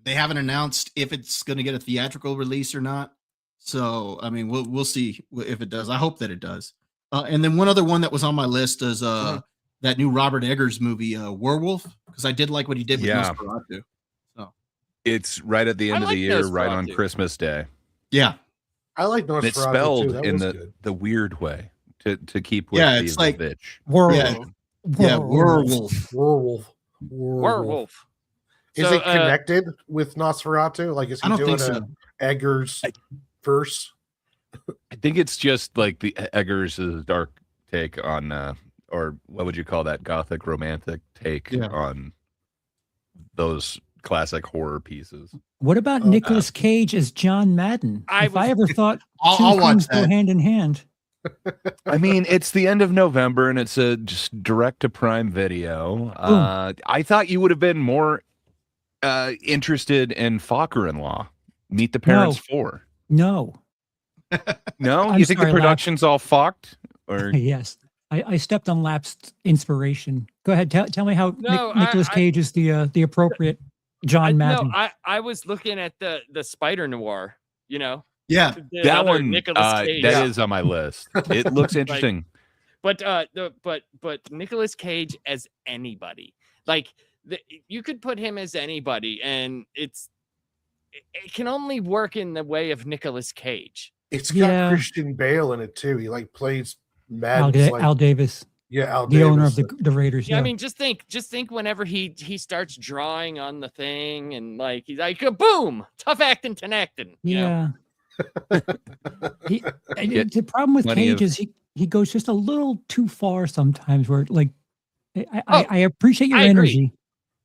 [SPEAKER 3] haven't announced if it's going to get a theatrical release or not. So, I mean, we'll see if it does. I hope that it does. And then one other one that was on my list is that new Robert Eggers movie, Werewolf, because I did like what he did with Nosferatu. So
[SPEAKER 5] it's right at the end of the year, right on Christmas Day.
[SPEAKER 3] Yeah,
[SPEAKER 2] I like Nosferatu.
[SPEAKER 5] It's spelled
[SPEAKER 2] too. That
[SPEAKER 5] in
[SPEAKER 2] was good.
[SPEAKER 5] the weird way to keep with
[SPEAKER 3] it's like
[SPEAKER 5] bitch.
[SPEAKER 4] Werewolf.
[SPEAKER 2] Werewolf. Is
[SPEAKER 1] So,
[SPEAKER 2] it connected with Nosferatu? Like, is he
[SPEAKER 3] I don't
[SPEAKER 2] doing
[SPEAKER 3] think
[SPEAKER 2] a
[SPEAKER 3] so.
[SPEAKER 2] Eggers verse?
[SPEAKER 5] I think it's just like the Eggers' dark take on, or what would you call that, gothic romantic take on those classic horror pieces.
[SPEAKER 4] What about Nicolas Cage as John Madden? I ever thought
[SPEAKER 3] I'll watch
[SPEAKER 4] things go
[SPEAKER 3] that.
[SPEAKER 4] hand in hand.
[SPEAKER 5] I mean, it's the end of November and it's a just direct to Prime Video. I thought you would have been more interested in Fokker-in-Law, Meet the Parents 4.
[SPEAKER 4] No.
[SPEAKER 5] No?
[SPEAKER 4] I'm
[SPEAKER 5] You think
[SPEAKER 4] sorry,
[SPEAKER 5] the production's all fucked? Or
[SPEAKER 4] Yes. I stepped on lapsed inspiration. Go ahead. Tell me how Nicolas Cage is the appropriate John Madden.
[SPEAKER 1] No, I was looking at the Spider Noir, you know.
[SPEAKER 3] Yeah,
[SPEAKER 5] that one
[SPEAKER 1] Nicolas Cage.
[SPEAKER 5] that is on my list. It looks interesting.
[SPEAKER 1] But Nicolas Cage as anybody, like you could put him as anybody, and it can only work in the way of Nicolas Cage.
[SPEAKER 2] It's got Christian Bale in it too. He like plays Madden.
[SPEAKER 4] Al Davis.
[SPEAKER 2] Yeah, Al
[SPEAKER 4] the
[SPEAKER 2] Davis.
[SPEAKER 4] owner of the Raiders.
[SPEAKER 1] Yeah, I mean, just think whenever he starts drawing on the thing, and like he's like, boom, tough acting, tenactin'. You know?
[SPEAKER 4] The problem with Cage is he goes just a little too far sometimes. Where like, I appreciate your energy.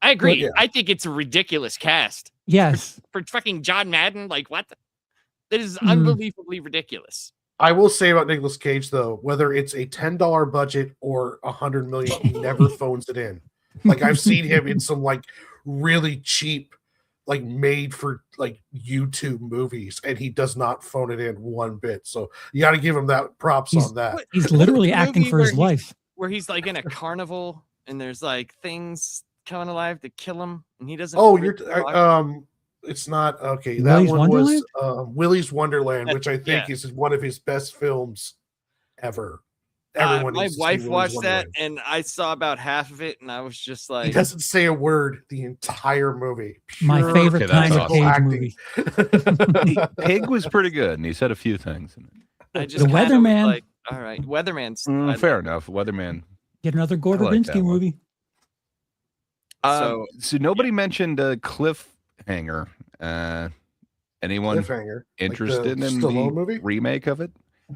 [SPEAKER 1] I agree. I think it's a ridiculous cast.
[SPEAKER 4] Yes,
[SPEAKER 1] for fucking John Madden, like what? That is unbelievably ridiculous.
[SPEAKER 2] I will say about Nicolas Cage though, whether it's a $10 budget or $100 million, he never phones it in. Like I've seen him in some like really cheap, like made for like YouTube movies, and he does not phone it in one bit. So you got to give him that props on that.
[SPEAKER 4] He's literally acting for his life.
[SPEAKER 1] Where he's like in a carnival and there's like things coming alive to kill him, and he doesn't.
[SPEAKER 2] Oh, it's not okay. That
[SPEAKER 4] Willy's
[SPEAKER 2] one
[SPEAKER 4] Wonderland?
[SPEAKER 2] was Willy's Wonderland, which I think is one of his best films ever. Everyone
[SPEAKER 1] my
[SPEAKER 2] needs to see
[SPEAKER 1] wife
[SPEAKER 2] Willy's
[SPEAKER 1] watched that,
[SPEAKER 2] Wonderland.
[SPEAKER 1] and I saw about half of it, and I was just like,
[SPEAKER 2] He doesn't say a word the entire movie.
[SPEAKER 4] My favorite kind of Cage movie.
[SPEAKER 5] Pig was pretty good, and he said a few things.
[SPEAKER 1] I just
[SPEAKER 4] The
[SPEAKER 1] kind of was
[SPEAKER 4] Weatherman.
[SPEAKER 1] like, all right, Weatherman's
[SPEAKER 5] Fair enough. Weatherman.
[SPEAKER 4] Get another Gore
[SPEAKER 5] I like
[SPEAKER 4] Verbinski
[SPEAKER 5] that one.
[SPEAKER 4] movie.
[SPEAKER 5] So nobody mentioned Cliffhanger. Anyone
[SPEAKER 2] Cliffhanger.
[SPEAKER 5] interested
[SPEAKER 2] Like the
[SPEAKER 5] in
[SPEAKER 2] Stallone
[SPEAKER 5] the
[SPEAKER 2] movie?
[SPEAKER 5] remake of it?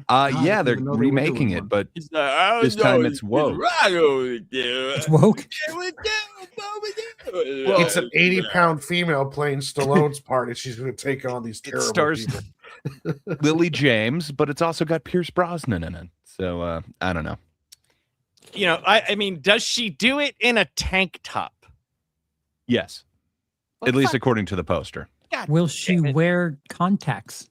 [SPEAKER 3] I
[SPEAKER 5] Yeah, they're
[SPEAKER 3] didn't even know they were
[SPEAKER 5] remaking
[SPEAKER 3] doing
[SPEAKER 5] it,
[SPEAKER 3] one.
[SPEAKER 5] but
[SPEAKER 1] He's like,
[SPEAKER 5] this time it's woke.
[SPEAKER 4] It's woke.
[SPEAKER 2] It's an 80-pound female playing Stallone's part, and she's going to take on these
[SPEAKER 5] It
[SPEAKER 2] terrible
[SPEAKER 5] stars
[SPEAKER 2] people.
[SPEAKER 5] Lily James, but it's also got Pierce Brosnan in it. So I don't know.
[SPEAKER 1] You know, I mean, does she do it in a tank top?
[SPEAKER 5] Yes,
[SPEAKER 1] Well,
[SPEAKER 5] at least
[SPEAKER 1] fuck.
[SPEAKER 5] according to the poster.
[SPEAKER 1] God
[SPEAKER 4] Will she
[SPEAKER 1] damn it.
[SPEAKER 4] wear contacts?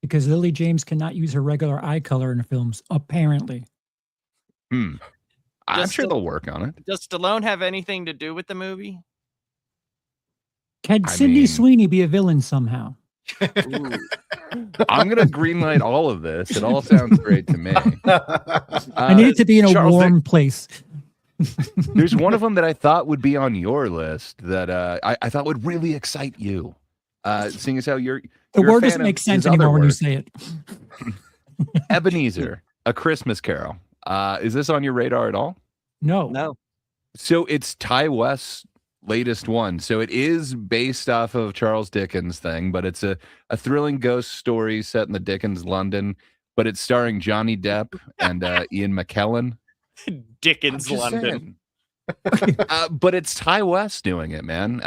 [SPEAKER 4] because Lily James cannot use her regular eye color in the films, apparently.
[SPEAKER 5] I'm
[SPEAKER 1] Just
[SPEAKER 5] sure
[SPEAKER 1] a-
[SPEAKER 5] they'll work on it.
[SPEAKER 1] Does Stallone have anything to do with the movie?
[SPEAKER 4] Can
[SPEAKER 5] I
[SPEAKER 4] Sydney
[SPEAKER 5] mean-
[SPEAKER 4] Sweeney be a villain somehow?
[SPEAKER 1] Ooh.
[SPEAKER 5] I'm gonna greenlight all of this. It all sounds great to me.
[SPEAKER 4] I need it to be in a
[SPEAKER 5] Charles,
[SPEAKER 4] warm place.
[SPEAKER 5] there's one of them that I thought would be on your list that I thought would really excite you. Seeing as how you're
[SPEAKER 4] The
[SPEAKER 5] you're a
[SPEAKER 4] word
[SPEAKER 5] fan
[SPEAKER 4] doesn't
[SPEAKER 5] of
[SPEAKER 4] make sense
[SPEAKER 5] his other
[SPEAKER 4] anymore when you
[SPEAKER 5] work.
[SPEAKER 4] say it.
[SPEAKER 5] Ebenezer, A Christmas Carol. Is this on your radar at all?
[SPEAKER 4] No.
[SPEAKER 1] No.
[SPEAKER 5] So it's Ty West's latest one. So it is based off of Charles Dickens' thing, but it's a thrilling ghost story set in the Dickens London, but it's starring Johnny Depp and Ian McKellen.
[SPEAKER 1] Dickens
[SPEAKER 5] I'm just
[SPEAKER 1] London.
[SPEAKER 5] saying. But it's Ty West doing it, man.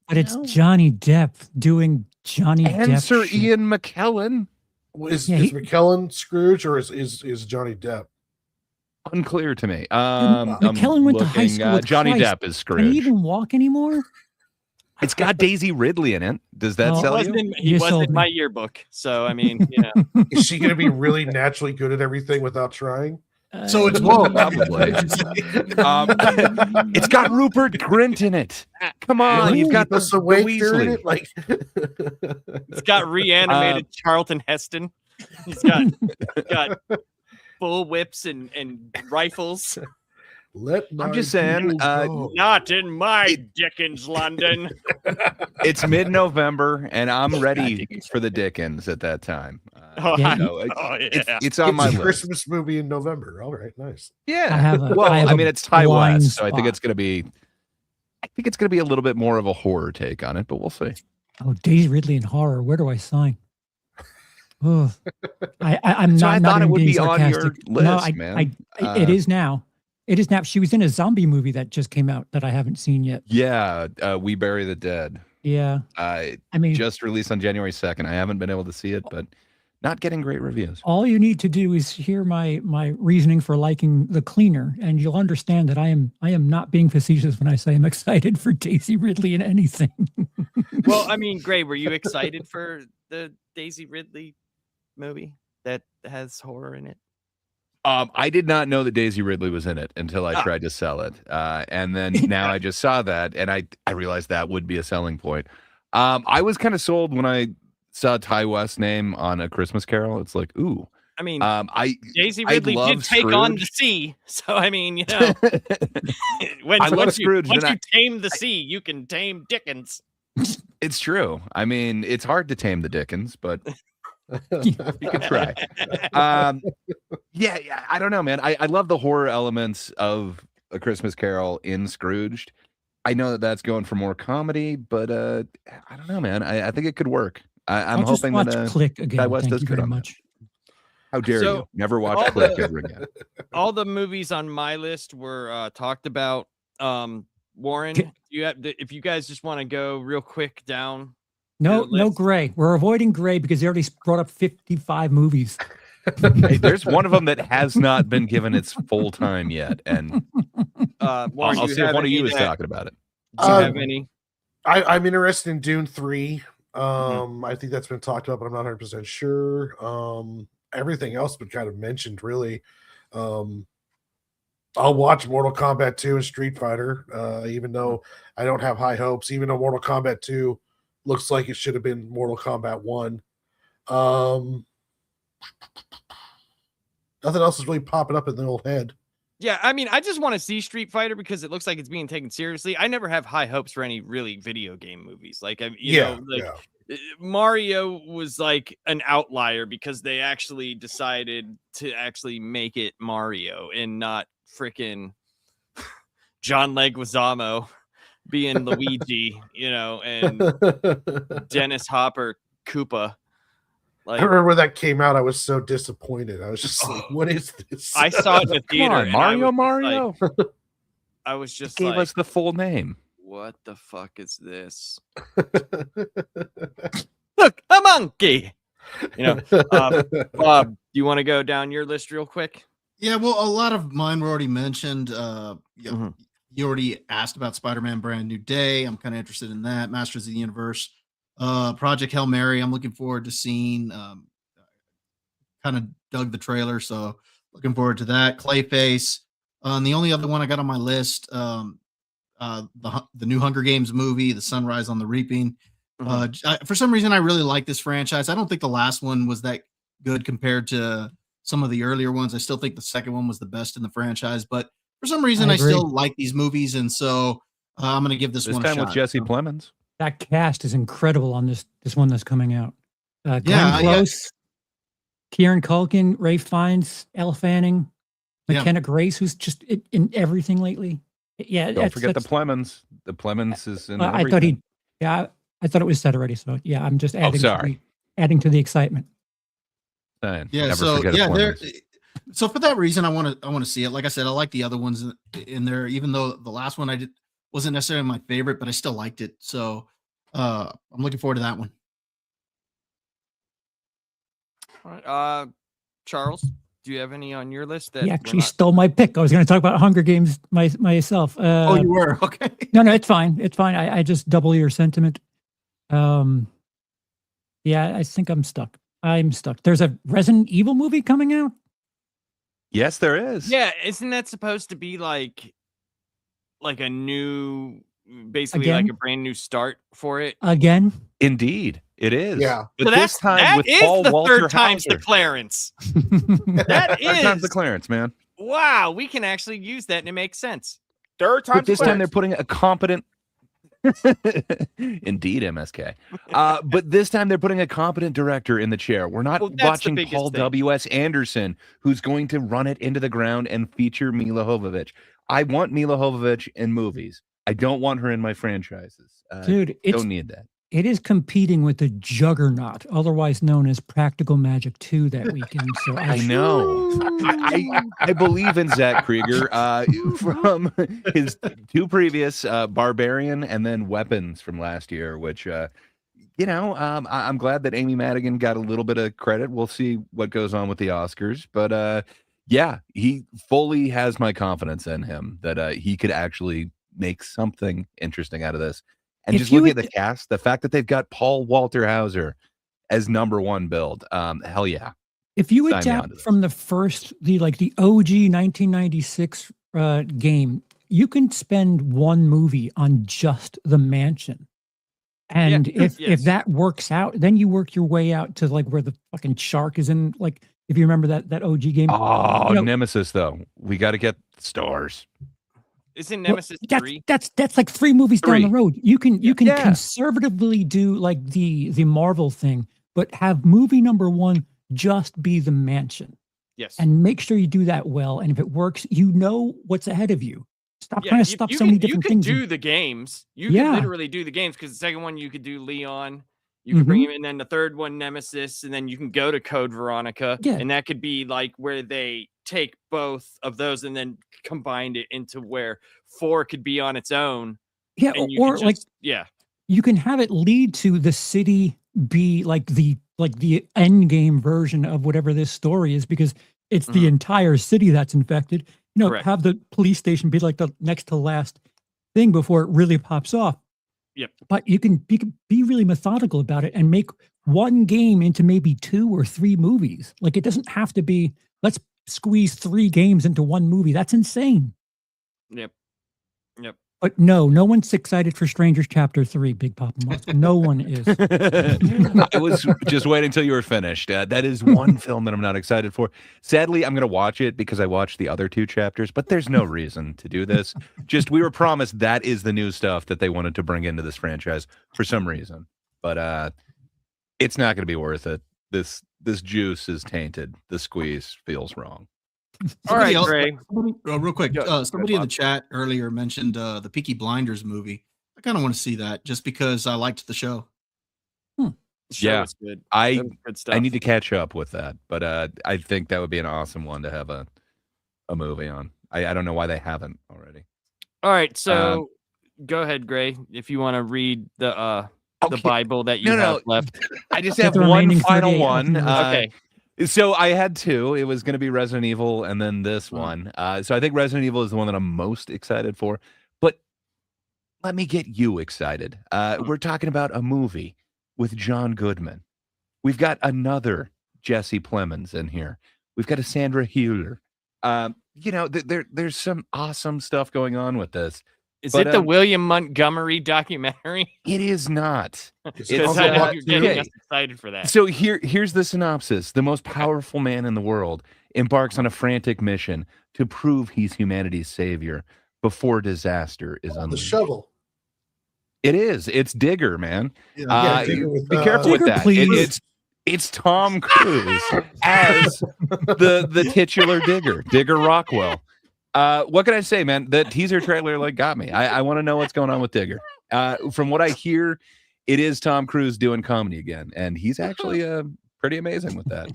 [SPEAKER 4] But it's Johnny Depp doing Johnny
[SPEAKER 5] And
[SPEAKER 4] Depp.
[SPEAKER 5] Sir
[SPEAKER 4] shit.
[SPEAKER 5] Ian McKellen.
[SPEAKER 2] Is
[SPEAKER 4] Yeah,
[SPEAKER 2] McKellen Scrooge or is Johnny Depp?
[SPEAKER 5] Unclear to me.
[SPEAKER 4] McKellen went to high school with
[SPEAKER 5] Johnny
[SPEAKER 4] Christ.
[SPEAKER 5] Depp is
[SPEAKER 4] Can
[SPEAKER 5] Scrooge.
[SPEAKER 4] he even walk anymore?
[SPEAKER 5] It's got Daisy Ridley in it. Does that
[SPEAKER 4] Well,
[SPEAKER 5] sell
[SPEAKER 1] He
[SPEAKER 5] you?
[SPEAKER 4] You
[SPEAKER 1] was
[SPEAKER 4] sold
[SPEAKER 1] in
[SPEAKER 4] me.
[SPEAKER 1] my yearbook. So, I mean, you know.
[SPEAKER 2] Is she going to be really naturally good at everything without trying?
[SPEAKER 3] So it's
[SPEAKER 5] Well,
[SPEAKER 3] more
[SPEAKER 5] probably. It's got Rupert Grint in it. Come on,
[SPEAKER 2] Really?
[SPEAKER 5] you've got
[SPEAKER 2] Keep
[SPEAKER 5] the
[SPEAKER 2] us awake during
[SPEAKER 5] Weasley.
[SPEAKER 2] it. Like,
[SPEAKER 1] It's got reanimated Charlton Heston. He's got full whips and rifles.
[SPEAKER 2] let
[SPEAKER 5] I'm just saying,
[SPEAKER 2] people go.
[SPEAKER 1] Not in my Dickens London.
[SPEAKER 5] It's mid-November, and I'm ready for the Dickens at that time.
[SPEAKER 1] Oh,
[SPEAKER 4] Yeah.
[SPEAKER 5] It's on my
[SPEAKER 2] It's a
[SPEAKER 5] list.
[SPEAKER 2] Christmas movie in November. All right, nice.
[SPEAKER 5] Yeah.
[SPEAKER 4] I have a-
[SPEAKER 5] well,
[SPEAKER 4] I have
[SPEAKER 5] I
[SPEAKER 4] a
[SPEAKER 5] mean, it's Ty
[SPEAKER 4] blind
[SPEAKER 5] West, so I think
[SPEAKER 4] spot.
[SPEAKER 5] it's going to be. I think it's going to be a little bit more of a horror take on it, but we'll see.
[SPEAKER 4] Oh, Daisy Ridley in horror. Where do I sign? Oh, I'm
[SPEAKER 5] So
[SPEAKER 4] not.
[SPEAKER 5] I
[SPEAKER 4] not
[SPEAKER 5] thought it
[SPEAKER 4] even
[SPEAKER 5] would
[SPEAKER 4] being
[SPEAKER 5] be on your
[SPEAKER 4] sarcastic.
[SPEAKER 5] list, man.
[SPEAKER 4] It is now. It is now. She was in a zombie movie that just came out that I haven't seen yet.
[SPEAKER 5] Yeah, We Bury the Dead.
[SPEAKER 4] Yeah, I mean,
[SPEAKER 5] Just released on January 2nd. I haven't been able to see it, but not getting great reviews.
[SPEAKER 4] all you need to do is hear my reasoning for liking The Cleaner, and you'll understand that I am not being facetious when I say I'm excited for Daisy Ridley in anything.
[SPEAKER 1] Well, I mean, Gray, were you excited for the Daisy Ridley movie that has horror in it?
[SPEAKER 5] I did not know that Daisy Ridley was in it until I tried to sell it. And then now I just saw that, and I realized that would be a selling point. I was kind of sold when I saw Ty West's name on A Christmas Carol. It's like, ooh.
[SPEAKER 1] I mean, Daisy
[SPEAKER 5] I
[SPEAKER 1] Ridley
[SPEAKER 5] love
[SPEAKER 1] did take on the
[SPEAKER 5] Scrooge.
[SPEAKER 1] sea. So, I mean, you know,
[SPEAKER 5] I love
[SPEAKER 1] once
[SPEAKER 5] Scrooge,
[SPEAKER 1] you
[SPEAKER 5] and
[SPEAKER 1] tame the sea, you can tame Dickens.
[SPEAKER 5] It's true. I mean, it's hard to tame the Dickens, but you can try. Yeah, I don't know, man. I love the horror elements of A Christmas Carol in Scrooged. I know that that's going for more comedy, but I don't know, man. I think it could work. I'm
[SPEAKER 4] I'll just
[SPEAKER 5] hoping
[SPEAKER 4] watch
[SPEAKER 5] that
[SPEAKER 4] Click
[SPEAKER 5] Ty
[SPEAKER 4] again.
[SPEAKER 5] West
[SPEAKER 4] Thank
[SPEAKER 5] does
[SPEAKER 4] you
[SPEAKER 5] good
[SPEAKER 4] very
[SPEAKER 5] on that.
[SPEAKER 4] much.
[SPEAKER 5] How dare
[SPEAKER 1] So,
[SPEAKER 5] you? Never watch
[SPEAKER 1] all
[SPEAKER 5] Click
[SPEAKER 1] the-
[SPEAKER 5] ever again.
[SPEAKER 1] All the movies on my list were talked about. Warren,
[SPEAKER 4] Get-
[SPEAKER 1] if you guys just want to go real quick down.
[SPEAKER 4] No,
[SPEAKER 1] your
[SPEAKER 4] no
[SPEAKER 1] list.
[SPEAKER 4] Gray. We're avoiding Gray because they already brought up 55 movies.
[SPEAKER 5] Hey, there's one of them that has not been given its full time yet, and
[SPEAKER 1] Warren,
[SPEAKER 5] I'll
[SPEAKER 1] do
[SPEAKER 5] see if
[SPEAKER 1] have
[SPEAKER 5] one of
[SPEAKER 1] any
[SPEAKER 5] you is
[SPEAKER 1] that-
[SPEAKER 5] talking about it.
[SPEAKER 1] Do you have
[SPEAKER 2] Um,
[SPEAKER 1] any?
[SPEAKER 2] I'm interested in Dune 3. I think that's been talked about, but I'm not 100% sure. Everything else has been kind of mentioned, really. I'll watch Mortal Kombat 2 and Street Fighter, even though I don't have high hopes, even though Mortal Kombat 2 looks like it should have been Mortal Kombat 1. Nothing else is really popping up in the old head.
[SPEAKER 1] Yeah, I mean, I just want to see Street Fighter because it looks like it's being taken seriously. I never have high hopes for any really video game movies. Like, you know, like Mario was like an outlier because they actually decided to actually make it Mario and not freaking John Leguizamo being Luigi, you know, and Dennis Hopper Koopa. Like,
[SPEAKER 2] I remember when that came out, I was so disappointed. I was just like, what is this?
[SPEAKER 1] I saw it in the
[SPEAKER 5] Come
[SPEAKER 1] theater.
[SPEAKER 5] on,
[SPEAKER 1] and I was
[SPEAKER 5] Mario.
[SPEAKER 1] just like- I was just
[SPEAKER 5] Gave
[SPEAKER 1] like,
[SPEAKER 5] us the full name.
[SPEAKER 1] what the fuck is this? Look, a monkey. You know, Bob, do you want to go down your list real quick?
[SPEAKER 3] Yeah, well, a lot of mine were already mentioned.
[SPEAKER 1] Mhm.
[SPEAKER 3] You already asked about Spider-Man Brand New Day. I'm kind of interested in that. Masters of the Universe. Project Hail Mary. I'm looking forward to seeing kind of dug the trailer, so looking forward to that. Clayface. And the only other one I got on my list, the new Hunger Games movie, The Sunrise on the Reaping. For some reason, I really like this franchise. I don't think the last one was that good compared to some of the earlier ones. I still think the second one was the best in the franchise, but for some reason, I still like these movies, and so I'm going to give this one a shot.
[SPEAKER 5] This time with Jesse Plemons.
[SPEAKER 4] That cast is incredible on this one that's coming out. Glenn Close, Kieran Culkin, Ray Fiennes, Elle Fanning, McKenna Grace, who's just in everything lately. Yeah,
[SPEAKER 5] don't forget the Plemons. The Plemons is in.
[SPEAKER 4] I thought it was said already. So yeah, I'm just adding. Adding to the excitement.
[SPEAKER 3] So for that reason, I want to see it. Like I said, I like the other ones in there, even though the last one wasn't necessarily my favorite, but I still liked it. So I'm looking forward to that one.
[SPEAKER 1] All right, Charles, do you have any on your list? That
[SPEAKER 4] he actually stole my pick. I was going to talk about Hunger Games myself.
[SPEAKER 3] Oh, you were? Okay.
[SPEAKER 4] No, it's fine. It's fine. I just double your sentiment. Yeah, I think I'm stuck. There's a Resident Evil movie coming out.
[SPEAKER 5] Yes, there is.
[SPEAKER 1] Yeah, isn't that supposed to be like a new, basically like a brand new start for it?
[SPEAKER 4] Again?
[SPEAKER 5] Indeed, it is.
[SPEAKER 2] Yeah.
[SPEAKER 5] But
[SPEAKER 1] so
[SPEAKER 5] this time with
[SPEAKER 1] is
[SPEAKER 5] Paul
[SPEAKER 1] the
[SPEAKER 5] Walter
[SPEAKER 1] third time's
[SPEAKER 5] Hauser.
[SPEAKER 1] the Clarence. That is
[SPEAKER 5] third time's the Clarence, man.
[SPEAKER 1] Wow, we can actually use that and it makes sense.
[SPEAKER 6] Third time.
[SPEAKER 5] But this time they're putting a competent. Indeed, MSK. But this time they're putting a competent director in the chair. We're not watching Paul W.S. Anderson, who's going to run it into the ground and feature Mila Jovovich. I want Mila Jovovich in movies. I don't want her in my franchises.
[SPEAKER 4] Dude,
[SPEAKER 5] don't need that.
[SPEAKER 4] It is competing with the juggernaut, otherwise known as Practical Magic 2 that weekend. So
[SPEAKER 5] I know. I believe in Zach Krieger from his two previous Barbarian and then Weapons from last year, which, I'm glad that Amy Madigan got a little bit of credit. We'll see what goes on with the Oscars. But, he fully has my confidence in him that he could actually make something interesting out of this. And just looking at the cast, the fact that they've got Paul Walter Hauser as #1 build, hell yeah.
[SPEAKER 4] If you adapt from the OG 1996 game, you can spend one movie on just the mansion. And if that works out, then you work your way out to where the fucking shark is in, if you remember that OG game.
[SPEAKER 5] Oh, Nemesis though. We got to get stars.
[SPEAKER 1] Isn't Nemesis 3?
[SPEAKER 4] That's like 3 movies down the road. You can conservatively do the Marvel thing, but have movie #1 just be the mansion.
[SPEAKER 1] Yes.
[SPEAKER 4] And make sure you do that well. And if it works, you know what's ahead of you. Stop trying to stuff so many different things.
[SPEAKER 1] You can do the games. You can literally do the games, because the second one you could do Leon. You can bring him in, then the third one, Nemesis, and then you can go to Code Veronica. Yeah. And that could be where they take both of those and then combined it into where 4 could be on its own.
[SPEAKER 4] Yeah, you can have it lead to the city be the end game version of whatever this story is, because it's the entire city that's infected. Have the police station be the next to last thing before it really pops off.
[SPEAKER 1] Yep.
[SPEAKER 4] But you can be really methodical about it and make one game into maybe 2 or 3 movies. It doesn't have to be, let's squeeze 3 games into one movie. That's insane.
[SPEAKER 1] Yep.
[SPEAKER 4] But no one's excited for Strangers Chapter 3, Big Papa Monster. No one is.
[SPEAKER 5] I was just waiting until you were finished. That is one film that I'm not excited for. Sadly, I'm going to watch it because I watched the other 2 chapters, but there's no reason to do this. We were promised that is the new stuff that they wanted to bring into this franchise for some reason. But it's not going to be worth it. This juice is tainted. The squeeze feels wrong.
[SPEAKER 1] All right, Gray.
[SPEAKER 3] Real quick, somebody in the chat earlier mentioned the Peaky Blinders movie. I kind of want to see that just because I liked the show.
[SPEAKER 1] It's good.
[SPEAKER 5] I need to catch up with that, but I think that would be an awesome one to have a movie on. I don't know why they haven't already.
[SPEAKER 1] All right, so go ahead, Gray, if you want to read the Bible that you have left.
[SPEAKER 5] I just have one final one.
[SPEAKER 1] Okay.
[SPEAKER 5] So I had 2. It was going to be Resident Evil and then this one. So I think Resident Evil is the one that I'm most excited for. But let me get you excited. We're talking about a movie with John Goodman. We've got another Jesse Plemons in here. We've got a Sandra Hüller. There's some awesome stuff going on with this.
[SPEAKER 1] Is it the William Montgomery documentary?
[SPEAKER 5] It is not.
[SPEAKER 1] Because I know you're getting us excited for that.
[SPEAKER 5] So here's the synopsis. The most powerful man in the world embarks on a frantic mission to prove he's humanity's savior before disaster is unleashed.
[SPEAKER 2] The shovel.
[SPEAKER 5] It is. It's Digger, man.
[SPEAKER 2] Digger
[SPEAKER 5] be careful with that. It's Tom Cruise as the titular Digger, Digger Rockwell. What can I say, man? The teaser trailer got me. I want to know what's going on with Digger. From what I hear, it is Tom Cruise doing comedy again, and he's actually pretty amazing with that.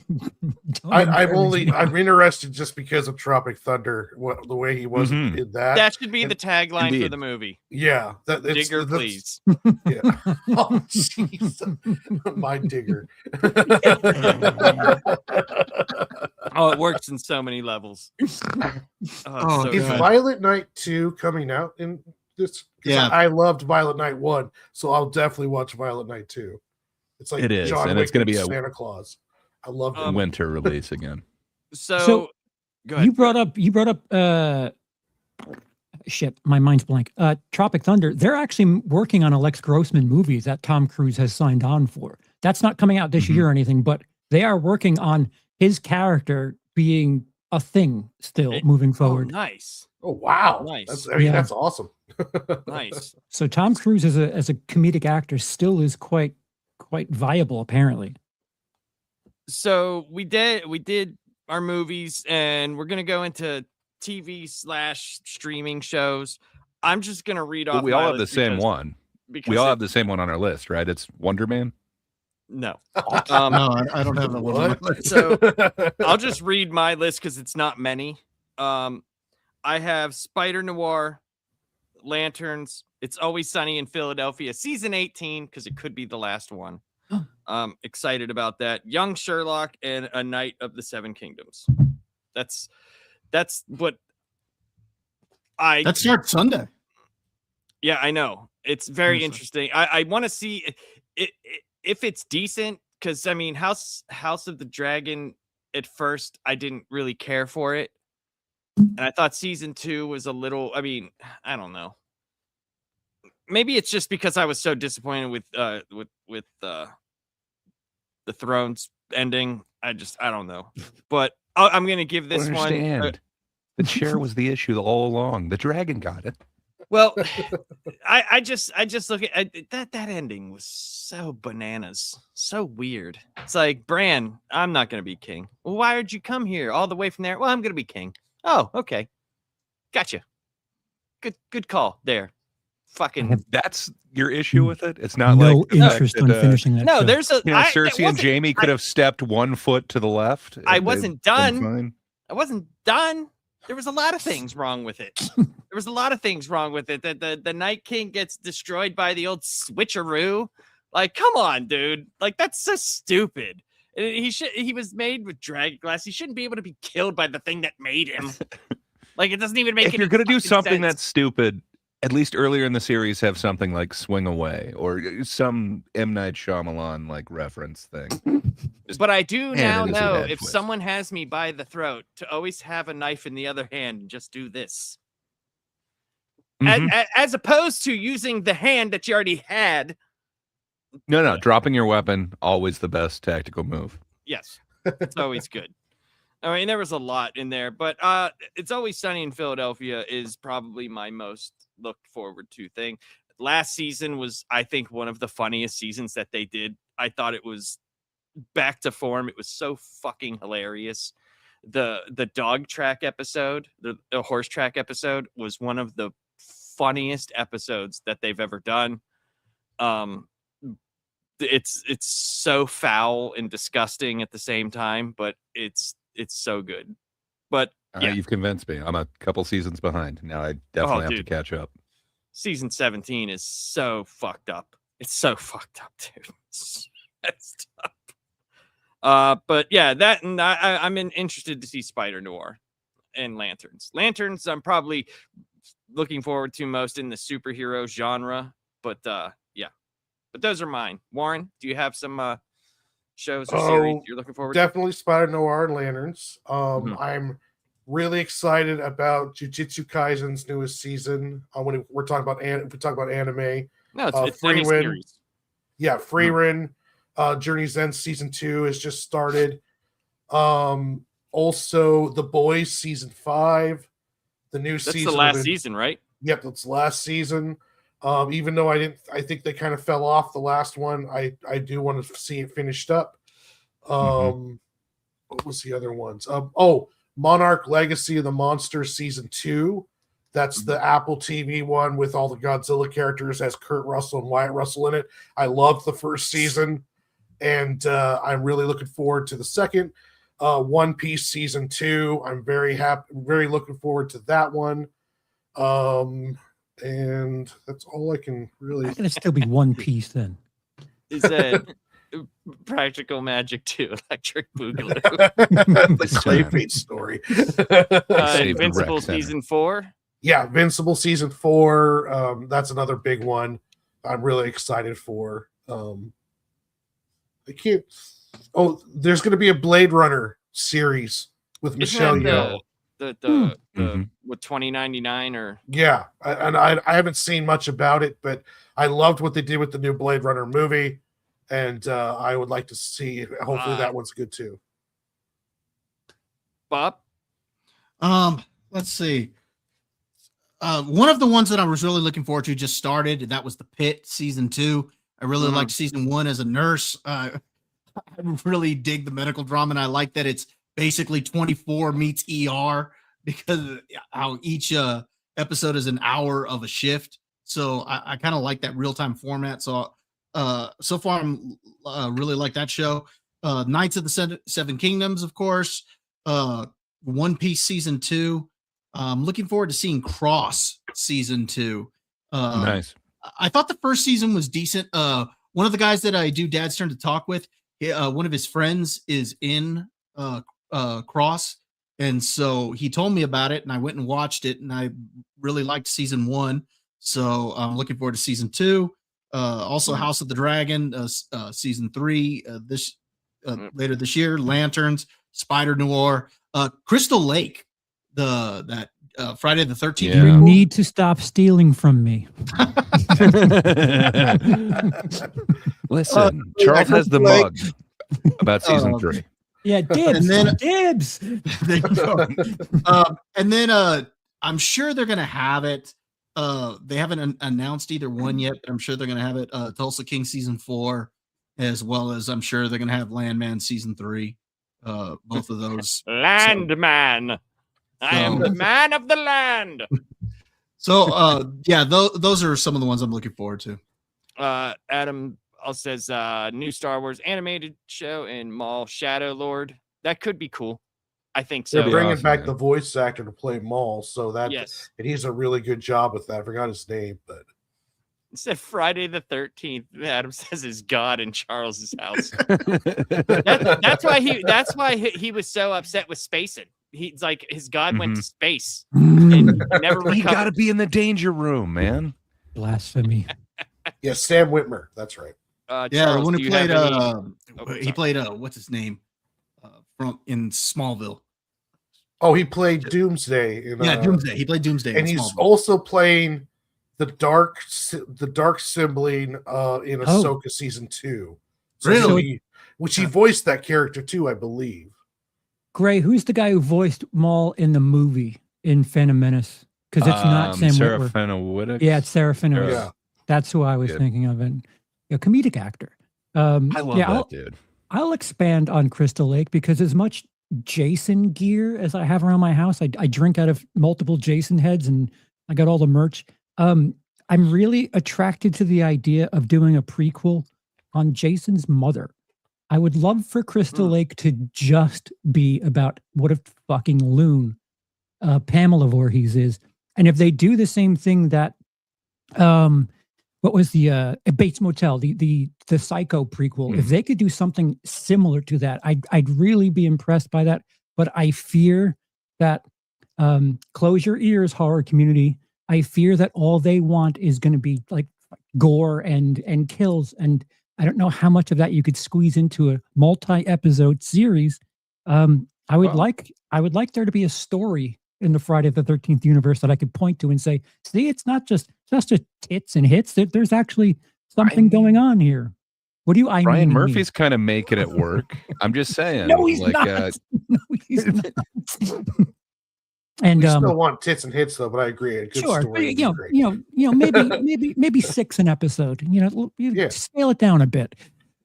[SPEAKER 2] I'm interested just because of Tropic Thunder, the way he was in that.
[SPEAKER 1] That should be the tagline for the movie.
[SPEAKER 2] Yeah,
[SPEAKER 1] Digger, please.
[SPEAKER 2] Yeah. Oh, jeez, my Digger.
[SPEAKER 1] Oh, it works in so many levels.
[SPEAKER 2] Is Violent Night 2 coming out in this?
[SPEAKER 3] Yeah,
[SPEAKER 2] I loved Violent Night 1, so I'll definitely watch Violent Night 2. It's like
[SPEAKER 5] it is,
[SPEAKER 2] John
[SPEAKER 5] and
[SPEAKER 2] Wick
[SPEAKER 5] it's going to be a
[SPEAKER 2] Santa Claus. I love
[SPEAKER 5] a winter release again.
[SPEAKER 1] So go ahead.
[SPEAKER 4] You brought up shit, my mind's blank. Tropic Thunder. They're actually working on a Lex Grossman movie that Tom Cruise has signed on for. That's not coming out this year or anything, but they are working on his character being a thing still moving forward.
[SPEAKER 1] Oh, nice.
[SPEAKER 2] Oh wow.
[SPEAKER 1] Nice.
[SPEAKER 2] That's awesome.
[SPEAKER 1] Nice.
[SPEAKER 4] So Tom Cruise as a comedic actor still is quite viable apparently.
[SPEAKER 1] So we did our movies, and we're gonna go into TV/streaming shows. I'm just gonna read off.
[SPEAKER 5] We all have the same one. We all have the same one on our list, right? It's Wonder Man.
[SPEAKER 1] No,
[SPEAKER 3] no, I don't have the one.
[SPEAKER 1] So I'll just read my list because it's not many. I have Spider Noir, Lanterns, It's Always Sunny in Philadelphia, season 18, because it could be the last one. Excited about that. Young Sherlock and A Night of the Seven Kingdoms. That's what
[SPEAKER 3] that starts Sunday.
[SPEAKER 1] Yeah, I know. It's very interesting. I want to see it if it's decent, because I mean, House of the Dragon at first I didn't really care for it, and I thought season 2 was a little. I mean, I don't know. Maybe it's just because I was so disappointed with the Thrones ending. I don't know. But I'm gonna give this one.
[SPEAKER 5] The chair was the issue all along. The dragon got it.
[SPEAKER 1] Well, I just look at that ending was so bananas, so weird. It's like, Bran, I'm not gonna be king. Well, why did you come here all the way from there? Well, I'm gonna be king. Oh, okay, gotcha. Good call there. Fucking,
[SPEAKER 5] that's your issue with it. It's not
[SPEAKER 4] no
[SPEAKER 5] like
[SPEAKER 4] interest in finishing that.
[SPEAKER 1] No,
[SPEAKER 4] show.
[SPEAKER 1] there's a
[SPEAKER 5] Cersei and Jaime could have stepped 1 foot to the left.
[SPEAKER 1] I wasn't done. I wasn't done. There was a lot of things wrong with it. That the Night King gets destroyed by the old switcheroo. Like, come on, dude. Like, that's so stupid. He was made with dragon glass. He shouldn't be able to be killed by the thing that made him. Like, it doesn't even make.
[SPEAKER 5] If you're gonna do something that's stupid, at least earlier in the series, have something like Swing Away or some M. Night Shyamalan like reference thing.
[SPEAKER 1] But I do now know if someone has me by the throat to always have a knife in the other hand and just do this. As opposed to using the hand that you already had.
[SPEAKER 5] No, dropping your weapon, always the best tactical move.
[SPEAKER 1] Yes, it's always good. I mean, there was a lot in there, but It's Always Sunny in Philadelphia is probably my most looked forward to thing. Last season was, I think, one of the funniest seasons that they did. I thought it was back to form. It was so fucking hilarious. The dog track episode, the horse track episode, was one of the funniest episodes that they've ever done. It's so foul and disgusting at the same time, but it's so good. But yeah.
[SPEAKER 5] You've convinced me. I'm a couple seasons behind. Now I definitely have to catch up.
[SPEAKER 1] Season 17 is so fucked up. It's so fucked up, dude. It's tough. But yeah, that, and I'm interested to see Spider Noir and Lanterns. Lanterns, I'm probably looking forward to most in the superhero genre. But yeah, but those are mine. Warren, do you have some shows or series
[SPEAKER 2] Oh,
[SPEAKER 1] you're looking forward
[SPEAKER 2] definitely Spider Noir and Lanterns.
[SPEAKER 1] Mhm.
[SPEAKER 2] I'm really excited about Jujutsu Kaisen's newest season. When we're talking about if we talk about anime,
[SPEAKER 1] to? No, it's
[SPEAKER 2] Free
[SPEAKER 1] any
[SPEAKER 2] Win.
[SPEAKER 1] series.
[SPEAKER 2] Yeah, Freerin, Journey's End season 2 has just started. Also The Boys season 5, the new
[SPEAKER 1] That's
[SPEAKER 2] season.
[SPEAKER 1] the last season, right?
[SPEAKER 2] Yep, that's last season. Even though I think they kind of fell off the last one. I do want to see it finished up. What was the other ones? Monarch Legacy of the Monsters season 2. That's the Apple TV one with all the Godzilla characters, has Kurt Russell and Wyatt Russell in it. I loved the first season, and I'm really looking forward to the second. One Piece season 2. I'm very looking forward to that one. And that's all I can really.
[SPEAKER 4] It's gonna still be One Piece then.
[SPEAKER 1] Is that Practical Magic 2, Electric Boogaloo?
[SPEAKER 2] The Clayface story.
[SPEAKER 5] Save the
[SPEAKER 1] Invincible
[SPEAKER 5] rec center.
[SPEAKER 1] season 4.
[SPEAKER 2] Yeah, Invincible season 4. That's another big one I'm really excited for. I can't. Oh, there's going to be a Blade Runner series with Michelle
[SPEAKER 1] Isn't
[SPEAKER 2] Yeoh.
[SPEAKER 1] that
[SPEAKER 5] Mhm.
[SPEAKER 1] with 2099 or
[SPEAKER 2] Yeah, I haven't seen much about it, but I loved what they did with the new Blade Runner movie, and I would like to see. Hopefully, that one's good too.
[SPEAKER 1] Bob?
[SPEAKER 3] Let's see. One of the ones that I was really looking forward to just started, and that was The Pit season 2. I really liked season 1 as a nurse. I really dig the medical drama, and I like that it's basically 24 meets ER because of how each episode is an hour of a shift. So I kind of like that real-time format. So so far I'm really like that show. Knights of the Seven Kingdoms, of course. One Piece season 2. I'm looking forward to seeing Cross season 2.
[SPEAKER 5] Nice.
[SPEAKER 3] I thought the first season was decent. One of the guys that I do Dad's Turn to Talk with, one of his friends is in Cross, and so he told me about it, and I went and watched it, and I really liked season 1. So I'm looking forward to season 2. Also, House of the Dragon season 3 later this year. Lanterns, Spider Noir, Crystal Lake, that Friday the 13th.
[SPEAKER 5] Yeah.
[SPEAKER 4] You need to stop stealing from me.
[SPEAKER 5] Listen, Charles has the mug about season 3.
[SPEAKER 4] Yeah, dibs.
[SPEAKER 3] And then-
[SPEAKER 4] dibs.
[SPEAKER 3] There you go. And then I'm sure they're gonna have it. They haven't announced either one yet, but I'm sure they're gonna have it. Tulsa King season 4, as well as I'm sure they're gonna have Landman season 3. Both of those.
[SPEAKER 1] Landman. I am the man of the land.
[SPEAKER 3] So yeah, those are some of the ones I'm looking forward to.
[SPEAKER 1] Adam also says new Star Wars animated show in Maul Shadow Lord. That could be cool. I think so.
[SPEAKER 2] They're bringing
[SPEAKER 5] awesome,
[SPEAKER 2] back
[SPEAKER 5] man.
[SPEAKER 2] the voice actor to play Maul, so that
[SPEAKER 1] Yes.
[SPEAKER 2] and he's a really good job with that. I forgot his name, but
[SPEAKER 1] It said Friday the 13th. Adam says is God in Charles's house. That's why he was so upset with spacing. He's like his God went to space and never recovered.
[SPEAKER 5] You got to be in the danger room, man.
[SPEAKER 4] Blasphemy.
[SPEAKER 2] yeah, Sam Whitmer. That's right.
[SPEAKER 3] Yeah,
[SPEAKER 1] Charles,
[SPEAKER 3] when
[SPEAKER 1] do
[SPEAKER 3] he
[SPEAKER 1] you have
[SPEAKER 3] played
[SPEAKER 1] any-
[SPEAKER 3] he played what's his name from in Smallville.
[SPEAKER 2] Oh, he played Doomsday.
[SPEAKER 3] Doomsday. He played Doomsday,
[SPEAKER 2] and
[SPEAKER 3] in
[SPEAKER 2] he's
[SPEAKER 3] Smallville.
[SPEAKER 2] also playing the dark sibling in Ahsoka season 2. So
[SPEAKER 3] Really?
[SPEAKER 2] which he voiced that character too, I believe.
[SPEAKER 4] Gray, who's the guy who voiced Maul in the movie in Phantom Menace? Because it's not Sam Witwer.
[SPEAKER 5] Serafina.
[SPEAKER 4] Yeah, it's Serafina.
[SPEAKER 2] Yeah.
[SPEAKER 4] That's who I was
[SPEAKER 5] Good.
[SPEAKER 4] thinking of. And a comedic actor.
[SPEAKER 5] I love that dude.
[SPEAKER 4] I'll expand on Crystal Lake because as much Jason gear as I have around my house, I drink out of multiple Jason heads and I got all the merch. I'm really attracted to the idea of doing a prequel on Jason's mother. I would love for Crystal Lake to just be about what a fucking loon Pamela Voorhees is. And if they do the same thing that what was the Bates Motel, the Psycho prequel, if they could do something similar to that, I'd really be impressed by that. But I fear that close your ears, horror community. I fear that all they want is going to be like gore and kills, and I don't know how much of that you could squeeze into a multi-episode series. I would like there to be a story in the Friday the 13th universe that I could point to and say, see, it's not just tits and hits. There's actually something going on here. What do you?
[SPEAKER 5] Ryan Murphy's kind of making it work. I'm just saying.
[SPEAKER 4] No, he's not. No, he's not. And
[SPEAKER 2] we still want tits and hits though, but I agree. A good
[SPEAKER 4] sure,
[SPEAKER 2] story
[SPEAKER 4] maybe 6 an episode. Scale it down a bit.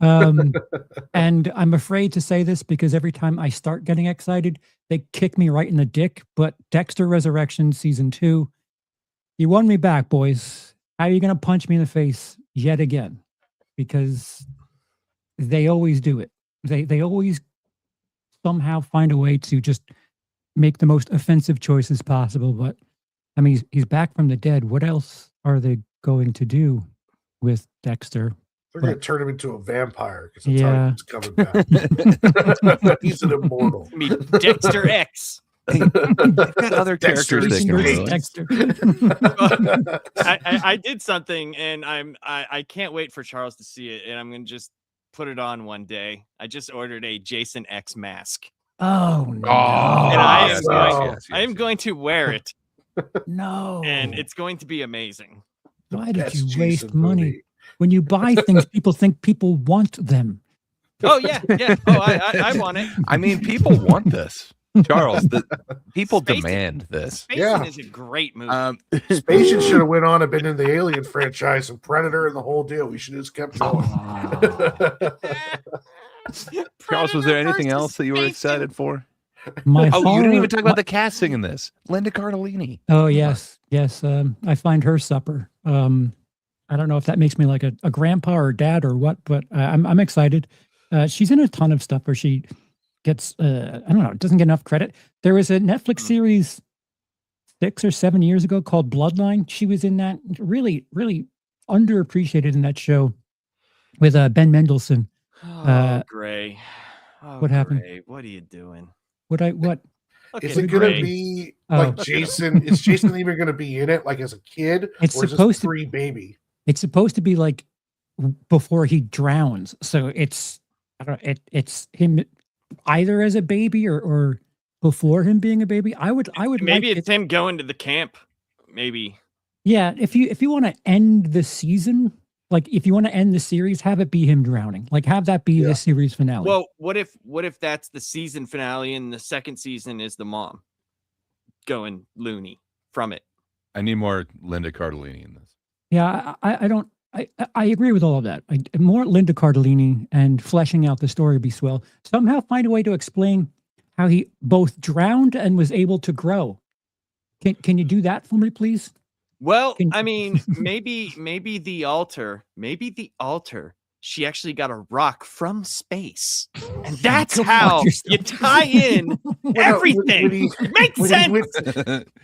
[SPEAKER 4] And I'm afraid to say this because every time I start getting excited, they kick me right in the dick. But Dexter Resurrection season 2, you won me back, boys. How are you going to punch me in the face yet again? Because they always do it. They always somehow find a way to just make the most offensive choices possible. But I mean, he's back from the dead. What else are they going to do with Dexter?
[SPEAKER 2] They're going to turn him into a vampire because that's how he's coming back. He's an immortal.
[SPEAKER 1] I mean, Dexter X.
[SPEAKER 5] They've got other characters they can release.
[SPEAKER 1] I did something, and I can't wait for Charles to see it, and I'm going to just put it on one day. I just ordered a Jason X mask.
[SPEAKER 4] Oh no!
[SPEAKER 1] And I am going to wear it.
[SPEAKER 4] No,
[SPEAKER 1] and it's going to be amazing.
[SPEAKER 4] Why did you waste money? When you buy things, people think people want them.
[SPEAKER 1] Oh yeah. Oh, I want it.
[SPEAKER 5] I mean, people want this, Charles. People demand this.
[SPEAKER 1] Spacing is a great movie.
[SPEAKER 2] Spacing should have went on and been in the Alien franchise and Predator and the whole deal. We should have just kept going.
[SPEAKER 5] Charles, was there anything else that you were excited for?
[SPEAKER 4] You
[SPEAKER 5] didn't even talk about the casting in this. Linda Cardellini.
[SPEAKER 4] Oh yes. I find her supper. I don't know if that makes me like a grandpa or dad or what, but I'm excited. She's in a ton of stuff where she gets I don't know, doesn't get enough credit. There was a Netflix series 6 or 7 years ago called Bloodline. She was in that, really, really underappreciated in that show with Ben Mendelsohn.
[SPEAKER 1] Gray.
[SPEAKER 4] What happened?
[SPEAKER 1] Gray. What are you doing?
[SPEAKER 2] Is it going to be like Jason? Is Jason even going to be in it, like as a kid?
[SPEAKER 4] It's
[SPEAKER 2] or
[SPEAKER 4] supposed
[SPEAKER 2] to be baby.
[SPEAKER 4] It's supposed to be like before he drowns. So it's it's him either as a baby or before him being a baby. I would
[SPEAKER 1] maybe it's him going to the camp. Maybe.
[SPEAKER 4] Yeah, if you want to end the season. Like, if you want to end the series, have it be him drowning. Like, have that be the series finale.
[SPEAKER 1] Well, what if that's the season finale and the second season is the mom going loony from it?
[SPEAKER 5] I need more Linda Cardellini in this.
[SPEAKER 4] Yeah, I agree with all of that. More Linda Cardellini and fleshing out the story would be swell. Somehow find a way to explain how he both drowned and was able to grow. Can you do that for me, please?
[SPEAKER 1] Well, I mean, maybe the altar, she actually got a rock from space. And that's how you tie in everything. Makes sense.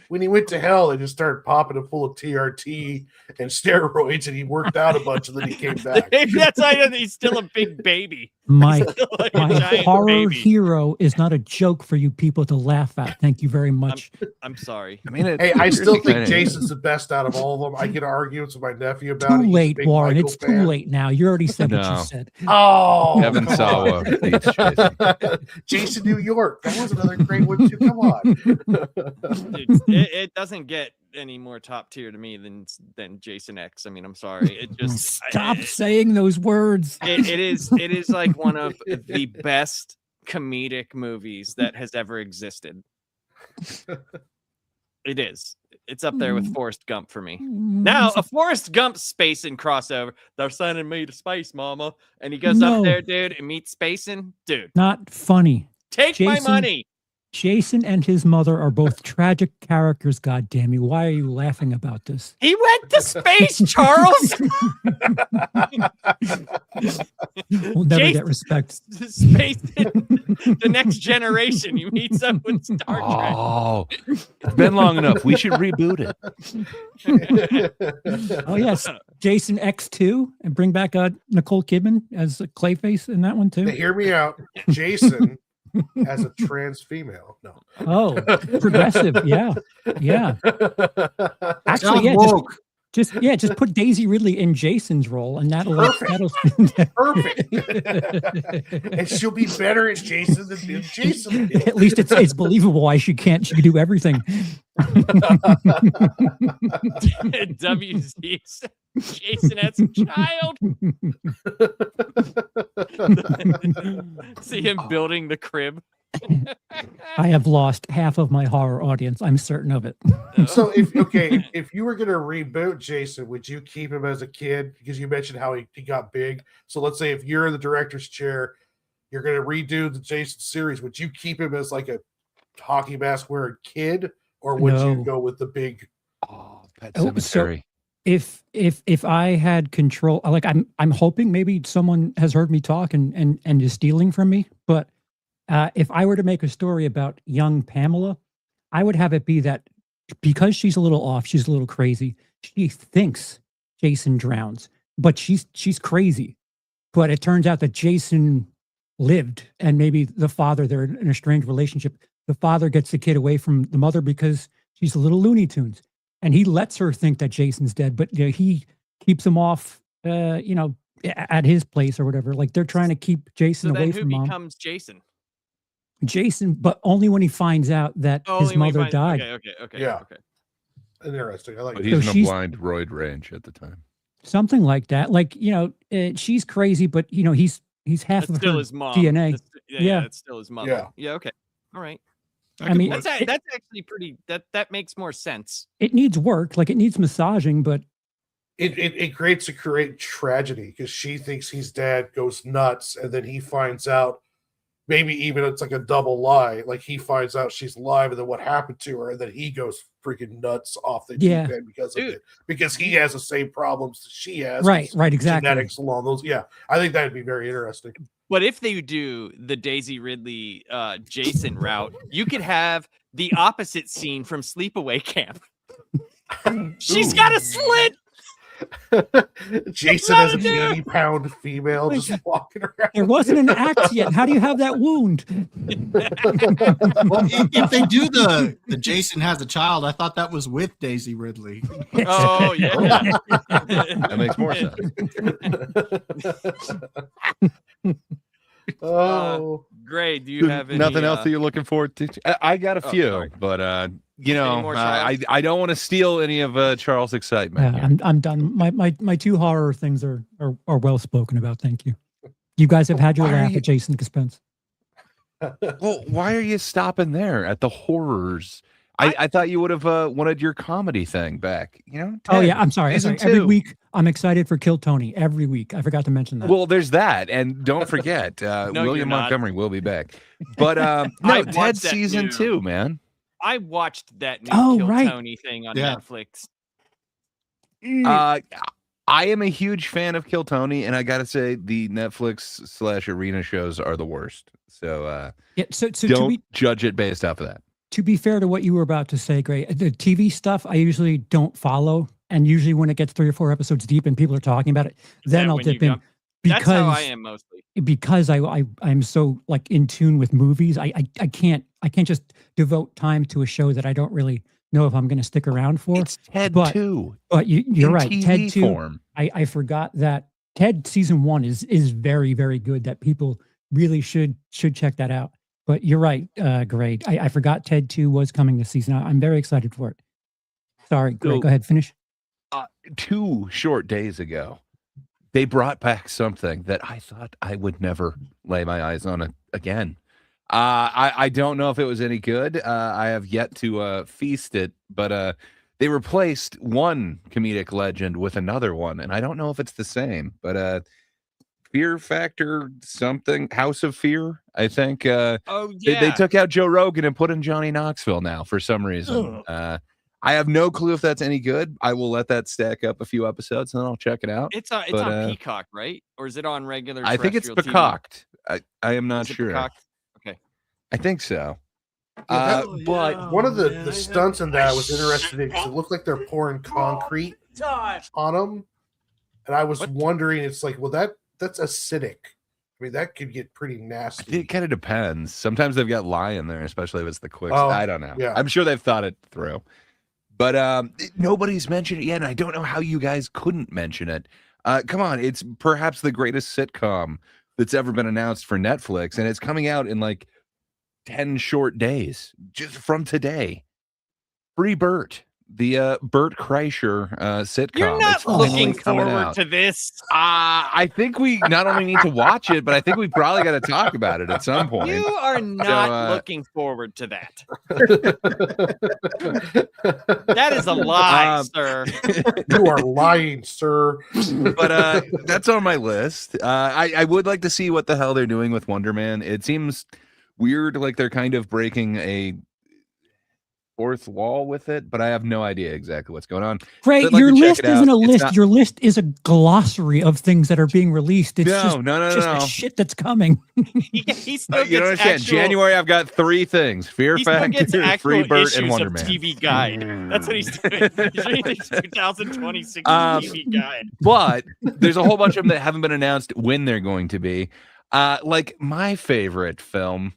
[SPEAKER 2] When he went to hell, they just started popping it full of TRT and steroids, and he worked out a bunch, and then he came back.
[SPEAKER 1] Maybe that's why he's still a big baby.
[SPEAKER 4] My horror hero is not a joke for you people to laugh at. Thank you very much.
[SPEAKER 1] I'm sorry.
[SPEAKER 5] I mean,
[SPEAKER 2] I still think Jason's the best out of all of them. I get arguments with my nephew about it.
[SPEAKER 4] Too late, Warren. It's too late now. You already said what you said.
[SPEAKER 2] Oh,
[SPEAKER 5] Kevin Sawa beats Jason.
[SPEAKER 2] Jason New York. That was another great one too. Come on.
[SPEAKER 1] Dude, it doesn't get any more top tier to me than Jason X. I mean, I'm sorry. It just
[SPEAKER 4] stop saying those words.
[SPEAKER 1] It is like one of the best comedic movies that has ever existed. It is. It's up there with Forrest Gump for me. Now, a Forrest Gump Spacing crossover. They're sending me to space, mama. And he goes up there, dude, and meets Spacing. Dude.
[SPEAKER 4] Not funny.
[SPEAKER 1] Take my money.
[SPEAKER 4] Jason and his mother are both tragic characters, goddamn you. Why are you laughing about this?
[SPEAKER 1] He went to space, Charles.
[SPEAKER 4] We'll never get respect.
[SPEAKER 1] Space the next generation. He meets up with Star Trek.
[SPEAKER 5] Oh, it's been long enough. We should reboot
[SPEAKER 4] it. Oh, yes. Jason X2 and bring back Nicole Kidman as a Clayface in that one, too.
[SPEAKER 2] Now, hear me out. Jason as a trans female. No.
[SPEAKER 4] Oh, progressive. Yeah. Actually, yeah. Just put Daisy Ridley in Jason's role, and that'll
[SPEAKER 2] Perfect. And she'll be better at Jason than Jason.
[SPEAKER 4] At least it's believable why she can do everything.
[SPEAKER 1] WZ Jason as a child. See him building the crib.
[SPEAKER 4] I have lost half of my horror audience. I'm certain of it.
[SPEAKER 2] So if you were going to reboot Jason, would you keep him as a kid? Because you mentioned how he got big. So let's say if you're in the director's chair, you're going to redo the Jason series. Would you keep him as like a hockey mask wearing kid, or would you go with the big?
[SPEAKER 5] Pet Cemetery.
[SPEAKER 4] So if I had control, like I'm hoping maybe someone has heard me talk and is stealing from me, but. If I were to make a story about young Pamela, I would have it be that because she's a little off, she's a little crazy. She thinks Jason drowns, but she's crazy. But it turns out that Jason lived, and maybe the father, they're in a strange relationship. The father gets the kid away from the mother because she's a little Looney Tunes, and he lets her think that Jason's dead, but he keeps him off, at his place or whatever. Like they're trying to keep Jason away from mom.
[SPEAKER 1] Who becomes Jason?
[SPEAKER 4] Jason, but only when he finds out that his mother died.
[SPEAKER 1] Okay.
[SPEAKER 2] Yeah.
[SPEAKER 1] Okay.
[SPEAKER 2] Interesting. I like
[SPEAKER 5] But
[SPEAKER 2] it.
[SPEAKER 5] he's in a blind roid range at the time.
[SPEAKER 4] Something like that. Like, she's crazy, but he's half of
[SPEAKER 1] still
[SPEAKER 4] her
[SPEAKER 1] his mom.
[SPEAKER 4] DNA.
[SPEAKER 1] Yeah, it's still his mother.
[SPEAKER 2] Yeah.
[SPEAKER 1] Okay. All right.
[SPEAKER 4] I mean,
[SPEAKER 1] that's actually pretty. That makes more sense.
[SPEAKER 4] It needs work. Like it needs massaging, but
[SPEAKER 2] it creates a great tragedy because she thinks he's dead, goes nuts, and then he finds out. Maybe even it's like a double lie. Like he finds out she's alive, and then what happened to her, and then he goes freaking nuts off the deep end because of it. Because he has the same problems that she has.
[SPEAKER 4] Right, exactly.
[SPEAKER 2] Genetics along those. Yeah, I think that'd be very interesting.
[SPEAKER 1] But if they do the Daisy Ridley Jason route, you could have the opposite scene from Sleepaway Camp. She's got a slit.
[SPEAKER 2] Jason as an 80-pound female just walking around.
[SPEAKER 4] There wasn't an axe yet. How do you have that wound?
[SPEAKER 3] Well, if they do the Jason has a child, I thought that was with Daisy Ridley.
[SPEAKER 1] Oh yeah,
[SPEAKER 5] that makes more sense.
[SPEAKER 2] Great.
[SPEAKER 1] Do you have
[SPEAKER 5] nothing else that you're looking forward to? I got a few, but I don't want to steal any of Charles' excitement.
[SPEAKER 4] I'm done. My two horror things are well spoken about. Thank you. You guys have had your laugh at Jason Suspense.
[SPEAKER 5] Well, why are you stopping there at the horrors? I thought you would have wanted your comedy thing back.
[SPEAKER 4] Ted, I'm sorry. Every week I'm excited for Kill Tony. Every week. I forgot to mention that.
[SPEAKER 5] Well, there's that, and don't forget, William Montgomery will be back. But Ted season 2, man.
[SPEAKER 1] I watched that new Kill Tony thing on Netflix.
[SPEAKER 5] I am a huge fan of Kill Tony, and I gotta say the Netflix / arena shows are the worst. So,
[SPEAKER 4] so
[SPEAKER 5] don't judge it based off of that.
[SPEAKER 4] To be fair to what you were about to say, Gray, the TV stuff I usually don't follow, and usually when it gets 3 or 4 episodes deep and people are talking about it, then I'll dip in.
[SPEAKER 1] That's how I am mostly.
[SPEAKER 4] Because I'm so like in tune with movies, I can't just devote time to a show that I don't really know if I'm going to stick around for.
[SPEAKER 5] It's Ted 2.
[SPEAKER 4] But you're right,
[SPEAKER 5] TV
[SPEAKER 4] Ted 2.
[SPEAKER 5] Form.
[SPEAKER 4] I forgot that Ted season 1 is very, very good. That people really should check that out. But you're right, Gray. I forgot Ted 2 was coming this season. I'm very excited for it. Sorry, Gray, go ahead, finish.
[SPEAKER 5] 2 short days ago, they brought back something that I thought I would never lay my eyes on again. I don't know if it was any good. I have yet to feast it, but they replaced one comedic legend with another one, and I don't know if it's the same, but Fear Factor something, House of Fear, I think. They took out Joe Rogan and put in Johnny Knoxville now for some reason. I have no clue if that's any good. I will let that stack up a few episodes and then I'll check it out.
[SPEAKER 1] It's on Peacock, right? Or is it on regular?
[SPEAKER 5] I think it's Peacocked. I am not sure.
[SPEAKER 1] Okay,
[SPEAKER 5] I think so.
[SPEAKER 2] But one of the stunts in that was interesting because it looked like they're pouring concrete on them, and I was wondering, it's like, well, that's acidic. I mean, that could get pretty nasty.
[SPEAKER 5] It kind of depends. Sometimes they've got lye in there, especially if it's the Quicks. I don't know.
[SPEAKER 2] Yeah.
[SPEAKER 5] I'm sure they've thought it through. But nobody's mentioned it yet, and I don't know how you guys couldn't mention it. Come on, it's perhaps the greatest sitcom that's ever been announced for Netflix, and it's coming out in like 10 short days just from today. Free Bert, the Bert Kreischer sitcom.
[SPEAKER 1] You're not
[SPEAKER 5] It's finally
[SPEAKER 1] looking
[SPEAKER 5] coming
[SPEAKER 1] forward
[SPEAKER 5] out.
[SPEAKER 1] to this.
[SPEAKER 5] I think we not only need to watch it, but I think we probably got to talk about it at some point.
[SPEAKER 1] You are not looking forward to that. That is a lie, sir.
[SPEAKER 2] You are lying, sir.
[SPEAKER 5] But that's on my list. I would like to see what the hell they're doing with Wonder Man. It seems weird, like they're kind of breaking a fourth wall with it, but I have no idea exactly what's going on.
[SPEAKER 4] Great,
[SPEAKER 5] I'd like
[SPEAKER 4] your
[SPEAKER 5] to check
[SPEAKER 4] list
[SPEAKER 5] it out.
[SPEAKER 4] isn't a
[SPEAKER 5] It's
[SPEAKER 4] list.
[SPEAKER 5] not-
[SPEAKER 4] Your list is a glossary of things that are being released. It's
[SPEAKER 5] No,
[SPEAKER 4] just,
[SPEAKER 5] no,
[SPEAKER 4] just
[SPEAKER 5] no.
[SPEAKER 4] the shit that's coming.
[SPEAKER 1] He still
[SPEAKER 5] You don't
[SPEAKER 1] gets
[SPEAKER 5] understand. January, I've got 3 things: Fear
[SPEAKER 1] he still gets
[SPEAKER 5] Factor,
[SPEAKER 1] actual
[SPEAKER 5] Free Bert,
[SPEAKER 1] issues
[SPEAKER 5] and Wonder
[SPEAKER 1] of
[SPEAKER 5] Man.
[SPEAKER 1] TV Guide. That's what he's doing. He's reading the 2026 TV Guide.
[SPEAKER 5] But there's a whole bunch of them that haven't been announced when they're going to be. Like my favorite film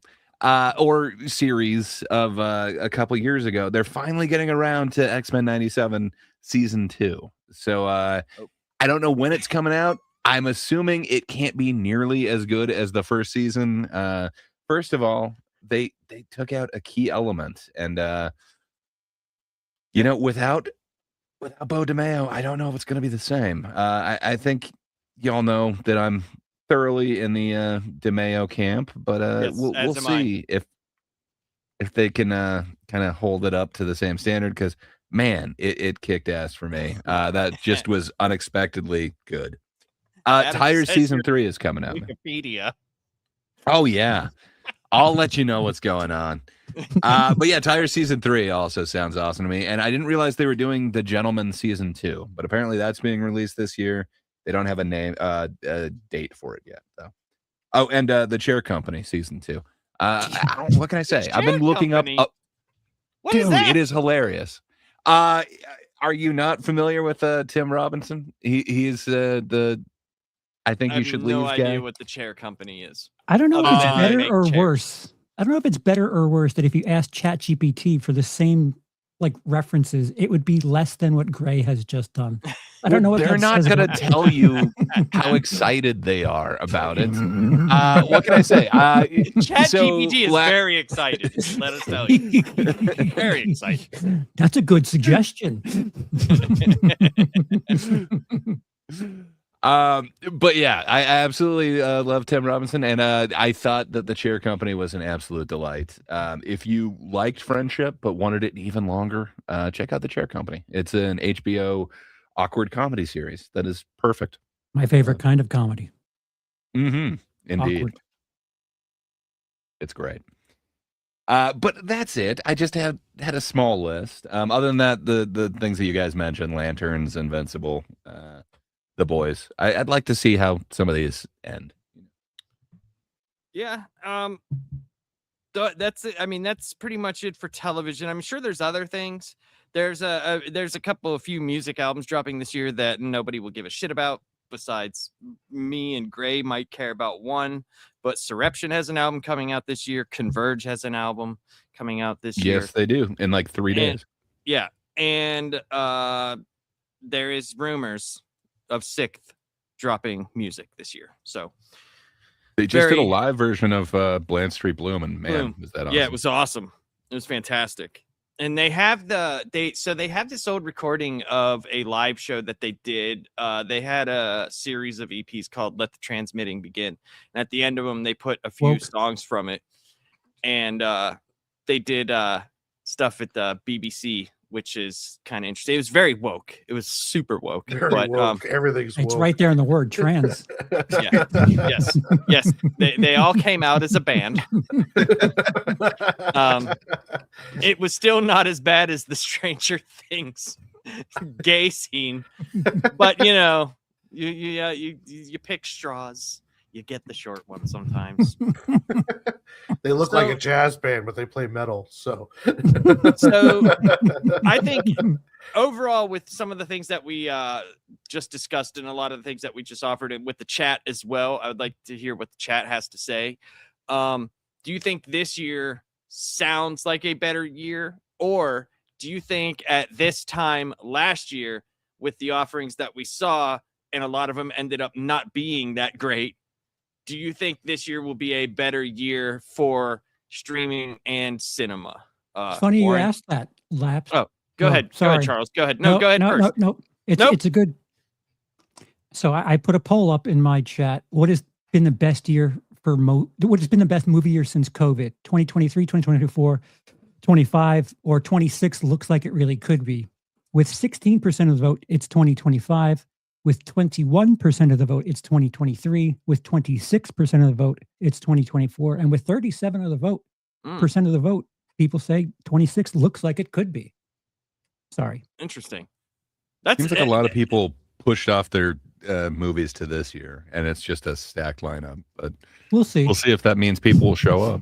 [SPEAKER 5] or series of a couple years ago, they're finally getting around to X-Men 97 season 2. So I don't know when it's coming out. I'm assuming it can't be nearly as good as the first season. First of all, they took out a key element, and without Bo DeMeo, I don't know if it's going to be the same. I think y'all know that I'm thoroughly in the DeMeo camp, but
[SPEAKER 1] Yes,
[SPEAKER 5] we'll see if they can kind of hold it up to the same standard, because man, it kicked ass for me. That just was unexpectedly good.
[SPEAKER 1] Adam
[SPEAKER 5] Tires
[SPEAKER 1] says
[SPEAKER 5] season
[SPEAKER 1] your
[SPEAKER 5] 3 is coming out.
[SPEAKER 1] Wikipedia.
[SPEAKER 5] Oh yeah, I'll let you know what's going on. But yeah, Tires season 3 also sounds awesome to me, and I didn't realize they were doing The Gentleman season 2, but apparently that's being released this year. They don't have a date for it yet, though. Oh, and The Chair Company season 2. What can I say? I've been looking up.
[SPEAKER 1] What is
[SPEAKER 5] Dude,
[SPEAKER 1] that?
[SPEAKER 5] it is hilarious. Are you not familiar with Tim Robinson? He's the I think
[SPEAKER 1] I
[SPEAKER 5] you
[SPEAKER 1] have
[SPEAKER 5] should
[SPEAKER 1] no
[SPEAKER 5] leave
[SPEAKER 1] idea
[SPEAKER 5] guy.
[SPEAKER 1] what the Chair Company is.
[SPEAKER 4] I don't know if
[SPEAKER 1] Other
[SPEAKER 4] it's
[SPEAKER 1] than they
[SPEAKER 4] better
[SPEAKER 1] make
[SPEAKER 4] or
[SPEAKER 1] chairs.
[SPEAKER 4] worse. I don't know if it's better or worse that if you ask ChatGPT for the same like references, it would be less than what Gray has just done. I don't know what
[SPEAKER 5] They're
[SPEAKER 4] that
[SPEAKER 5] not
[SPEAKER 4] says
[SPEAKER 5] going to
[SPEAKER 4] about-
[SPEAKER 5] tell you how excited they are about it. What can I say?
[SPEAKER 1] ChatGPT is very excited. Let us tell you. Very excited.
[SPEAKER 4] That's a good suggestion.
[SPEAKER 5] But yeah, I absolutely love Tim Robinson, and I thought that The Chair Company was an absolute delight. If you liked Friendship but wanted it even longer, check out The Chair Company. It's an HBO awkward comedy series that is perfect.
[SPEAKER 4] My favorite kind of comedy.
[SPEAKER 5] Mm-hmm. Indeed.
[SPEAKER 4] Awkward.
[SPEAKER 5] It's great. But that's it. I just had a small list. Other than that, the things that you guys mentioned, Lanterns, Invincible, The Boys. I'd like to see how some of these end.
[SPEAKER 1] Yeah. That's it. I mean, that's pretty much it for television. I'm sure there's other things. There's a few music albums dropping this year that nobody will give a shit about. Besides me and Gray might care about one, but Surreption has an album coming out this year. Converge has an album coming out this year.
[SPEAKER 5] Yes, they do, in like 3 days.
[SPEAKER 1] Yeah, and there is rumors of Sixth dropping music this year. So
[SPEAKER 5] they just did a live version of Bland Street Bloom, and man, was that awesome.
[SPEAKER 1] Yeah, it was awesome. It was fantastic. And they have they have this old recording of a live show that they did. They had a series of EPs called Let the Transmitting Begin. And at the end of them, they put a few songs from it. And they did stuff at the BBC, which is kind of interesting. It was very woke. It was super woke.
[SPEAKER 2] Very woke. Everything's woke.
[SPEAKER 4] It's right there in the word trans.
[SPEAKER 1] Yeah. Yes. They all came out as a band. It was still not as bad as the Stranger Things gay scene, but you pick straws. You get the short one sometimes.
[SPEAKER 2] They look like a jazz band, but they play metal. So
[SPEAKER 1] I think overall, with some of the things that we just discussed and a lot of the things that we just offered, and with the chat as well, I would like to hear what the chat has to say. Do you think this year sounds like a better year, or Do you think at this time last year, with the offerings that we saw, and a lot of them ended up not being that great, do you think this year will be a better year for streaming and cinema?
[SPEAKER 4] It's funny you
[SPEAKER 1] Warren?
[SPEAKER 4] asked that, Laps.
[SPEAKER 1] Oh, go
[SPEAKER 4] Oh,
[SPEAKER 1] ahead. Go
[SPEAKER 4] sorry.
[SPEAKER 1] ahead, Charles. Go ahead. No, go ahead first.
[SPEAKER 4] No.
[SPEAKER 1] Nope.
[SPEAKER 4] It's a good. So I put a poll up in my chat. What has been the best year for what has been the best movie year since COVID? 2023, 2024, 25, or 26 looks like it really could be. With 16% of the vote, it's 2025. With 21% of the vote, it's 2023. With 26% of the vote, it's 2024. And with 37 of the vote, percent of the vote, people say 26 looks like it could be. Sorry.
[SPEAKER 1] Interesting.
[SPEAKER 5] Seems like a lot of people pushed off their movies to this year, and it's just a stacked lineup. But
[SPEAKER 4] we'll see.
[SPEAKER 5] We'll see if that means people will show up.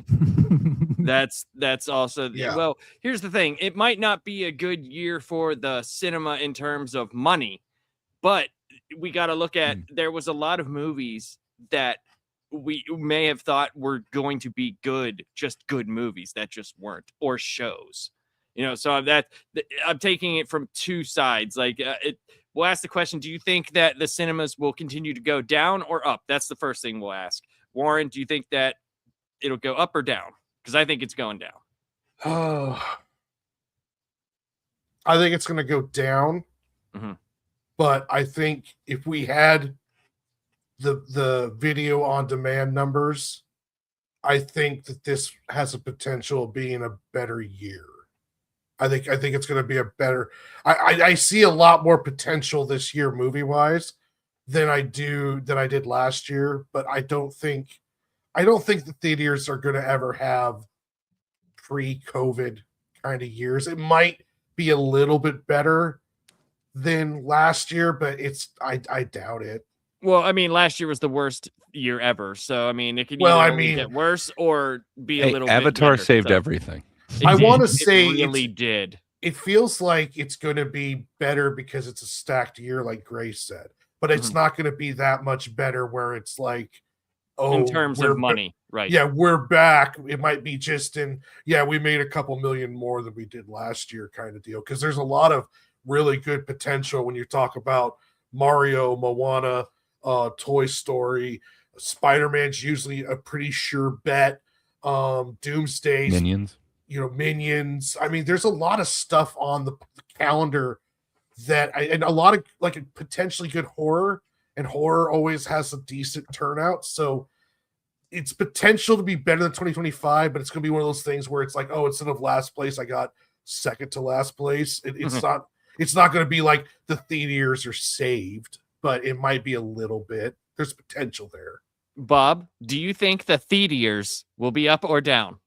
[SPEAKER 1] That's also well, here's the thing. It might not be a good year for the cinema in terms of money, but we got to look at there was a lot of movies that we may have thought were going to be good, just good movies that just weren't, or shows. So I'm taking it from two sides. Like we'll ask the question, do you think that the cinemas will continue to go down or up? That's the first thing we'll ask. Warren, do you think that it'll go up or down? Because I think it's going down.
[SPEAKER 2] Oh, I think it's going to go down.
[SPEAKER 1] Mm-hmm.
[SPEAKER 2] But I think if we had the video on demand numbers, I think that this has a potential of being a better year. I think it's going to be a better. I see a lot more potential this year movie wise than I did last year. But I don't think the theaters are going to ever have pre-COVID kind of years. It might be a little bit better than last year, but I doubt it.
[SPEAKER 1] Well, I mean, last year was the worst year ever. So, I mean, it could either get worse or be a little
[SPEAKER 5] Avatar
[SPEAKER 1] bit better,
[SPEAKER 5] saved everything.
[SPEAKER 2] I want to say
[SPEAKER 1] it really did.
[SPEAKER 2] It feels like it's going to be better because it's a stacked year, like Grace said, but it's not going to be that much better where it's like,
[SPEAKER 1] in terms of money, right?
[SPEAKER 2] Yeah, we're back. It might be just we made a couple million more than we did last year kind of deal. Because there's a lot of really good potential when you talk about Mario, Moana, Toy Story, Spider-Man's usually a pretty sure bet. Doomsday,
[SPEAKER 5] Minions.
[SPEAKER 2] Minions. I mean, there's a lot of stuff on the calendar and a lot of like potentially good horror, and horror always has a decent turnout. So it's potential to be better than 2025, but it's going to be one of those things where it's like, oh, instead of last place, I got second to last place. It's not going to be like the theaters are saved, but it might be a little bit. There's potential there.
[SPEAKER 1] Bob, do you think the theaters will be up or down?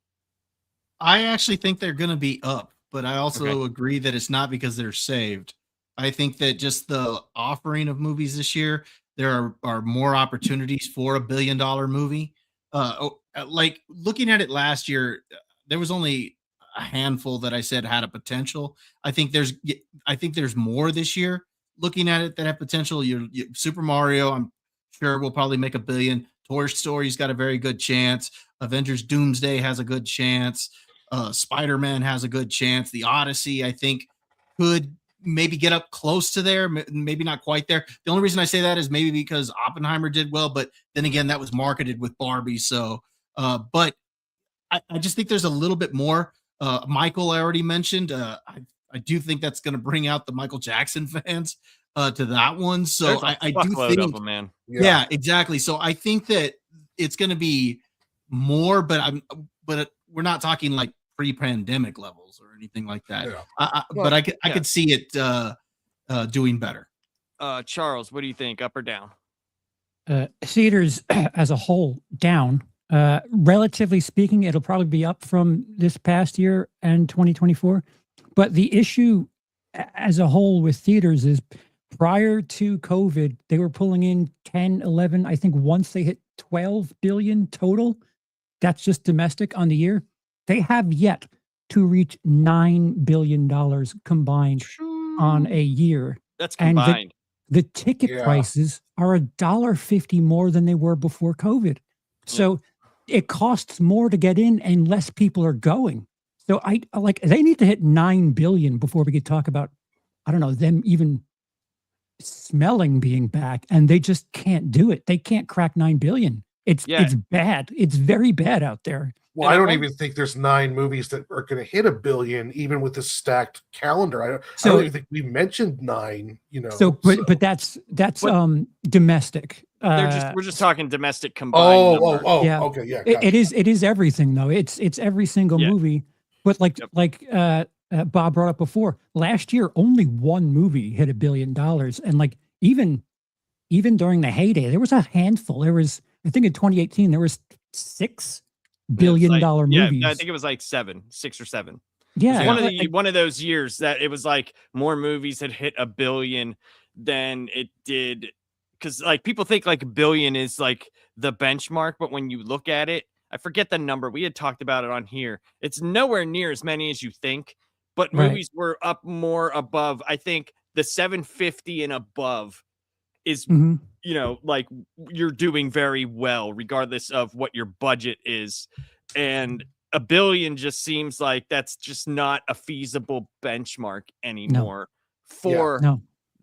[SPEAKER 3] I actually think they're going to be up, but I also agree that it's not because they're saved. I think that just the offering of movies this year, there are more opportunities for $1 billion movie. Like looking at it last year, there was only a handful that I said had a potential. I think there's more this year looking at it that have potential. Super Mario, I'm sure will probably make $1 billion. Toy Story's got a very good chance. Avengers Doomsday has a good chance. Spider-Man has a good chance. The Odyssey, I think, could maybe get up close to there, maybe not quite there. The only reason I say that is maybe because Oppenheimer did well, but then again, that was marketed with Barbie. So, but I just think there's a little bit more. Michael, I already mentioned. I do think that's going to bring out the Michael Jackson fans to that one. So I do think,
[SPEAKER 1] of them, man.
[SPEAKER 3] Yeah, exactly. So I think that it's going to be more, but we're not talking like pre-pandemic levels or anything like that. Yeah. But I could see it doing better.
[SPEAKER 1] Charles, what do you think? Up or down?
[SPEAKER 4] Theaters as a whole down. Relatively speaking, it'll probably be up from this past year and 2024. But the issue as a whole with theaters is prior to COVID, they were pulling in 10, 11. I think once they hit 12 billion total, that's just domestic on the year. They have yet to reach $9 billion combined on a year.
[SPEAKER 1] That's combined.
[SPEAKER 4] And the ticket prices are $1.50 more than they were before COVID. So it costs more to get in and less people are going. So I like they need to hit 9 billion before we could talk about, I don't know, them even smelling being back, and they just can't do it. They can't crack 9 billion. It's bad. It's very bad out there.
[SPEAKER 2] Well, I don't even think there's 9 movies that are going to hit $1 billion, even with this stacked calendar. I don't even think we mentioned 9. You know,
[SPEAKER 4] but that's domestic.
[SPEAKER 1] We're just talking domestic combined.
[SPEAKER 4] Yeah.
[SPEAKER 2] Okay, yeah.
[SPEAKER 4] It is everything though. It's every single movie. But like Bob brought up before, last year only one movie hit $1 billion, and like even during the heyday, there was a handful. There was, I think in 2018 there was $6 billion movies.
[SPEAKER 1] Yeah, I think it was like 6 or 7.
[SPEAKER 4] Yeah,
[SPEAKER 1] one of those years that it was like more movies had hit $1 billion than it did, because like people think like $1 billion is like the benchmark, but when you look at it, I forget the number. We had talked about it on here. It's nowhere near as many as you think, but movies were up more above. I think the 750 and above is, you know, like you're doing very well, regardless of what your budget is. And $1 billion just seems like that's just not a feasible benchmark anymore for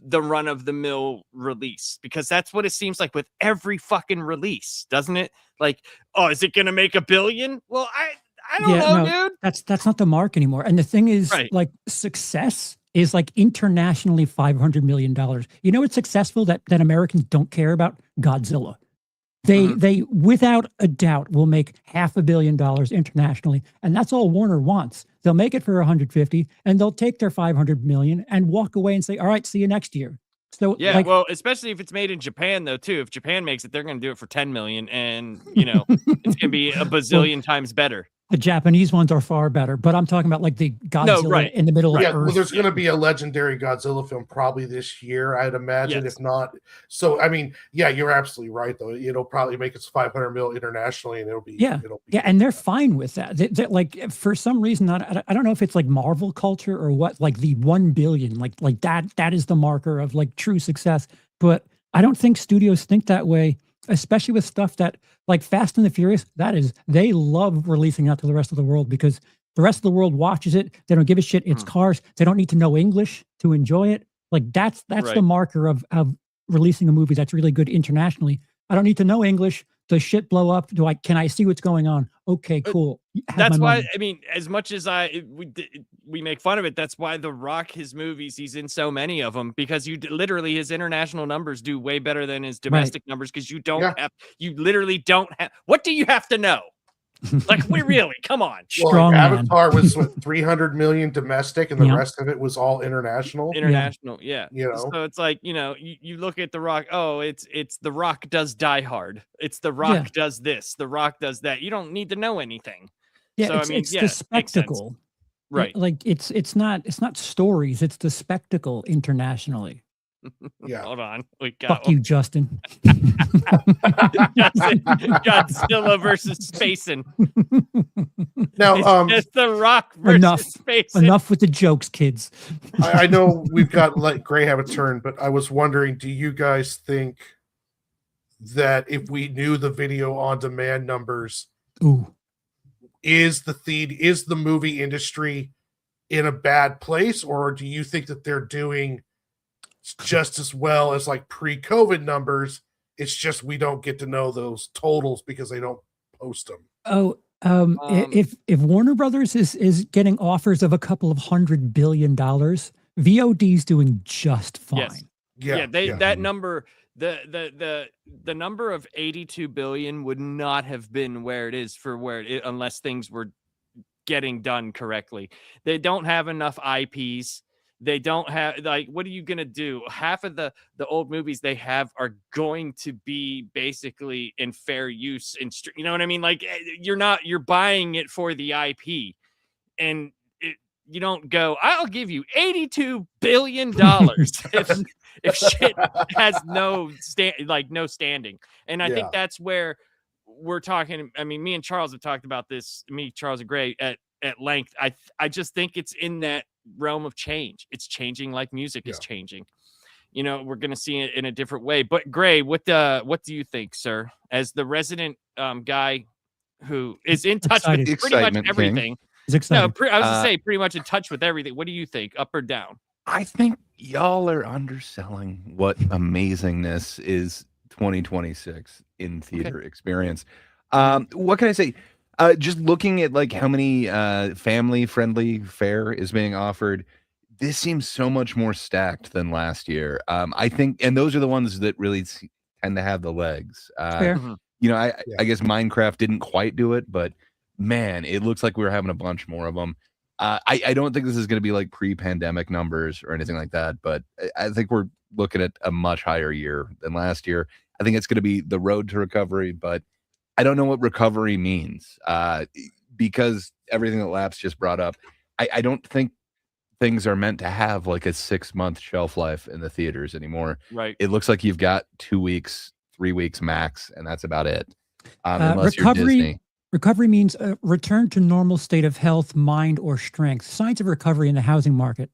[SPEAKER 1] the run of the mill release, because that's what it seems like with every fucking release, doesn't it? Like, oh, is it going to make $1 billion? Well, I don't know, dude.
[SPEAKER 4] That's not the mark anymore. And the thing is, like, success is like internationally $500 million. You know what's successful that Americans don't care about? Godzilla. They without a doubt will make $500 million internationally, and that's all Warner wants. They'll make it for 150, and they'll take their 500 million and walk away and say, "All right, see you next year." So
[SPEAKER 1] well, especially if it's made in Japan, though, too. If Japan makes it, they're going to do it for 10 million, and you know it's going to be a bazillion times better.
[SPEAKER 4] The Japanese ones are far better, but I'm talking about like the Godzilla in the middle of Earth.
[SPEAKER 2] Well, there's going to be a legendary Godzilla film probably this year, I'd imagine, if not. So, I mean, you're absolutely right, though. It'll probably make its 500 mil internationally, and it'll be
[SPEAKER 4] and they're fine with that. They, like, for some reason, I don't know if it's like Marvel culture or what. Like the 1 billion, like that is the marker of like true success. But I don't think studios think that way, especially with stuff that, like Fast and the Furious, they love releasing that to the rest of the world because the rest of the world watches it. They don't give a shit. It's cars. They don't need to know English to enjoy it. Like that's the marker of releasing a movie that's really good internationally. I don't need to know English. Does shit blow up? Can I see what's going on? Okay, cool.
[SPEAKER 1] That's why, I mean, as much as we make fun of it, that's why The Rock, his movies, he's in so many of them, because literally his international numbers do way better than his domestic numbers, because you literally don't have, what do you have to know? Like, we really, come on.
[SPEAKER 2] Well, Avatar was 300 million domestic, and the rest of it was all international.
[SPEAKER 1] You know, so it's like, you look at The Rock. Oh, it's The Rock does Die Hard. It's The Rock does this. The Rock does that. You don't need to know anything.
[SPEAKER 4] Yeah, so, it's the spectacle,
[SPEAKER 1] right?
[SPEAKER 4] Like it's not
[SPEAKER 1] stories.
[SPEAKER 4] It's the spectacle internationally.
[SPEAKER 2] Yeah.
[SPEAKER 1] Hold on.
[SPEAKER 4] Fuck you, Justin.
[SPEAKER 1] Godzilla versus Spacin.
[SPEAKER 2] Now,
[SPEAKER 1] it's The Rock versus Spacin.
[SPEAKER 4] Enough with the jokes, kids.
[SPEAKER 2] I know we've got let Gray have a turn, but I was wondering, do you guys think that if we knew the video on demand numbers, is the movie industry in a bad place, or do you think that they're doing just as well as like pre-COVID numbers? It's just we don't get to know those totals because they don't post them.
[SPEAKER 4] If Warner Brothers is getting offers of a couple of $100 billion, VOD's doing just fine.
[SPEAKER 1] Yes. That number, the number of 82 billion would not have been where it is unless things were getting done correctly. They don't have enough IPs. They don't have, like, what are you going to do? Half of the old movies they have are going to be basically in fair use. You know what I mean? Like, you're buying it for the IP, and you don't go, I'll give you $82 billion if shit has no standing. And I think that's where we're talking. I mean, me and Charles have talked about this, Charles and Gray at length. I just think it's in that realm of change. It's changing like music is changing. We're going to see it in a different way. But Gray, what do you think, sir, as the resident guy who is in touch with pretty much everything?
[SPEAKER 4] It's exciting.
[SPEAKER 1] I was gonna say pretty much in touch with everything. What do you think? Up or down?
[SPEAKER 5] I think y'all are underselling what amazingness is 2026 in theater experience. What can I say? Just looking at like how many family friendly fare is being offered, this seems so much more stacked than last year. I think, and those are the ones that really tend to have the legs.
[SPEAKER 4] Fair.
[SPEAKER 5] You know, I guess Minecraft didn't quite do it, but man, it looks like we're having a bunch more of them. I don't think this is going to be like pre-pandemic numbers or anything like that, but I think we're looking at a much higher year than last year. I think it's going to be the road to recovery, but I don't know what recovery means because everything that Laps just brought up, I don't think things are meant to have like a 6-month shelf life in the theaters anymore.
[SPEAKER 1] Right.
[SPEAKER 5] It looks like you've got 2 weeks, 3 weeks max, and that's about it. Unless you're Disney.
[SPEAKER 4] Recovery means a return to normal state of health, mind, or strength. Signs of recovery in the housing market.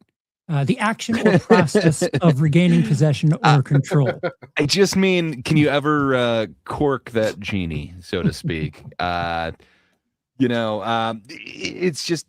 [SPEAKER 4] The action or process of regaining possession or control.
[SPEAKER 5] I just mean, can you ever cork that genie, so to speak? It's just,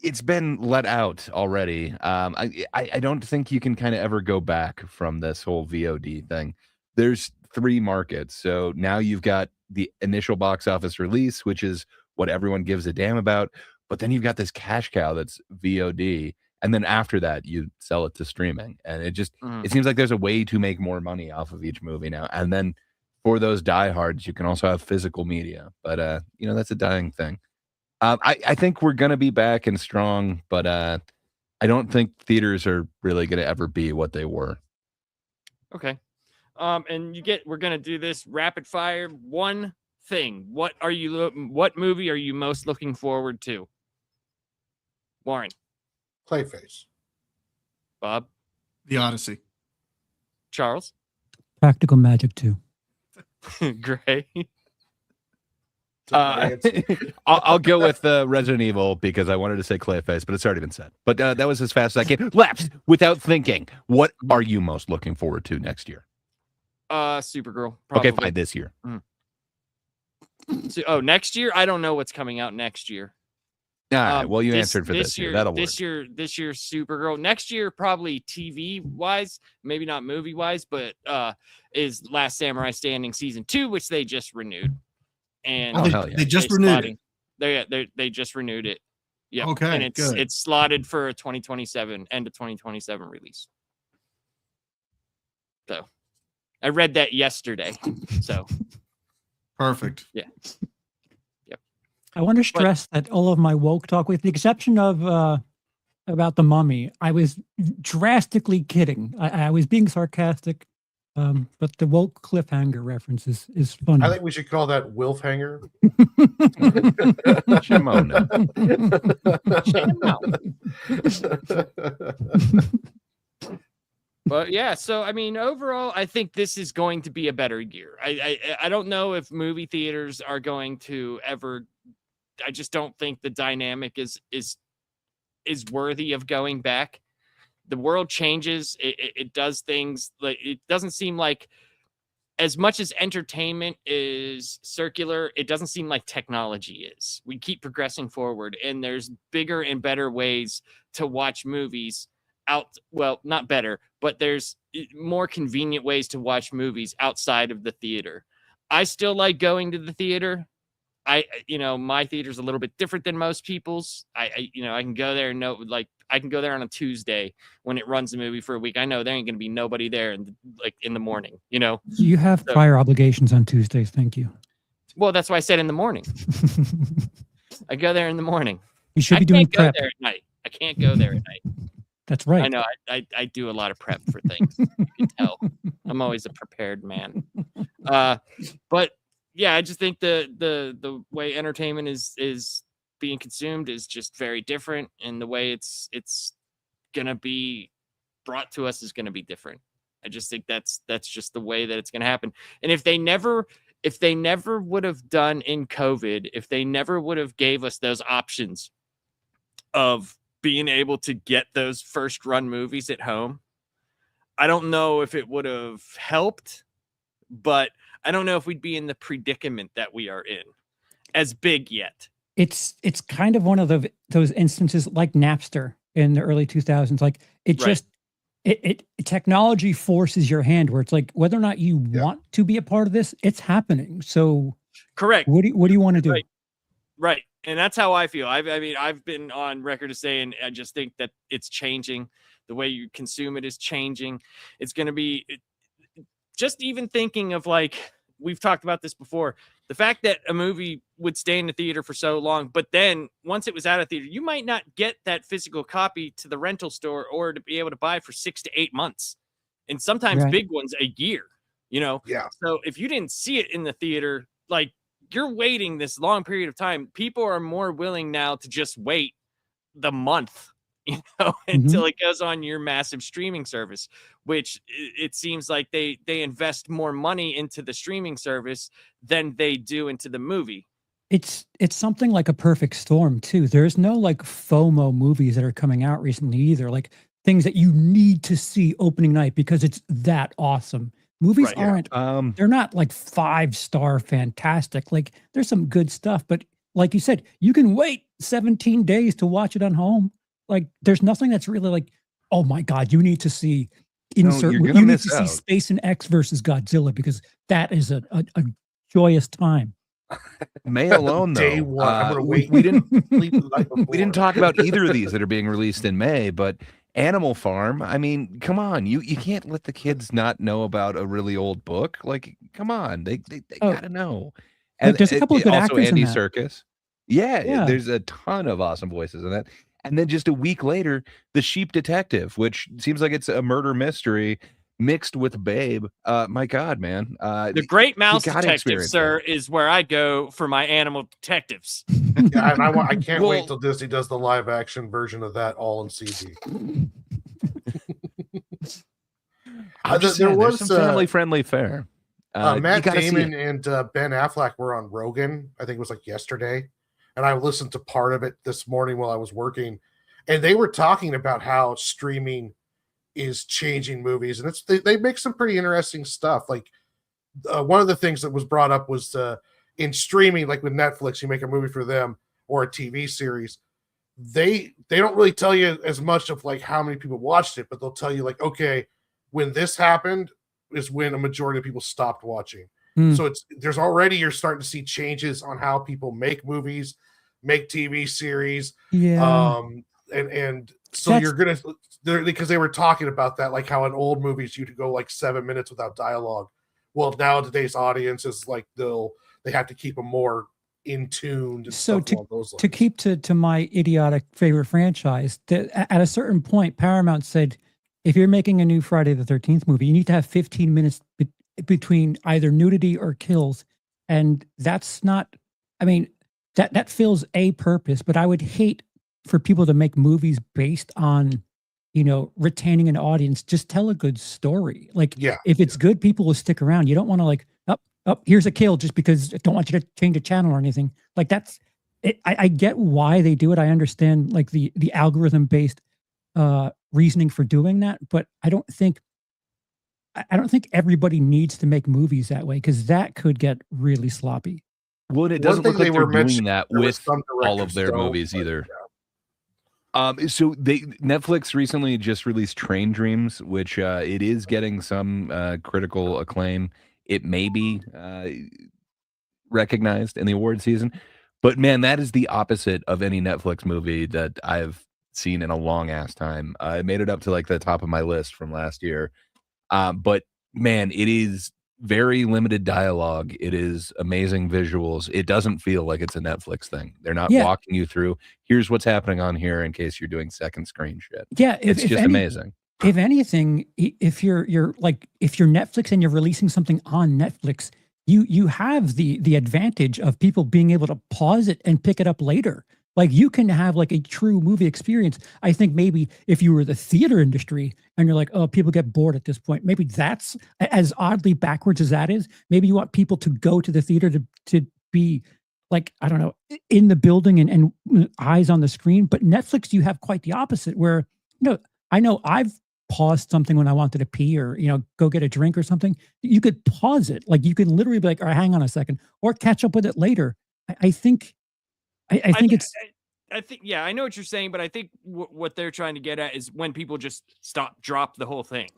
[SPEAKER 5] it's been let out already. I don't think you can kind of ever go back from this whole VOD thing. There's 3 markets. So now you've got the initial box office release, which is what everyone gives a damn about. But then you've got this cash cow that's VOD. And then after that, you sell it to streaming. And it just, it seems like there's a way to make more money off of each movie now. And then for those diehards, you can also have physical media. But, that's a dying thing. I think we're going to be back and strong, but I don't think theaters are really going to ever be what they were.
[SPEAKER 1] Okay. And we're going to do this rapid fire. One thing. What movie are you most looking forward to? Warren.
[SPEAKER 2] Clayface.
[SPEAKER 1] Bob.
[SPEAKER 3] The Odyssey.
[SPEAKER 1] Charles.
[SPEAKER 4] Practical Magic 2.
[SPEAKER 1] Gray.
[SPEAKER 5] I'll go with Resident Evil because I wanted to say Clayface, but it's already been said. But that was as fast as I can. Laps without thinking. What are you most looking forward to next year?
[SPEAKER 1] Supergirl. Probably.
[SPEAKER 5] Okay, fine. This year.
[SPEAKER 1] So, next year? I don't know what's coming out next year.
[SPEAKER 5] All right. Well, you answered for this year. That'll work.
[SPEAKER 1] This year, Supergirl. Next year, probably TV wise, maybe not movie wise, but is Last Samurai Standing season 2, which they just renewed. And
[SPEAKER 3] they just renewed it.
[SPEAKER 1] They just renewed it. Yeah.
[SPEAKER 3] Okay.
[SPEAKER 1] And it's slotted for a 2027 end of 2027 release. So I read that yesterday. So
[SPEAKER 3] perfect.
[SPEAKER 1] Yeah. Yep.
[SPEAKER 4] I want to stress that all of my woke talk, with the exception of about the Mummy, I was drastically kidding. I was being sarcastic. But the woke cliffhanger reference is funny.
[SPEAKER 2] I think we should call that Wilfhanger.
[SPEAKER 5] Shimona.
[SPEAKER 1] But yeah, so I mean, overall, I think this is going to be a better year. I don't know if movie theaters are going to ever. I just don't think the dynamic is worthy of going back. The world changes. It does things like it doesn't seem like as much as entertainment is circular, it doesn't seem like technology is. We keep progressing forward, and there's bigger and better ways to watch movies out. Well, not better, but there's more convenient ways to watch movies outside of the theater. I still like going to the theater. My theater's a little bit different than most people's. I can go there and I can go there on a Tuesday when it runs the movie for a week. I know there ain't going to be nobody there in the morning,
[SPEAKER 4] You have prior obligations on Tuesdays. Thank you.
[SPEAKER 1] Well, that's why I said in the morning. I go there in the morning.
[SPEAKER 4] You should be doing prep.
[SPEAKER 1] I can't go there at night. I can't go there at night.
[SPEAKER 4] That's right.
[SPEAKER 1] I know. I do a lot of prep for things. You can tell. I'm always a prepared man. But yeah, I just think the way entertainment is being consumed is just very different, and the way it's gonna be brought to us is gonna be different. I just think that's just the way that it's gonna happen. And if they never would have done in COVID, if they never would have gave us those options of being able to get those first run movies at home, I don't know if it would have helped, but I don't know if we'd be in the predicament that we are in as big yet.
[SPEAKER 4] it's kind of one of those instances like Napster in the early 2000s. Like it
[SPEAKER 1] Right.
[SPEAKER 4] just it technology forces your hand where it's like whether or not you
[SPEAKER 2] Yeah.
[SPEAKER 4] want to be a part of this, it's happening. So
[SPEAKER 1] Correct.
[SPEAKER 4] what do you want to do?
[SPEAKER 1] Right. Right. And that's how I feel. I mean, I've been on record as saying I just think that it's changing. The way you consume it is changing. It's going to be just even thinking of like, we've talked about this before. The fact that a movie would stay in the theater for so long, but then once it was out of theater, you might not get that physical copy to the rental store or to be able to buy for 6 to 8 months. And sometimes
[SPEAKER 4] Right.
[SPEAKER 1] big ones a year, you know?
[SPEAKER 2] Yeah.
[SPEAKER 1] So if you didn't see it in the theater, like you're waiting this long period of time, people are more willing now to just wait the month, you know, until it goes on your massive streaming service, which it seems like they invest more money into the streaming service than they do into the movie.
[SPEAKER 4] It's something like a perfect storm too. There's no like FOMO movies that are coming out recently either. Like things that you need to see opening night because it's that awesome. Movies
[SPEAKER 1] Right, yeah.
[SPEAKER 4] aren't they're not like 5-star fantastic. Like there's some good stuff, but like you said, you can wait 17 days to watch it on home. Like there's nothing that's really like, oh my God, you need to see insert
[SPEAKER 5] you're
[SPEAKER 4] you
[SPEAKER 5] gonna
[SPEAKER 4] need
[SPEAKER 5] miss
[SPEAKER 4] to see
[SPEAKER 5] out.
[SPEAKER 4] Space and X versus Godzilla because that is a joyous time.
[SPEAKER 5] May alone though.
[SPEAKER 2] Day one. I'm gonna wait.
[SPEAKER 5] We didn't
[SPEAKER 2] Sleep the night
[SPEAKER 5] we didn't
[SPEAKER 2] before.
[SPEAKER 5] talk about either of these that are being released in May, but Animal Farm, I mean, come on. You can't let the kids not know about a really old book. Like, come on. They
[SPEAKER 4] Oh.
[SPEAKER 5] gotta know.
[SPEAKER 4] Look, there's a couple of good
[SPEAKER 5] also
[SPEAKER 4] actors in
[SPEAKER 5] Andy
[SPEAKER 4] that.
[SPEAKER 5] Serkis. Yeah,
[SPEAKER 4] Yeah.
[SPEAKER 5] there's a ton of awesome voices in that. And then just a week later, The Sheep Detective, which seems like it's a murder mystery mixed with Babe. My God, man.
[SPEAKER 1] The Great Mouse
[SPEAKER 5] gotta
[SPEAKER 1] Detective,
[SPEAKER 5] experience
[SPEAKER 1] sir, is where I go for my animal detectives.
[SPEAKER 2] Yeah, and I can't
[SPEAKER 5] Well-
[SPEAKER 2] wait till Disney does the live action version of that all in CG.
[SPEAKER 5] I'm just
[SPEAKER 2] there
[SPEAKER 5] saying, there's
[SPEAKER 2] was
[SPEAKER 5] some family friendly fare. You
[SPEAKER 2] Matt
[SPEAKER 5] gotta see
[SPEAKER 2] Damon
[SPEAKER 5] it.
[SPEAKER 2] and Ben Affleck were on Rogan. I think it was like yesterday, and I listened to part of it this morning while I was working, and they were talking about how streaming is changing movies, and they make some pretty interesting stuff. Like one of the things that was brought up was in streaming, like with Netflix, you make a movie for them or a TV series. They don't really tell you as much of like how many people watched it, but they'll tell you like, okay, when this happened is when a majority of people stopped watching. So there's already you're starting to see changes on how people make movies, make TV series.
[SPEAKER 4] Yeah.
[SPEAKER 2] And so you're gonna because they were talking about that, like how in old movies you could go like 7 minutes without dialogue. Well, now today's audience is like they have to keep them more in tuned.
[SPEAKER 4] So
[SPEAKER 2] those
[SPEAKER 4] to keep to my idiotic favorite franchise, at a certain point, Paramount said, if you're making a new Friday the 13th movie, you need to have 15 minutes between either nudity or kills. And that's not, I mean, that fills a purpose, but I would hate for people to make movies based on, retaining an audience. Just tell a good story. Like, if it's good, people will stick around. You don't want to like, here's a kill just because I don't want you to change a channel or anything. Like that's it. I get why they do it. I understand like the algorithm based reasoning for doing that, but I don't think everybody needs to make movies that way because that could get really sloppy.
[SPEAKER 5] Well, it doesn't look like they're doing that with all of their movies either. So Netflix recently just released Train Dreams, which it is getting some critical acclaim. It may be recognized in the award season, but man, that is the opposite of any Netflix movie that I've seen in a long ass time. I made it up to like the top of my list from last year. But man, it is very limited dialogue. It is amazing visuals. It doesn't feel like it's a Netflix thing. They're not walking you through, here's what's happening on here in case you're doing second screen shit.
[SPEAKER 4] Yeah.
[SPEAKER 5] It's just amazing.
[SPEAKER 4] If anything, if you're Netflix and you're releasing something on Netflix, you have the advantage of people being able to pause it and pick it up later. Like you can have like a true movie experience. I think maybe if you were the theater industry and you're like, oh, people get bored at this point. Maybe that's as oddly backwards as that is. Maybe you want people to go to the theater to be like, I don't know, in the building and eyes on the screen. But Netflix, you have quite the opposite where, I know I've paused something when I wanted to pee or, go get a drink or something. You could pause it. Like you can literally be like, all right, hang on a second or catch up with it later. I think I think it's
[SPEAKER 1] I think, yeah, I know what you're saying, but I think what they're trying to get at is when people just drop the whole thing.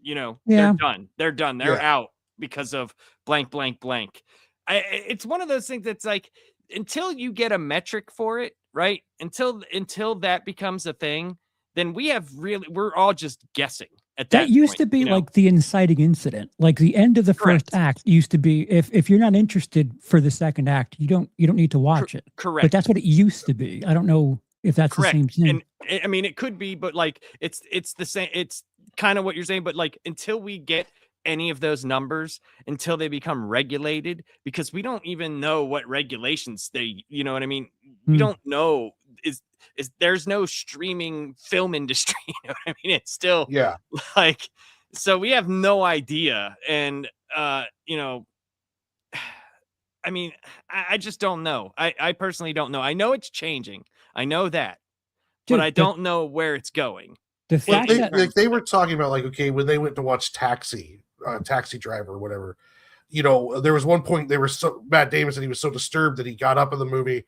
[SPEAKER 1] You know,
[SPEAKER 4] Yeah.
[SPEAKER 1] they're done, they're
[SPEAKER 2] Yeah.
[SPEAKER 1] out because of blank, blank, blank. It's one of those things that's like, until you get a metric for it, right? Until that becomes a thing, then we're all just guessing at
[SPEAKER 4] that
[SPEAKER 1] that
[SPEAKER 4] used
[SPEAKER 1] point,
[SPEAKER 4] to be
[SPEAKER 1] you know?
[SPEAKER 4] like the inciting incident. Like the end of the first
[SPEAKER 1] Correct.
[SPEAKER 4] act used to be if you're not interested for the second act, you don't need to watch it.
[SPEAKER 1] Correct.
[SPEAKER 4] But that's what it used to be. I don't know if that's the same thing.
[SPEAKER 1] And I mean, it could be, but like it's the same. It's kind of what you're saying, but like until we get any of those numbers, until they become regulated, because we don't even know what regulations you know what I mean? We don't know is there's no streaming film industry. You know what I mean? It's still like, so we have no idea. And you know, I mean, I just don't know. I personally don't know. I know it's changing. I know that.
[SPEAKER 4] Dude,
[SPEAKER 1] but I don't know where it's going.
[SPEAKER 4] The fact that
[SPEAKER 2] they were talking about, like, okay, when they went to watch Taxi Driver or whatever, you know, there was one point Matt Damon said he was so disturbed that he got up in the movie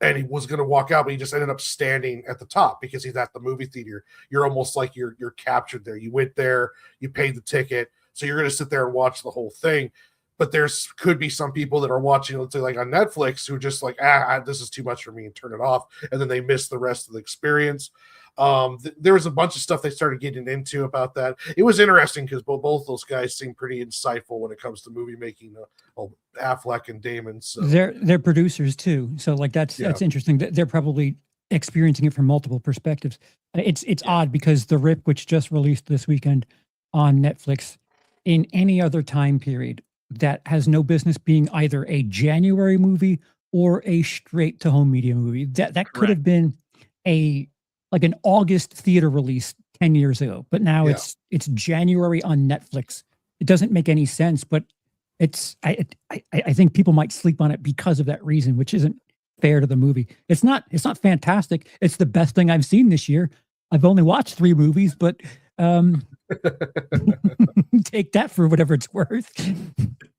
[SPEAKER 2] and he was going to walk out, but he just ended up standing at the top because he's at the movie theater. You're almost like you're captured there. You went there, you paid the ticket, so you're going to sit there and watch the whole thing. But could be some people that are watching, let's say, like on Netflix, who are just like, this is too much for me, and turn it off, and then they miss the rest of the experience. There was a bunch of stuff they started getting into about that. It was interesting because both those guys seem pretty insightful when it comes to movie making. Affleck and Damon, so
[SPEAKER 4] they're producers too. So like that's interesting. They're probably experiencing it from multiple perspectives. It's odd because The Rip, which just released this weekend on Netflix, in any other time period, that has no business being either a January movie or a straight to home media movie. That could have been an August theater release 10 years ago, but now it's January on Netflix. It doesn't make any sense, but I think people might sleep on it because of that reason, which isn't fair to the movie. It's not fantastic. It's the best thing I've seen this year. I've only watched 3 movies, but take that for whatever it's worth.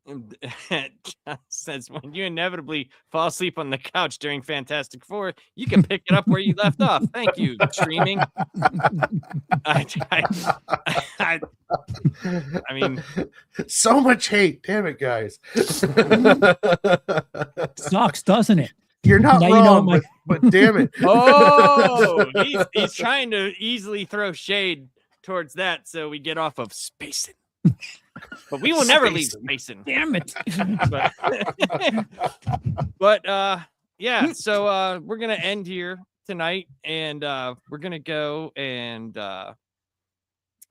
[SPEAKER 1] John says, when you inevitably fall asleep on the couch during Fantastic Four, you can pick it up where you left off. Thank you, streaming. I mean,
[SPEAKER 2] so much hate. Damn it, guys.
[SPEAKER 4] Sucks, doesn't it?
[SPEAKER 2] You're not
[SPEAKER 4] now
[SPEAKER 2] wrong,
[SPEAKER 4] you know
[SPEAKER 2] but damn it.
[SPEAKER 1] Oh, he's trying to easily throw shade towards that so we get off of spacing. But we will never leave spacing.
[SPEAKER 4] Damn it.
[SPEAKER 1] but yeah, so we're gonna end here tonight, and we're gonna go, and I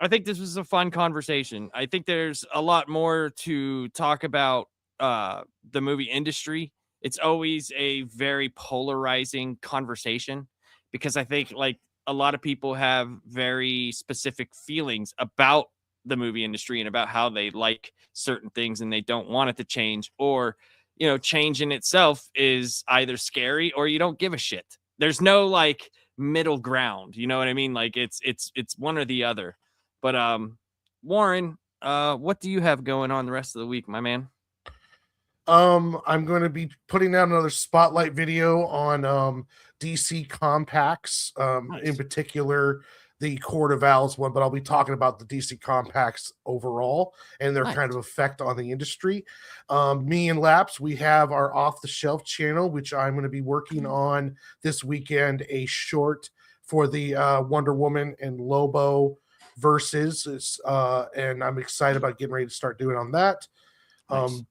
[SPEAKER 1] think this was a fun conversation. I think there's a lot more to talk about the movie industry. It's always a very polarizing conversation because I think like a lot of people have very specific feelings about the movie industry and about how they like certain things and they don't want it to change, or, you know, change in itself is either scary or you don't give a shit. There's no like middle ground. You know what I mean? Like it's one or the other. But Warren, what do you have going on the rest of the week, my man?
[SPEAKER 2] I'm going to be putting out another spotlight video on DC compacts,
[SPEAKER 1] Nice.
[SPEAKER 2] in particular the Court of Owls one, but I'll be talking about the DC compacts overall and their kind of effect on the industry. Me and Laps, we have our Off the Shelf channel, which I'm going to be working on this weekend, a short for the Wonder Woman and Lobo versus, and I'm excited about getting ready to start doing on that.
[SPEAKER 1] Nice.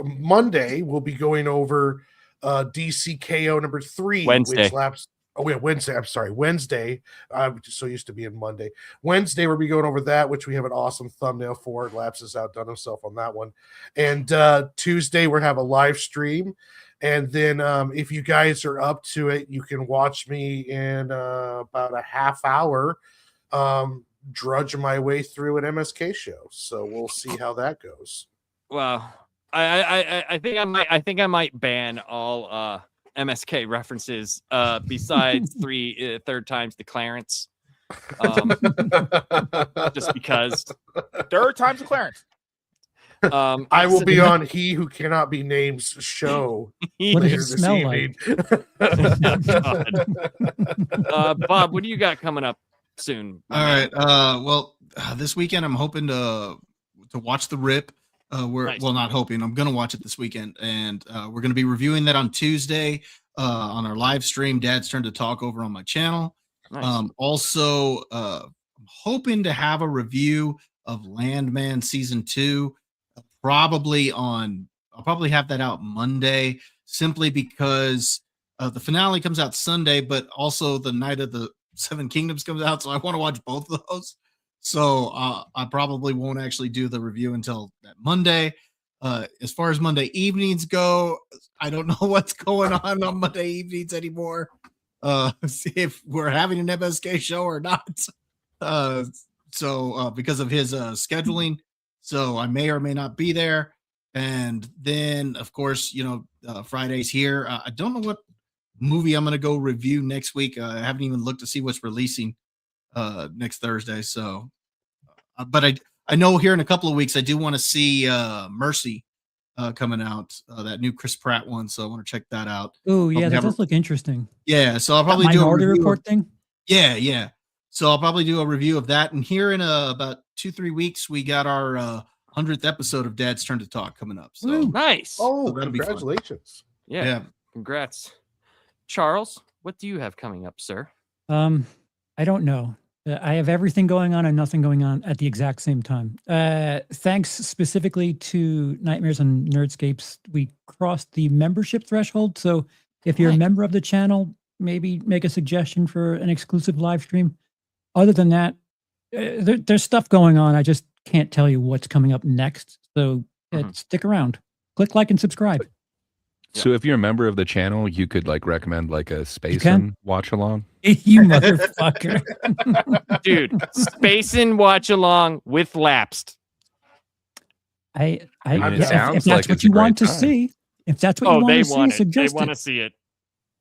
[SPEAKER 2] Monday we'll be going over DCKO number 3,
[SPEAKER 1] Wednesday.
[SPEAKER 2] which laps. Oh yeah, Wednesday. I'm sorry, Wednesday. I'm just so used to being Monday. Wednesday we'll be going over that, which we have an awesome thumbnail for. Laps has outdone himself on that one. And Tuesday we'll have a live stream. And then if you guys are up to it, you can watch me in about a half hour drudge my way through an MSK show. So we'll see how that goes.
[SPEAKER 1] Well, I think I might ban all MSK references besides third time's the Clarence. Just because
[SPEAKER 6] Third time's the Clarence.
[SPEAKER 2] I will
[SPEAKER 1] so-
[SPEAKER 2] be on He Who Cannot Be Named's show
[SPEAKER 4] What does
[SPEAKER 2] later
[SPEAKER 4] it
[SPEAKER 2] this
[SPEAKER 4] smell
[SPEAKER 2] evening.
[SPEAKER 1] Bob, what do you got coming up soon? my
[SPEAKER 3] All
[SPEAKER 1] man?
[SPEAKER 3] right. Well, this weekend I'm hoping to watch The Rip.
[SPEAKER 1] Nice.
[SPEAKER 3] Well, not hoping. I'm gonna watch it this weekend, and we're gonna be reviewing that on Tuesday on our live stream. Dad's Turn to Talk over on my channel.
[SPEAKER 1] Nice.
[SPEAKER 3] Also, I'm hoping to have a review of Landman season 2. I'll probably have that out Monday, simply because the finale comes out Sunday, but also the Night of the Seven Kingdoms comes out, so I want to watch both of those. So I probably won't actually do the review until that Monday. As far as Monday evenings go, I don't know what's going on Monday evenings anymore. See if we're having an MSK show or not. So because of his scheduling, so I may or may not be there. And then, of course, Friday's here. I don't know what movie I'm going to go review next week. I haven't even looked to see what's releasing next Thursday. So, but I know here in a couple of weeks I do want to see Mercy coming out, that new Chris Pratt one. So I want to check that out.
[SPEAKER 4] Oh yeah,
[SPEAKER 3] Probably
[SPEAKER 4] that
[SPEAKER 3] have
[SPEAKER 4] does look interesting.
[SPEAKER 3] Yeah, so I'll
[SPEAKER 4] That
[SPEAKER 3] probably do a
[SPEAKER 4] Minority
[SPEAKER 3] review.
[SPEAKER 4] Report thing.
[SPEAKER 3] Yeah. So I'll probably do a review of that. And here in about 2-3 weeks, we got our 100th episode of Dad's Turn to Talk coming up. So
[SPEAKER 4] Woo.
[SPEAKER 1] Nice.
[SPEAKER 2] Oh,
[SPEAKER 3] that'll be fun.
[SPEAKER 2] congratulations.
[SPEAKER 1] Yeah. Congrats. Charles, what do you have coming up, sir?
[SPEAKER 4] I don't know. I have everything going on and nothing going on at the exact same time. Thanks specifically to Nightmares and Nerdscapes, we crossed the membership threshold. So if you're a
[SPEAKER 1] Nice.
[SPEAKER 4] member of the channel, maybe make a suggestion for an exclusive live stream. Other than that, there's stuff going on. I just can't tell you what's coming up next. So stick around. Click like and subscribe.
[SPEAKER 5] So if you're a member of the channel, you could recommend a Space
[SPEAKER 4] can.
[SPEAKER 5] and watch along.
[SPEAKER 4] You motherfucker.
[SPEAKER 1] Dude, Space and Watch Along with Lapsed.
[SPEAKER 4] I
[SPEAKER 5] mean, it
[SPEAKER 4] yeah,
[SPEAKER 5] sounds
[SPEAKER 4] if that's
[SPEAKER 5] like
[SPEAKER 4] what
[SPEAKER 5] it's a
[SPEAKER 4] you want
[SPEAKER 5] great
[SPEAKER 4] to
[SPEAKER 5] time.
[SPEAKER 4] see, if that's what you want
[SPEAKER 1] They
[SPEAKER 4] to see,
[SPEAKER 1] want it. They
[SPEAKER 4] suggest
[SPEAKER 1] want to
[SPEAKER 4] it.
[SPEAKER 1] see it.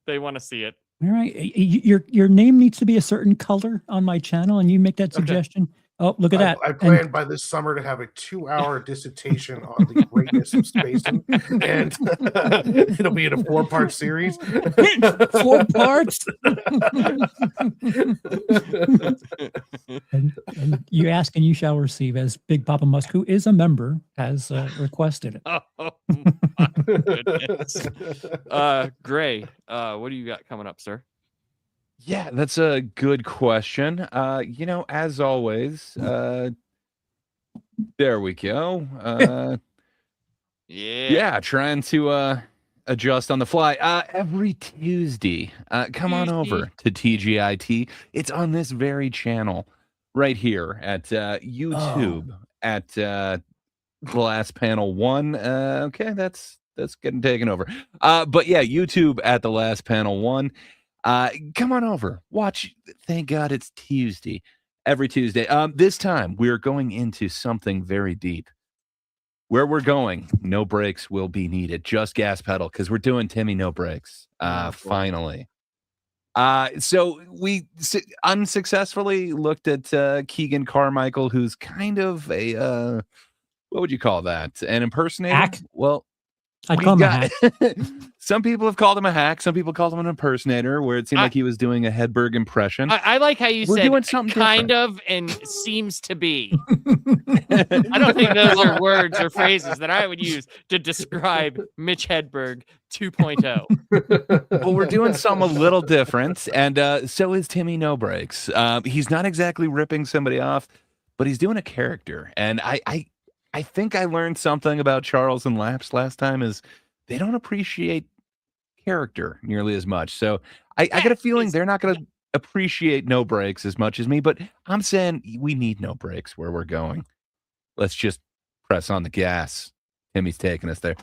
[SPEAKER 1] They want to see it.
[SPEAKER 4] All right, your name needs to be a certain color on my channel, and you make that suggestion. Oh, look at that!
[SPEAKER 2] I plan by this summer to have a 2-hour dissertation on the greatness of spacing, and it'll be in a 4-part series.
[SPEAKER 4] 4 parts. and you ask and you shall receive, as Big Papa Musk, who is a member, has requested it.
[SPEAKER 1] Oh my goodness. Gray, what do you got coming up, sir?
[SPEAKER 5] Yeah, that's a good question. As always, there we go. Yeah, trying to adjust on the fly. Every Tuesday, come on over to TGIT. It's on this very channel right here at YouTube at The Last Panel 1. Okay, that's getting taken over. But yeah, YouTube at The Last Panel 1. Come on over, watch. Thank God it's Tuesday, every Tuesday. This time we're going into something very deep. Where we're going, no brakes will be needed, just gas pedal, because we're doing Timmy No Brakes. Finally. So we unsuccessfully looked at Keegan Carmichael, who's kind of a what would you call that? An impersonator?
[SPEAKER 4] Hack?
[SPEAKER 5] Well,
[SPEAKER 4] I'd call him a hack.
[SPEAKER 5] Some people have called him a hack. Some people called him an impersonator, where it seemed like he was doing a Hedberg impression.
[SPEAKER 1] I like how you
[SPEAKER 5] We're
[SPEAKER 1] said
[SPEAKER 5] doing something
[SPEAKER 1] kind
[SPEAKER 5] different.
[SPEAKER 1] of and seems to be. I don't think those are words or phrases that I would use to describe Mitch Hedberg 2.0.
[SPEAKER 5] Well, we're doing something a little different, and so is Timmy No Brakes. He's not exactly ripping somebody off, but he's doing a character. And I think I learned something about Charles and Laps last time is they don't appreciate character nearly as much. So I get a feeling they're not going to appreciate No Brakes as much as me, but I'm saying we need No Brakes where we're going. Let's just press on the gas. Timmy's taking us there.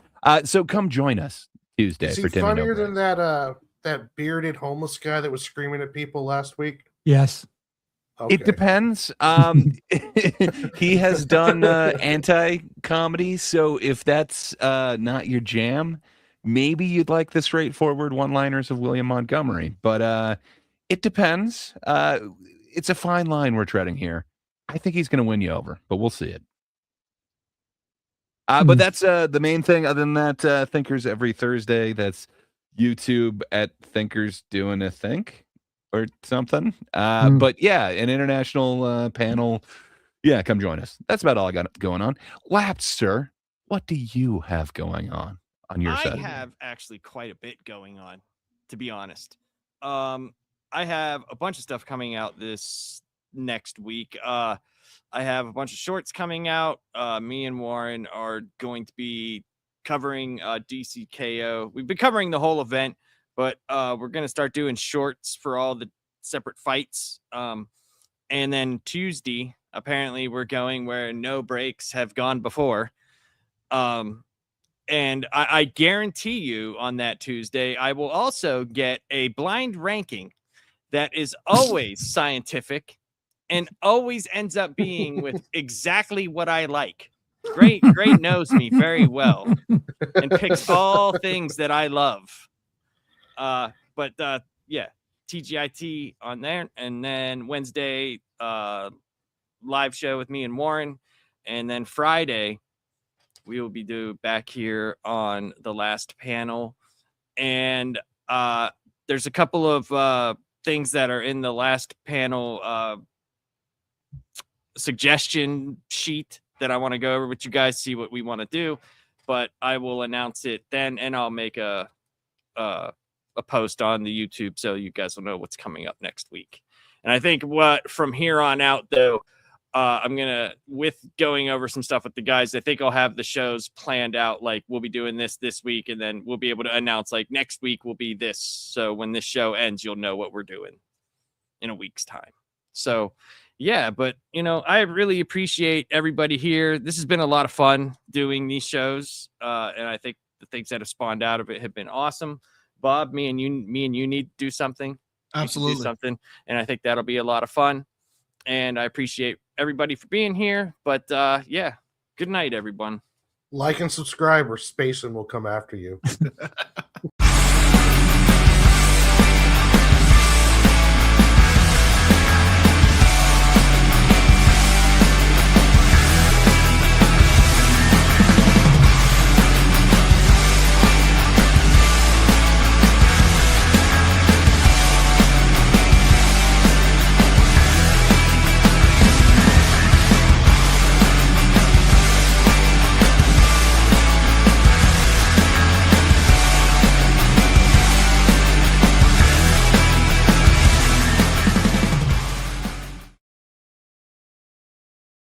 [SPEAKER 5] So come join us Tuesday
[SPEAKER 2] Is he
[SPEAKER 5] for Timmy
[SPEAKER 2] funnier
[SPEAKER 5] No
[SPEAKER 2] than
[SPEAKER 5] Brakes.
[SPEAKER 2] that bearded homeless guy that was screaming at people last week?
[SPEAKER 4] Yes.
[SPEAKER 2] Okay.
[SPEAKER 5] It depends. He has done anti-comedy, so if that's not your jam, maybe you'd like the straightforward one-liners of William Montgomery. But it depends. It's a fine line we're treading here. I think he's going to win you over, but we'll see it. But that's the main thing. Other than that, Thinkers every Thursday. That's YouTube at Thinkers Doing a Think or something. But yeah, an international panel. Yeah, come join us. That's about all I got going on. Lapster, what do you have going on your side?
[SPEAKER 1] I have actually quite a bit going on, to be honest. I have a bunch of stuff coming out this next week. I have a bunch of shorts coming out. Me and Warren are going to be covering DCKO. We've been covering the whole event, but we're going to start doing shorts for all the separate fights. And then Tuesday, apparently we're going where no breaks have gone before. And I guarantee you on that Tuesday, I will also get a blind ranking that is always scientific and always ends up being with exactly what I like. Great knows me very well and picks all things that I love. But yeah, TGIT on there. And then Wednesday, live show with me and Warren. And then Friday, we will be back here on the last panel. And there's a couple of things that are in the last panel suggestion sheet that I want to go over with you guys, see what we want to do. But I will announce it then, and I'll make a post on the YouTube so you guys will know what's coming up next week. And I think what from here on out, though, I'm gonna, with going over some stuff with the guys, I think I'll have the shows planned out. Like we'll be doing this week, and then we'll be able to announce like next week will be this. So when this show ends, you'll know what we're doing in a week's time. So yeah, but I really appreciate everybody here. This has been a lot of fun doing these shows, and I think the things that have spawned out of it have been awesome. Bob, me and you need to do something.
[SPEAKER 3] Absolutely.
[SPEAKER 1] Do something, and I think that'll be a lot of fun. And I appreciate everybody for being here. But yeah, good night, everyone.
[SPEAKER 2] Like and subscribe, or Spacin will come after you.